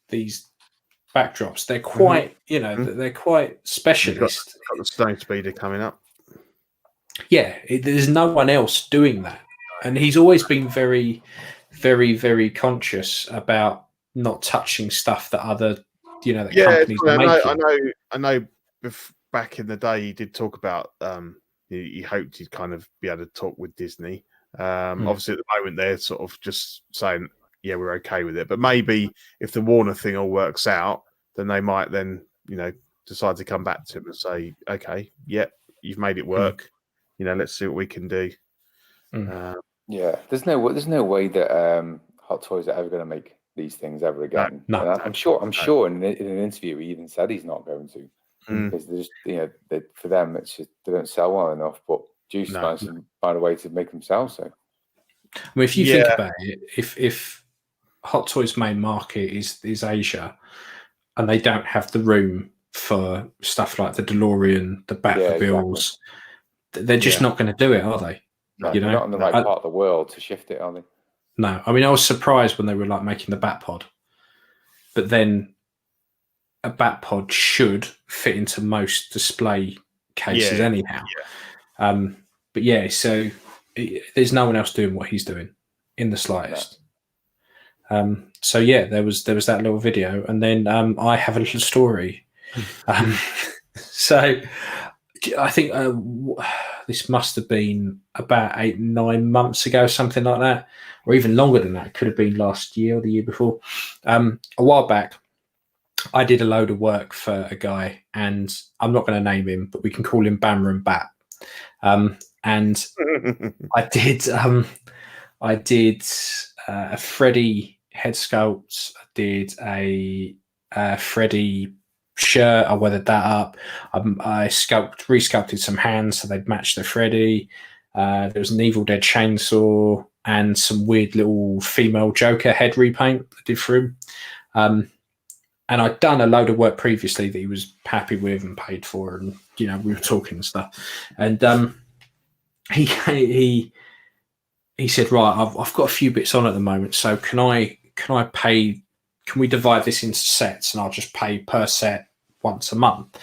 backdrops? They're quite, they're quite specialist. Got the Stone Speeder coming up. Yeah, there's no one else doing that, and he's always been very, very, very conscious about not touching stuff that other, that Yeah, companies are making. I know. Back in the day, he did talk about he hoped he'd kind of be able to talk with Disney. Obviously, at the moment, they're sort of just saying, "Yeah, we're okay with it." But maybe if the Warner thing all works out, then they might then decide to come back to him and say, "Okay, yeah, you've made it work. Let's see what we can do." Yeah, there's no way that Hot Toys are ever going to make these things ever again. No. I'm sure in an interview he even said he's not going to, because there's for them it's just they don't sell well enough. But Juice managed to find a way to make them sell. So, I mean, if you think about it, if Hot Toys' main market is Asia, and they don't have the room for stuff like the DeLorean, the Batmobiles, they're just not going to do it, are they? No, they're not in the right part of the world to shift it, are they? No, I mean, I was surprised when they were like making the Batpod, but then a Batpod should fit into most display cases anyhow. But yeah, so there's no one else doing what he's doing in the slightest. So yeah, there was that little video, and then I have a little story. So I think this must have been about 8-9 months ago, something like that, or even longer than that. It could have been last year or the year before. A while back, I did a load of work for a guy, and I'm not going to name him, but we can call him Bammer and Bat. And I did a Freddy head sculpt. I did a Freddy shirt. I weathered that up. I resculpted some hands so they'd match the Freddy. There was an Evil Dead chainsaw and some weird little female Joker head repaint I did for him. And I'd done a load of work previously that he was happy with and paid for, and we were talking and stuff. And he said, right, I've got a few bits on at the moment, so can I pay? Can we divide this into sets, and I'll just pay per set once a month? I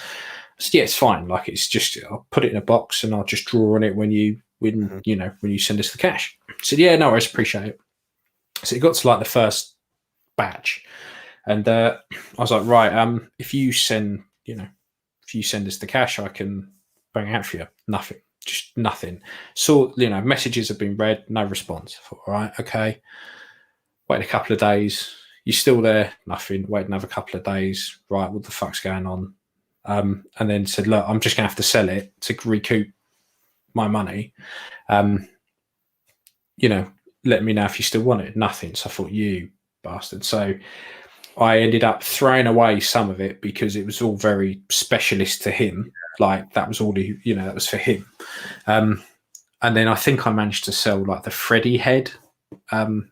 said, yeah, it's fine. Like, it's just I'll put it in a box and I'll just draw on it when you send us the cash. I said, yeah, no worries, appreciate it. So it got to like the first batch. And I was like, right, if you send us the cash, I can bring it out for you. Nothing, just nothing. So, messages have been read, no response. I thought, all right, okay. Wait a couple of days. You still there? Nothing. Wait another couple of days. Right, what the fuck's going on? And then said, look, I'm just going to have to sell it to recoup my money. Let me know if you still want it. Nothing. So I thought, you bastard. So I ended up throwing away some of it because it was all very specialist to him. Like, that was all that was for him. And then I think I managed to sell like the Freddy head. And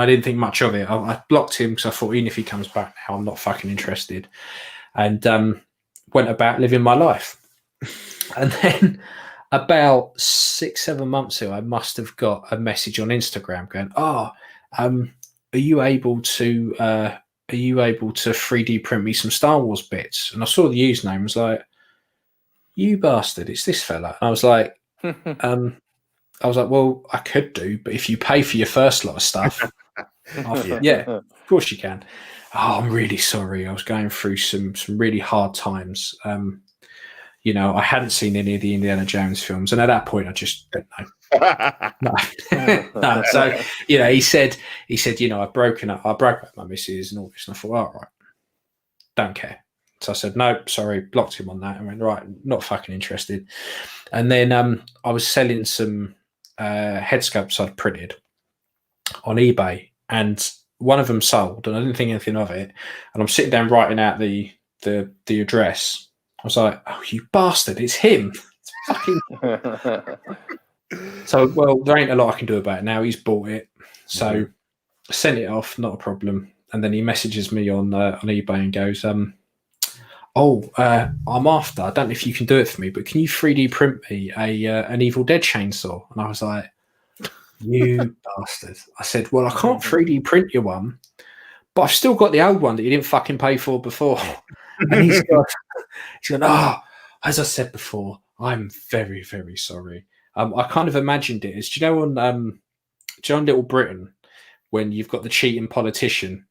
I didn't think much of it. I blocked him because I thought, even if he comes back now, I'm not fucking interested. And went about living my life. And then about 6-7 months ago, I must have got a message on Instagram going, are you able to 3D print me some Star Wars bits? And I saw the username, I was like, you bastard, it's this fella. And I was like, well, I could do, but if you pay for your first lot of stuff, yeah, of course you can. Oh, I'm really sorry. I was going through some really hard times. I hadn't seen any of the Indiana Jones films, and at that point, I just don't know. No. So he said, I broke up with my missus and all this, and I thought, all right, don't care. So I said, no, sorry, blocked him on that, and went, right, not fucking interested. And then I was selling some head sculpts I'd printed on eBay, and one of them sold, and I didn't think anything of it. And I'm sitting down writing out the address. I was like, oh, you bastard, it's him. It's fucking. So, well, there ain't a lot I can do about it now. He's bought it. So I sent it off, not a problem. And then he messages me on eBay and goes, I'm after, I don't know if you can do it for me, but can you 3D print me an Evil Dead chainsaw? And I was like, you bastard. I said, well, I can't 3D print you one, but I've still got the old one that you didn't fucking pay for before. And he's gone, as I said before, I'm very, very sorry. I kind of imagined it as, do you know John Little Britain, when you've got the cheating politician,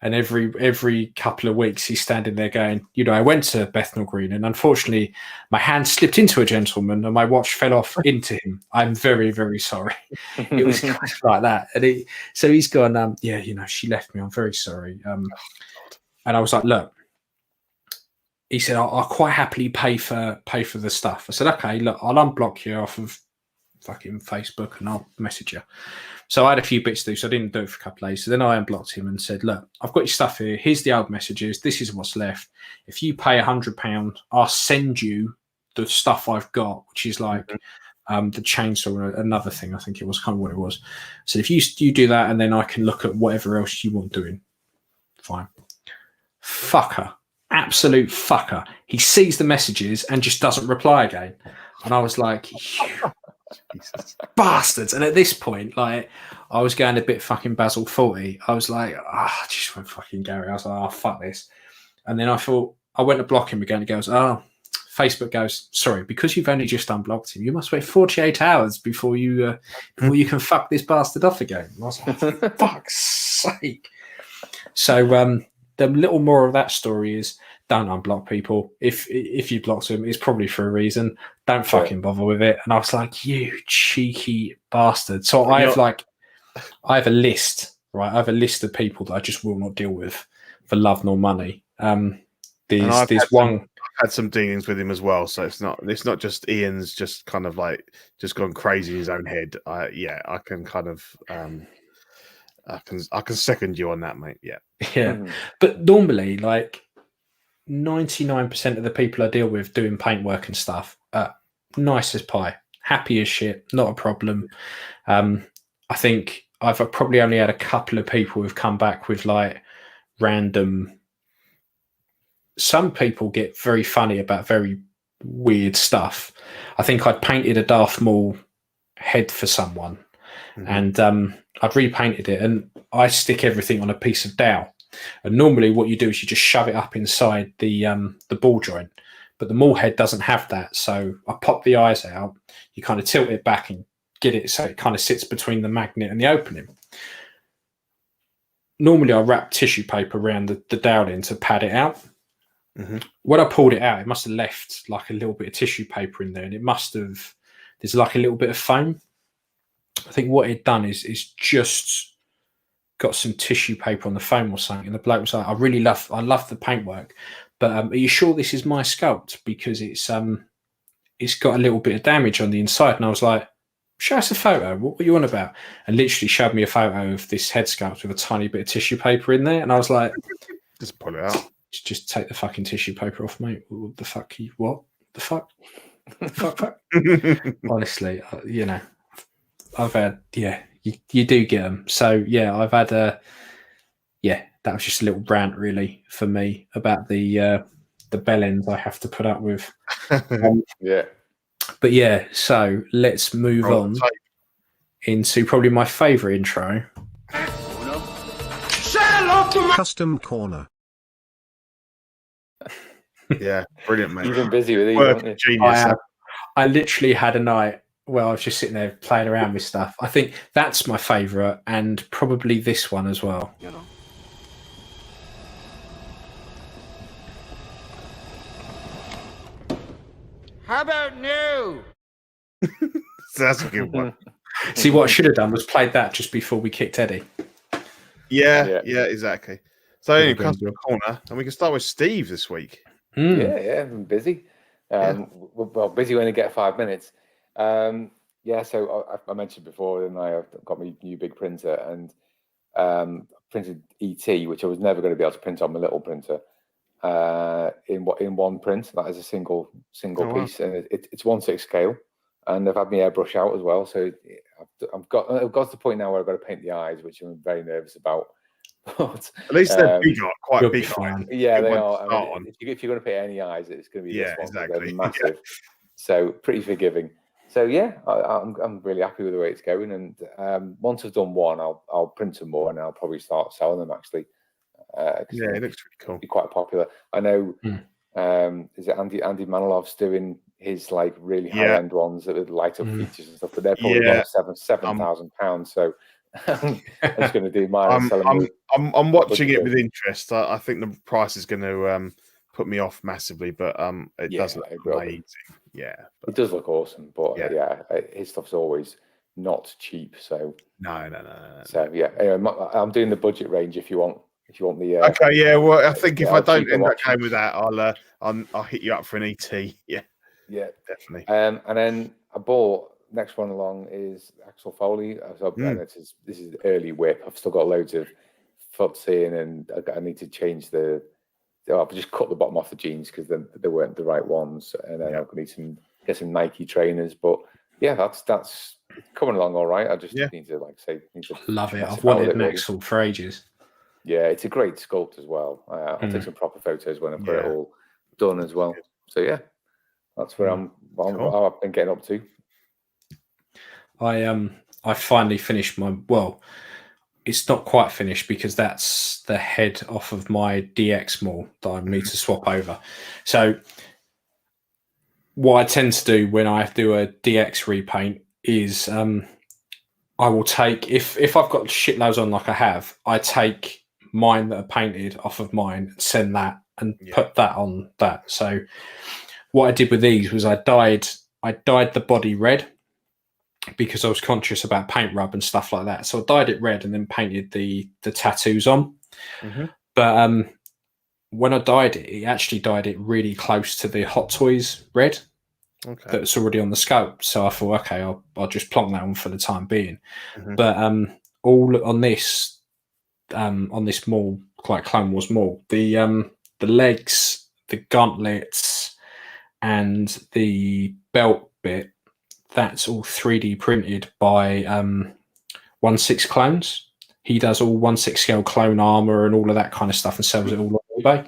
and every couple of weeks he's standing there going, I went to Bethnal Green and unfortunately my hand slipped into a gentleman and my watch fell off into him. I'm very, very sorry. It was kind of like that. And so he's gone, she left me. I'm very sorry. And I was like, look, he said, I'll quite happily pay for the stuff. I said, okay, look, I'll unblock you off of fucking Facebook and I'll message you. So I had a few bits to do, so I didn't do it for a couple of days. So then I unblocked him and said, look, I've got your stuff here. Here's the old messages. This is what's left. If you pay £100, I'll send you the stuff I've got, which is like the chainsaw, another thing. I think it was kind of what it was. So if you do that, and then I can look at whatever else you want doing. Fine. Fucker. Absolute fucker. He sees the messages and just doesn't reply again. And I was like, Jesus. Bastards. And at this point, like, I was going a bit fucking Basil 40. I was like, I just went fucking Gary. I was like, fuck this. And then I thought, I went to block him again. He goes, Facebook goes, sorry, because you've only just unblocked him, you must wait 48 hours before you can fuck this bastard off again. And I was like, for fuck's sake. So the little more of that story is, don't unblock people. If you blocked them, it's probably for a reason. Don't fucking bother with it. And I was like, you cheeky bastard. So I have a list, right? I have a list of people that I just will not deal with for love nor money. I've had some dealings with him as well. So it's not just Ian's just kind of like just gone crazy in his own head. I can kind of I can second you on that, mate. Yeah. Yeah. But normally, like, 99% of the people I deal with doing paintwork and stuff are nice as pie, happy as shit, not a problem. I think I've probably only had a couple of people who've come back with like random. Some people get very funny about very weird stuff. I think I'd painted a Darth Maul head for someone, and I'd repainted it, and I stick everything on a piece of dowel. And normally what you do is you just shove it up inside the ball joint, but the Maul head doesn't have that. So I pop the eyes out, you kind of tilt it back and get it so it kind of sits between the magnet and the opening. Normally I wrap tissue paper around the doweling to pad it out. When I pulled it out, it must have left like a little bit of tissue paper in there, and there's like a little bit of foam. I think what it'd done is just got some tissue paper on the foam or something, and the bloke was like, I love the paintwork, but are you sure this is my sculpt, because it's got a little bit of damage on the inside? And I was like, show us a photo, what were you on about? And literally showed me a photo of this head sculpt with a tiny bit of tissue paper in there, and I was like, just pull it out, just take the fucking tissue paper off, mate. What the fuck? What the fuck? The fuck? Honestly, I've had, you do get them. So yeah, I've had that was just a little rant really for me about the bell ends I have to put up with. But yeah, so let's move on into probably my favourite intro. Custom Corner. Yeah, brilliant, mate. You've been busy with these, haven't you? Genius. I literally had a night where I was just sitting there playing around with stuff. I think that's my favourite, and probably this one as well. How about new? So that's a good one. See, what I should have done was played that just before we kicked Eddie. Yeah, exactly. So anyway, Custom Corner, and we can start with Steve this week. Yeah, I'm busy. Well, busy when I get 5 minutes. So I mentioned before, and I've got my new big printer, and printed ET, which I was never going to be able to print on my little printer, in one print. That is a single piece, and it's 1/6 scale. And I've had my airbrush out as well, so I've got to the point now where I've got to paint the eyes, which I'm very nervous about. But at least they're quite big. Yeah, they are. I mean, if you're going to paint any eyes, it's going to be this one. Exactly. They're massive. So pretty forgiving. So yeah, I'm really happy with the way it's going. And once I've done one, I'll print some more, and I'll probably start selling them actually. It looks really cool. Be quite popular. I know. Is it Andy Manilov's doing his like really high end ones with light up features and stuff? But they're probably about £7,000. So I'm just going to do mine. I'm watching it with interest. I think the price is going to put me off massively, but it does look amazing. Yeah, it does look awesome. But his stuff's always not cheap. So no. So yeah, anyway, I'm doing the budget range. If you want the okay, yeah. Well, I think if I don't end up going with that, I'll hit you up for an ET. Yeah, definitely. And then I bought next one along is Axel Foley. So this is early whip. I've still got loads of foots in, and I need to change I've just cut the bottom off the jeans because they weren't the right ones, and then I'm going to get some Nike trainers. But yeah, that's coming along all right. I just need to love it. I've wanted an Axel for ages. Yeah, it's a great sculpt as well. I'll take some proper photos when I've got it all done as well. So yeah, that's where what I've been getting up to. I finally finished my it's not quite finished because that's the head off of my DX mall that I need to swap over. So what I tend to do when I do a DX repaint is I will take, if I've got shitloads on like I have, I take mine that are painted off of mine and send that and put that on that. So what I did with these was I dyed the body red because I was conscious about paint rub and stuff like that. So I dyed it red and then painted the tattoos on. But when I dyed it, it actually dyed it really close to the Hot Toys red that's already on the scope. So I thought, okay, I'll just plonk that on for the time being. But all on this mall, like Clone Wars mall, the legs, the gauntlets, and the belt bit, that's all 3D printed by 1/6 Clones. He does all 1/6 scale clone armor and all of that kind of stuff and sells it all on eBay.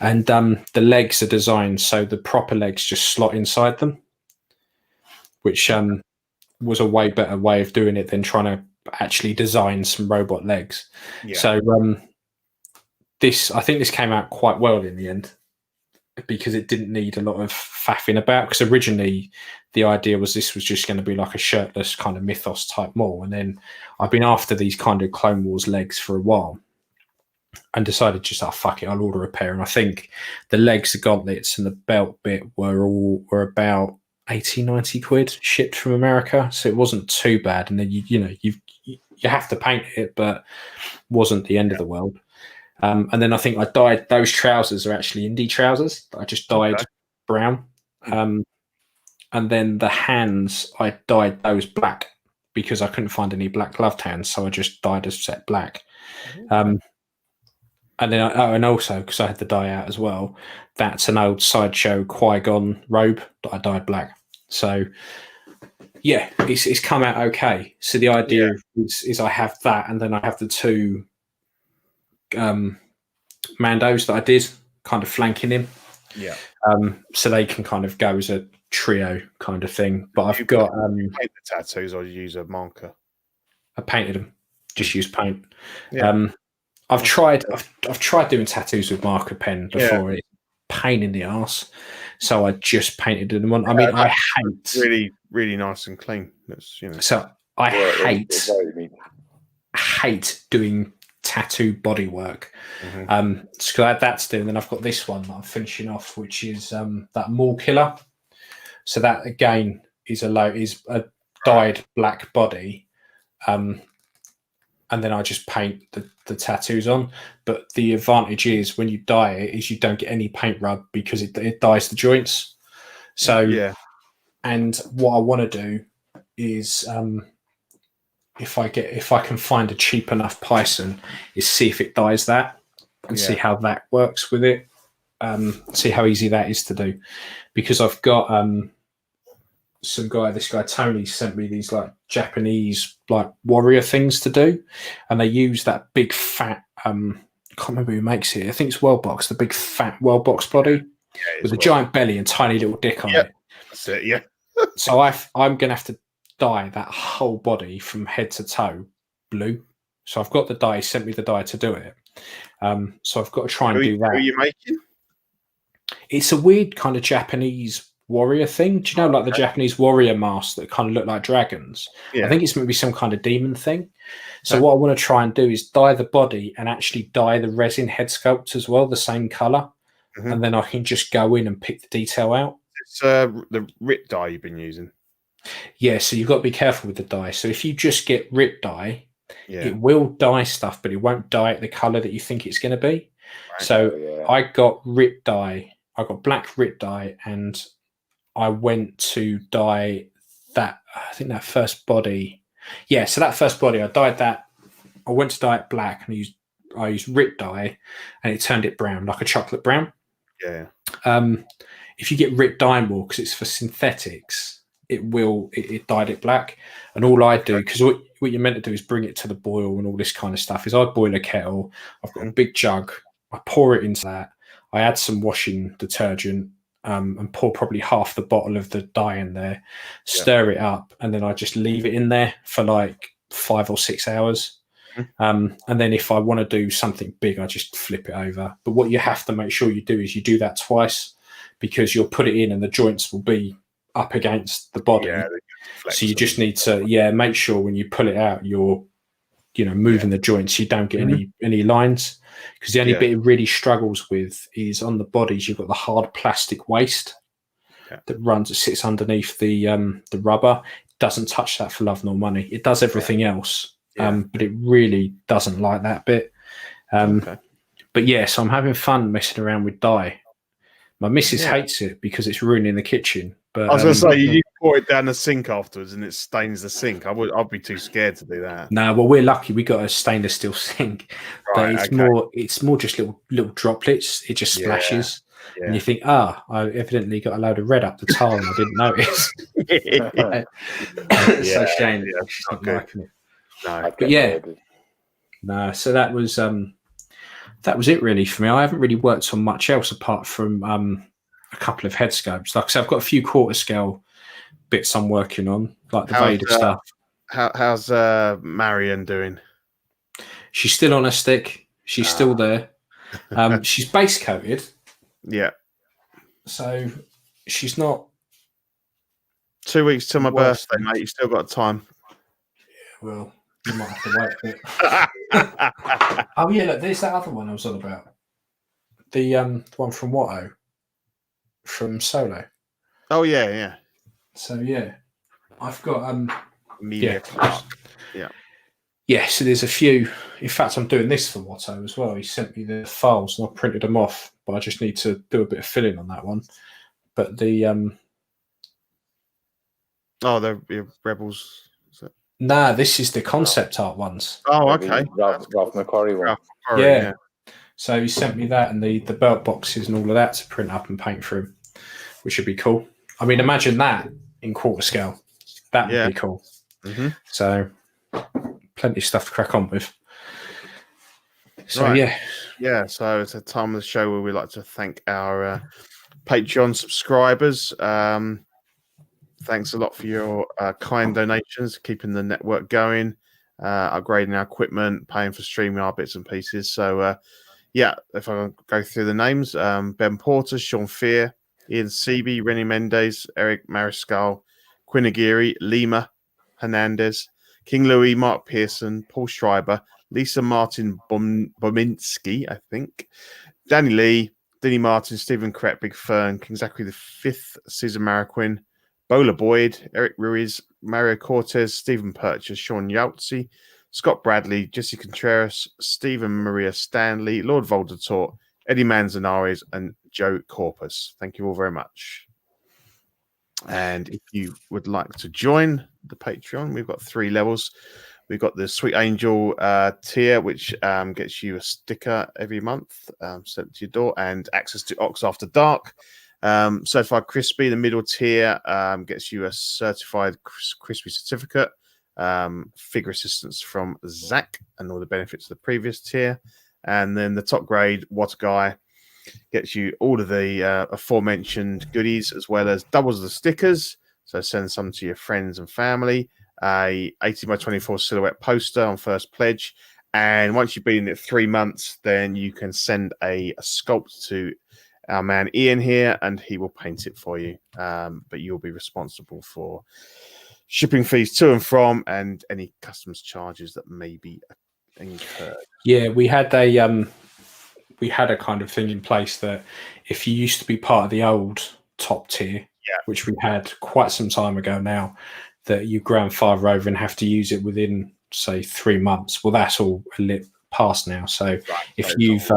And the legs are designed so the proper legs just slot inside them, which was a way better way of doing it than trying to actually design some robot legs. So I think this came out quite well in the end, because it didn't need a lot of faffing about, because originally the idea was this was just going to be like a shirtless kind of Mythos type mall. And then I've been after these kind of Clone Wars legs for a while and decided just, fuck it, I'll order a pair. And I think the legs, the gauntlets and the belt bit were about 80, 90 quid shipped from America. So it wasn't too bad. And then, you have to paint it, but wasn't the end of the world. And then I think I dyed, those trousers are actually indie trousers. I just dyed brown. And then the hands, I dyed those black because I couldn't find any black gloved hands. So I just dyed a set black. And then, and also because I had the dye out as well, that's an old Sideshow Qui-Gon robe that I dyed black. So yeah, it's come out okay. So the idea is I have that, and then I have the two Mandos that I did kind of flanking him. So they can kind of go as a trio kind of thing. But I've got you paint the tattoos or you use a marker? I painted them. Just use paint. I've tried doing tattoos with marker pen before. It's a pain in the ass. So I just painted them on. I mean, I hate really, really nice and clean. That's, So I hate doing tattoo body work. So that's doing. Then I've got this one that I'm finishing off, which is that Mall Killer. So that again is a dyed black body. And then I just paint the tattoos on. But the advantage is when you dye it is you don't get any paint rub because it dyes the joints. So and what I want to do is if I can find a cheap enough Python, is see if it dyes that and see how that works with it. See how easy that is to do. Because I've got this guy Tony sent me these like Japanese like warrior things to do, and they use that big fat I can't remember who makes it. I think it's Worldbox, the big fat Worldbox body with a giant belly and tiny little dick on it. That's it. So I'm gonna have to dye that whole body from head to toe blue. So I've got the dye. He sent me the dye to do it. So I've got to try and do that. Who are you making? It's a weird kind of Japanese warrior thing. Do you know, like the Japanese warrior masks that kind of look like dragons? Yeah. I think it's maybe some kind of demon thing. So Okay. what I want to try and do is dye the body and actually dye the resin head sculpt as well, the same color. Mhm. And then I can just go in and pick the detail out. It's the RIT dye you've been using. Yeah, so you've got to be careful with the dye. So if you just get RIT dye, Yeah. it will dye stuff, but it won't dye it the color that you think it's going to be. Right. So I got RIT dye. I got black RIT dye, and I went to dye that. I think that first body. Yeah, so that first body, I dyed that. I went to dye it black, and I used RIT dye, and it turned it brown, like a chocolate brown. Yeah. If you get RIT dye more, because it's for synthetics, it dyed it black. And all I do, because what you're meant to do is bring it to the boil and all this kind of stuff, is I boil a kettle. I've got a big jug. I pour it into that. I add some washing detergent and pour probably half the bottle of the dye in there, stir it up, and then I just leave it in there for like 5 or 6 hours. And then if I want to do something big, I just flip it over. But what you have to make sure you do is you do that twice, because you'll put it in and the joints will be up against the body. Yeah, so you just need to make sure when you pull it out, you're moving the joints. You don't get any lines, because the only bit it really struggles with is on the bodies. You've got the hard plastic waste that sits underneath the rubber. It doesn't touch that for love nor money. It does everything else, but it really doesn't like that bit. But yeah, so I'm having fun messing around with dye. My missus hates it because it's ruining the kitchen. But I was going to say, you pour it down the sink afterwards and it stains the sink. I'd be too scared to do that. No, well, we're lucky. We got a stainless steel sink, but it's more just little droplets. It just splashes, and you think, I evidently got a load of red up the tile and I didn't notice. It's so shame. She's not liking it. No, but no. So that was it really for me. I haven't really worked on much else apart from a couple of head scopes. Like I said, I've got a few quarter scale bits I'm working on, like the Vader stuff. How's Marion doing? She's still on her stick. She's still there. She's base coated. Yeah. So she's not. 2 weeks till my birthday, mate. You still got time. Yeah, well, you might have to wait a bit. Oh yeah, look, there's that other one I was on about. The one from Watto, from Solo. Oh yeah. So yeah, I've got Media Clark. Yeah, so there's a few. In fact, I'm doing this for Watto as well. He sent me the files and I printed them off, but I just need to do a bit of filling on that one. But the the Rebels. Nah, this is the concept art ones. Oh, okay. Ralph McQuarrie one. Yeah. So he sent me that and the belt boxes and all of that to print up and paint through, which would be cool. I mean, imagine that in quarter scale. That would be cool. Mm-hmm. So plenty of stuff to crack on with. So so it's a time of the show where we like to thank our Patreon subscribers. Thanks a lot for your kind donations, keeping the network going, upgrading our equipment, paying for streaming our bits and pieces. So if I go through the names, Ben Porter, Sean Fear, Ian Seaby, Rennie Mendez, Eric Mariscal, Quinn Aguirre, Lima Hernandez, King Louis, Mark Pearson, Paul Schreiber, Lisa Martin Bominski, I think, Danny Lee, Denny Martin, Stephen Crett, Big Fern, King Zachary V, Caesar Mariquin, Bola Boyd, Eric Ruiz, Mario Cortez, Stephen Purchase, Sean Yautsy, Scott Bradley, Jesse Contreras, Stephen Maria Stanley, Lord Voldemort, Eddie Manzanares, and Joe Corpus. Thank you all very much. And if you would like to join the Patreon, we've got 3 levels. We've got the Sweet Angel tier, which gets you a sticker every month sent to your door and access to Ox After Dark. Certified Crispy, the middle tier, gets you a certified Crispy certificate, figure assistance from Zach, and all the benefits of the previous tier. And then the top grade, What a Guy, gets you all of the aforementioned goodies, as well as doubles the stickers. So send some to your friends and family. A 18x24 silhouette poster on first pledge. And once you've been in it 3 months, then you can send a sculpt to our man Ian here, and he will paint it for you. But you'll be responsible for shipping fees to and from, and any customs charges that may be incurred. Yeah, we had a kind of thing in place that if you used to be part of the old top tier, which we had quite some time ago now, that you grandfather over and have to use it within, say, 3 months. Well, that's all a lit past now. So if you've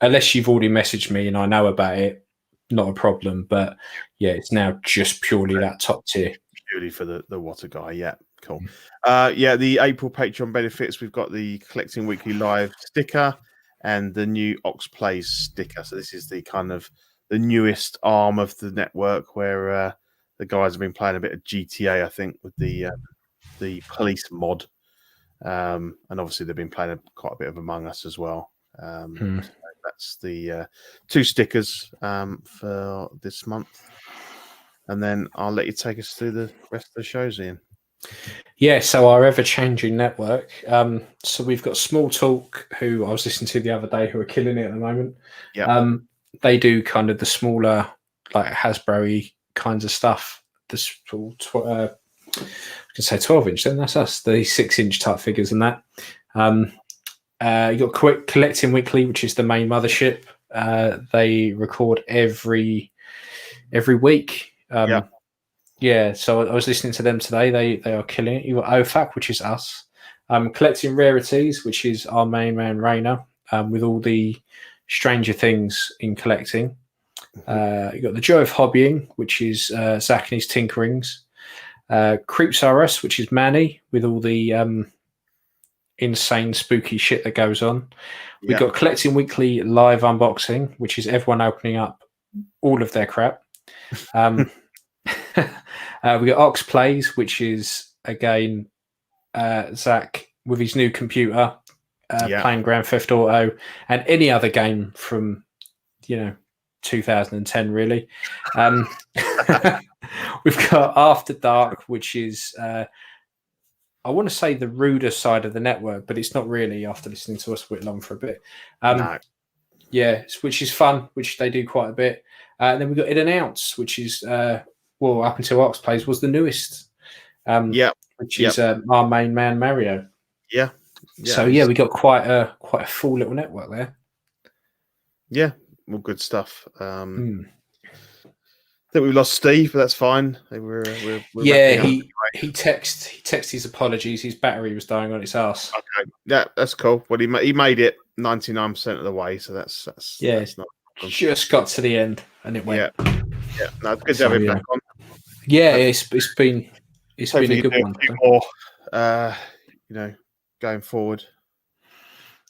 unless you've already messaged me and I know about it, not a problem. But yeah, it's now just purely that top tier. Purely for the water guy. Yeah, cool. The April Patreon benefits, we've got the Collecting Weekly Live sticker and the new Ox Plays sticker. So this is the kind of the newest arm of the network where the guys have been playing a bit of GTA, I think, with the police mod. And obviously they've been playing quite a bit of Among Us as well. So that's the 2 stickers for this month. And then I'll let you take us through the rest of the shows, Ian. Yeah, so our ever-changing network. So we've got Small Talk, who I was listening to the other day, who are killing it at the moment. Yeah. They do kind of the smaller, like Hasbro-y kinds of stuff. The I can say 12-inch, then that's us. The 6-inch type figures and that. You got Collecting Weekly, which is the main mothership. They record every week. Yeah, so I was listening to them today. They are killing it. You got OFAC, which is us. Collecting Rarities, which is our main man Rainer, with all the Stranger Things in collecting. You got the Joy of Hobbying, which is Zach and his Tinkerings. Creeps R Us, which is Manny, with all the insane spooky shit that goes on. We've got Collecting Weekly Live Unboxing, which is everyone opening up all of their crap. We got Ox Plays, which is again Zach with his new computer playing Grand Theft Auto and any other game from 2010 really. We've got After Dark, which is I want to say the ruder side of the network, but it's not really after listening to us Whit Long for a bit. No. Yeah, which is fun, which they do quite a bit. And then we've got In and Outs, which is up until Ox Plays was the newest. Which is our main man Mario. Yeah. So we got quite a full little network there. Yeah, well, good stuff. I think we lost Steve, but that's fine. We're he texted his apologies. His battery was dying on its ass. Okay, yeah, that's cool. Well, he made it 99% of the way, so that's not just got to the end and it went. Yeah. No, it's good to have him back on. Yeah, it's been a good one. More, going forward.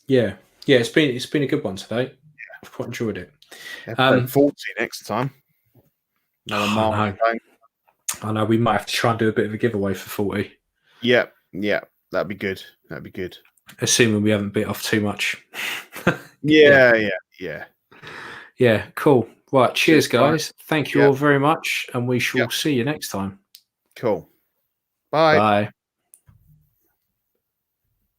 Yeah, it's been a good one today. Yeah. I've quite enjoyed it. 40 next time. I know we might have to try and do a bit of a giveaway for 40. Yeah, that'd be good. Assuming we haven't bit off too much. Yeah, cool. Right, cheers guys. Thank you all very much, and we shall see you next time. Cool. Bye.